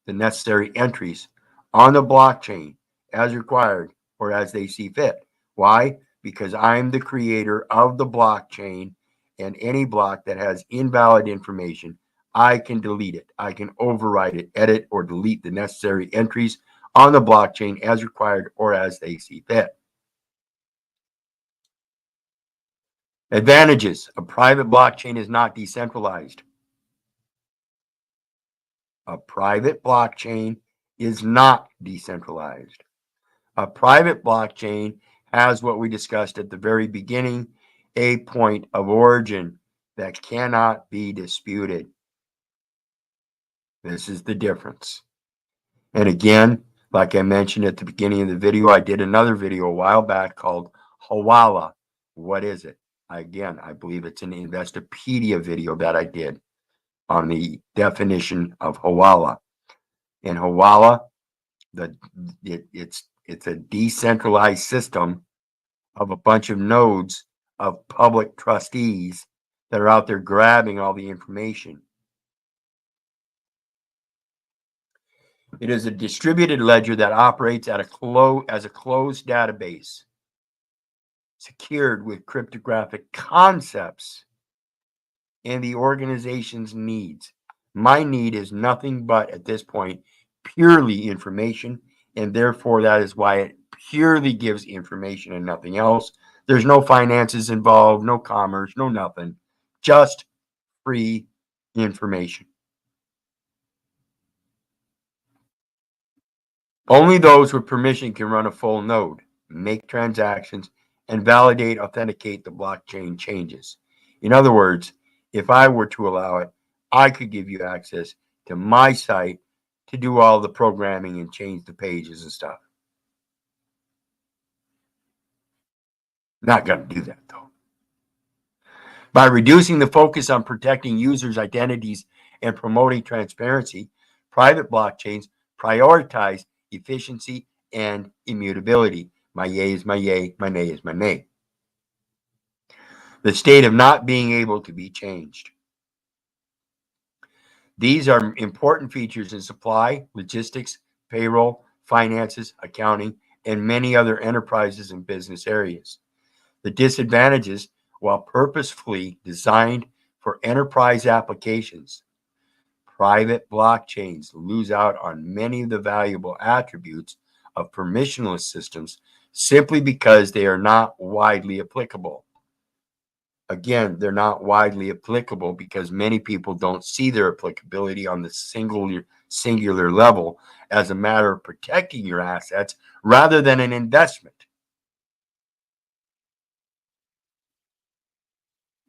the necessary entries on the blockchain as required or as they see fit. Why? Because I'm the creator of the blockchain, and any block that has invalid information, I can delete it. I can override it, edit, or delete the necessary entries on the blockchain as required or as they see fit. Advantages. A private blockchain is not decentralized. A private blockchain is not decentralized. A private blockchain has what we discussed at the very beginning, a point of origin that cannot be disputed. This is the difference. And again, like I mentioned at the beginning of the video, I did another video a while back called Hawala. What is it? Again, I believe it's an Investopedia video that I did on the definition of Hawala. In Hawala, it's a decentralized system of a bunch of nodes of public trustees that are out there grabbing all the information. It is a distributed ledger that operates as a closed database, secured with cryptographic concepts and the organization's needs. My need is nothing but, at this point, purely information, and therefore that is why it purely gives information and nothing else. There's no finances involved, no commerce, no nothing, just free information. Only those with permission can run a full node, make transactions, and authenticate the blockchain changes. In other words, if I were to allow it, I could give you access to my site to do all the programming and change the pages and stuff. Not going to do that, though. By reducing the focus on protecting users' identities and promoting transparency, private blockchains prioritize efficiency and immutability. My yay is my yay, my nay is my nay. The state of not being able to be changed. These are important features in supply, logistics, payroll, finances, accounting, and many other enterprises and business areas. The disadvantages, while purposefully designed for enterprise applications, private blockchains lose out on many of the valuable attributes of permissionless systems simply because they are not widely applicable. Again, they're not widely applicable because many people don't see their applicability on the singular level as a matter of protecting your assets rather than an investment.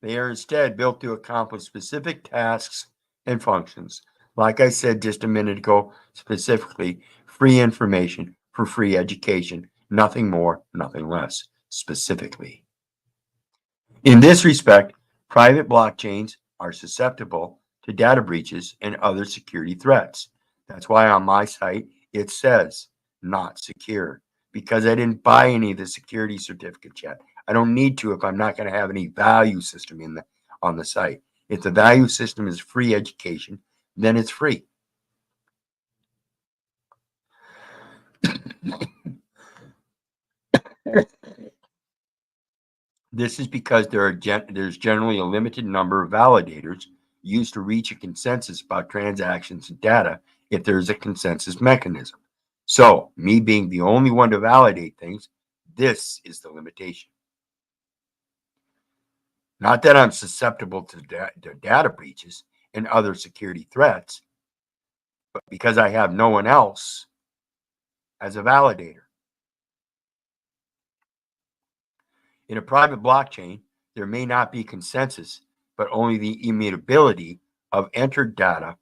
They are instead built to accomplish specific tasks and functions. Like I said just a minute ago, specifically free information for free education, nothing more, nothing less, specifically. In this respect, private blockchains are susceptible to data breaches and other security threats. That's why on my site it says not secure, because I didn't buy any of the security certificates yet. I don't need to if I'm not going to have any value system on the site. If the value system is free education, then it's free. This is because there's generally a limited number of validators used to reach a consensus about transactions and data if there's a consensus mechanism. So, me being the only one to validate things, this is the limitation. Not that I'm susceptible to data breaches and other security threats, but because I have no one else as a validator. In a private blockchain, there may not be consensus, but only the immutability of entered data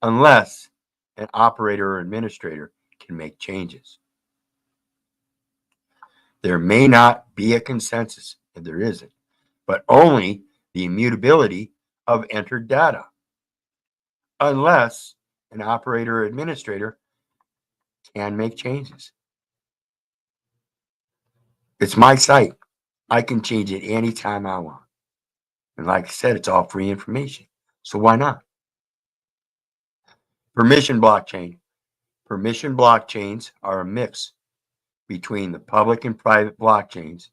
unless an operator or administrator can make changes. There may not be a consensus, and there isn't, but only the immutability of entered data unless an operator or administrator can make changes. It's my site. I can change it anytime I want. And like I said, it's all free information. So why not? Permission blockchain. Permission blockchains are a mix between the public and private blockchains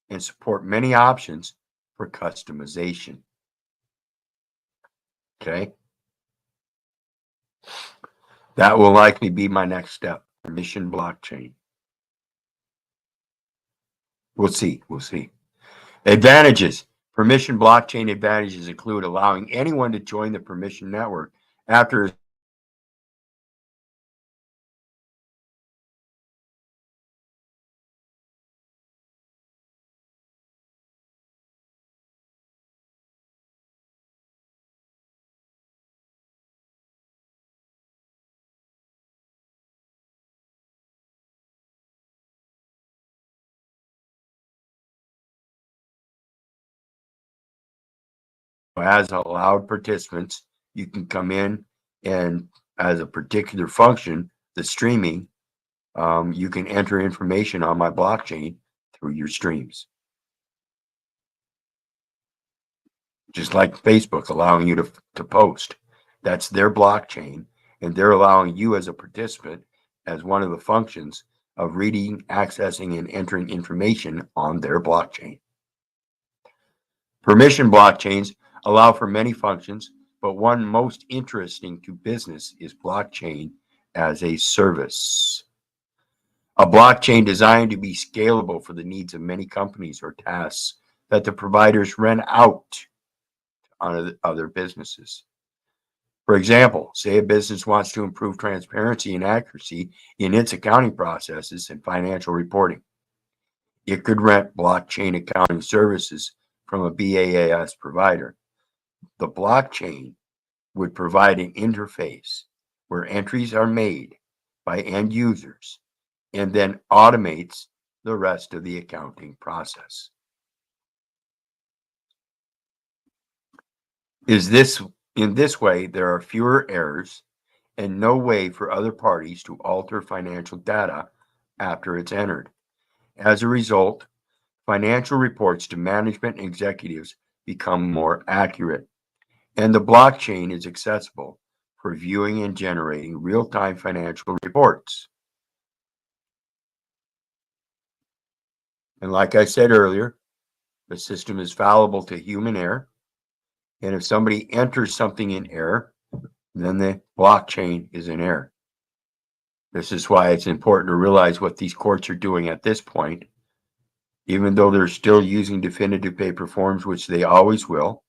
and support many options for customization. Okay. That will likely be my next step. Permission blockchain. We'll see. We'll see. Advantages. Permission blockchain advantages include allowing anyone to join the permission network after has allowed participants, you can come in and as a particular function, the streaming, you can enter information on my blockchain through your streams. Just like Facebook allowing you to post. That's their blockchain, and they're allowing you as a participant as one of the functions of reading, accessing, and entering information on their blockchain. Permission blockchains allow for many functions, but one most interesting to business is blockchain as a service. A blockchain designed to be scalable for the needs of many companies or tasks that the providers rent out on other businesses. For example, say a business wants to improve transparency and accuracy in its accounting processes and financial reporting. It could rent blockchain accounting services from a BaaS provider. The blockchain would provide an interface where entries are made by end users and then automates the rest of the accounting process. In this way, there are fewer errors and no way for other parties to alter financial data after it's entered. As a result, financial reports to management and executives become more accurate, and the blockchain is accessible for viewing and generating real-time financial reports. And like I said earlier, the system is fallible to human error. And if somebody enters something in error, then the blockchain is in error. This is why it's important to realize what these courts are doing at this point. Even though they're still using definitive paper forms, which they always will,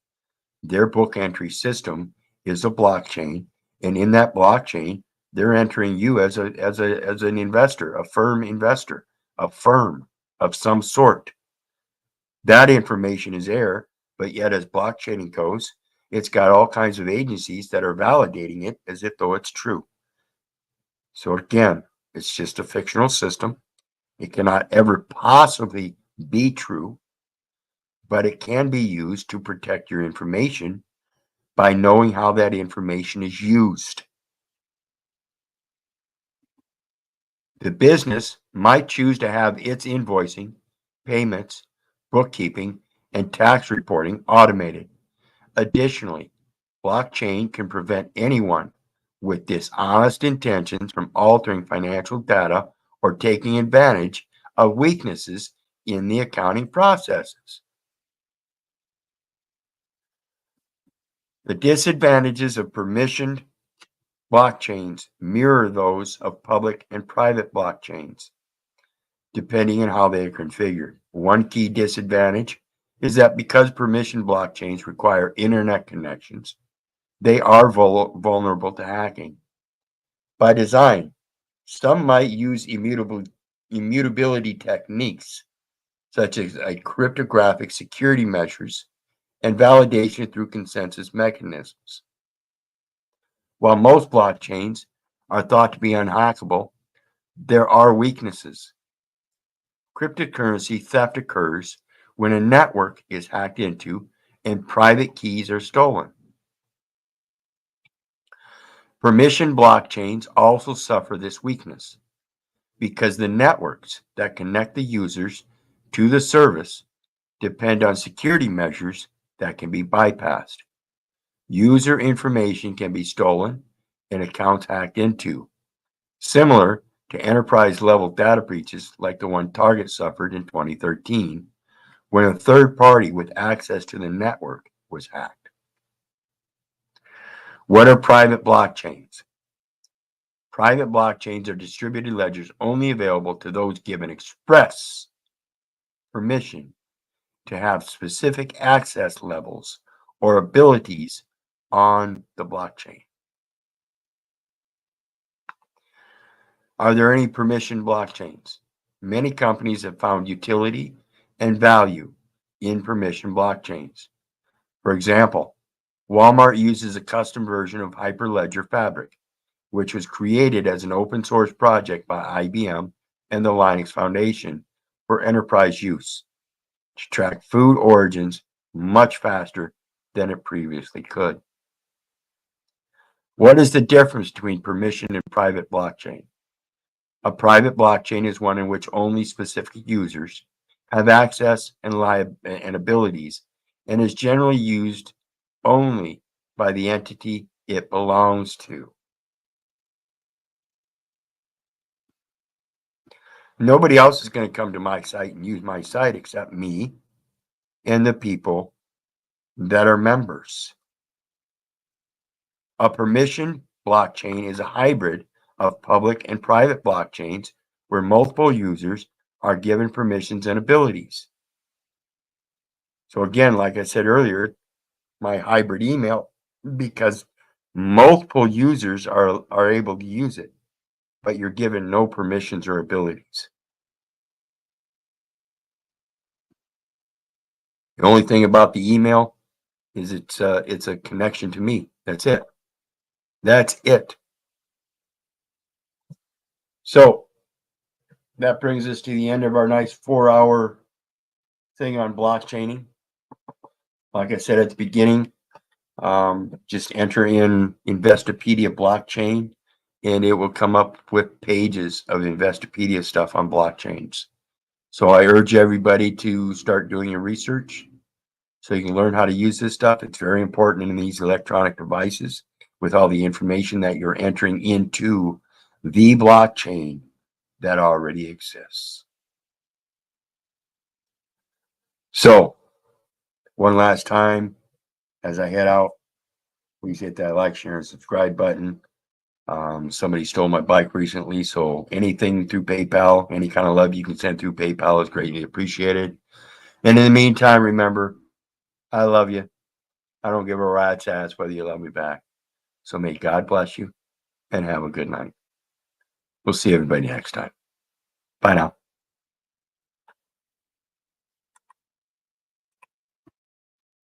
their book entry system is a blockchain. And in that blockchain, they're entering you as an investor, a firm investor, a firm of some sort. That information is error. But yet, as blockchaining goes, it's got all kinds of agencies that are validating it as if though it's true. So again, it's just a fictional system. It cannot ever possibly be true, but it can be used to protect your information by knowing how that information is used. The business might choose to have its invoicing, payments, bookkeeping, and tax reporting automated. Additionally, blockchain can prevent anyone with dishonest intentions from altering financial data or taking advantage of weaknesses in the accounting processes. The disadvantages of permissioned blockchains mirror those of public and private blockchains, depending on how they are configured. One key disadvantage is that because permissioned blockchains require internet connections, they are vulnerable to hacking. By design, some might use immutability techniques, such as cryptographic security measures and validation through consensus mechanisms. While most blockchains are thought to be unhackable, there are weaknesses. Cryptocurrency theft occurs when a network is hacked into and private keys are stolen. Permission blockchains also suffer this weakness because the networks that connect the users to the service depend on security measures that can be bypassed. User information can be stolen and accounts hacked into, similar to enterprise-level data breaches like the one Target suffered in 2013, when a third party with access to the network was hacked. What are private blockchains? Private blockchains are distributed ledgers only available to those given express permission to have specific access levels or abilities on the blockchain. Are there any permissioned blockchains? Many companies have found utility and value in permissioned blockchains. For example, Walmart uses a custom version of Hyperledger Fabric, which was created as an open source project by IBM and the Linux Foundation for enterprise use to track food origins much faster than it previously could. What is the difference between permission and private blockchain? A private blockchain is one in which only specific users have access and abilities and is generally used only by the entity it belongs to. Nobody else is going to come to my site and use my site except me and the people that are members. A permission blockchain is a hybrid of public and private blockchains where multiple users are given permissions and abilities. So again, like I said earlier, my hybrid email, because multiple users are able to use it, but you're given no permissions or abilities. The only thing about the email is it's a connection to me. That's it. That's it. So that brings us to the end of our nice 4-hour thing on blockchaining. Like I said at the beginning, just enter in Investopedia blockchain and it will come up with pages of Investopedia stuff on blockchains. So I urge everybody to start doing your research so you can learn how to use this stuff. It's very important in these electronic devices with all the information that you're entering into the blockchain that already exists. So one last time, as I head out, please hit that like, share, and subscribe button. Somebody stole my bike recently, so anything through PayPal, any kind of love you can send through PayPal is greatly appreciated. And in the meantime, remember, I love you. I don't give a rat's ass whether you love me back. So may God bless you and have a good night. We'll see everybody next time. Bye now.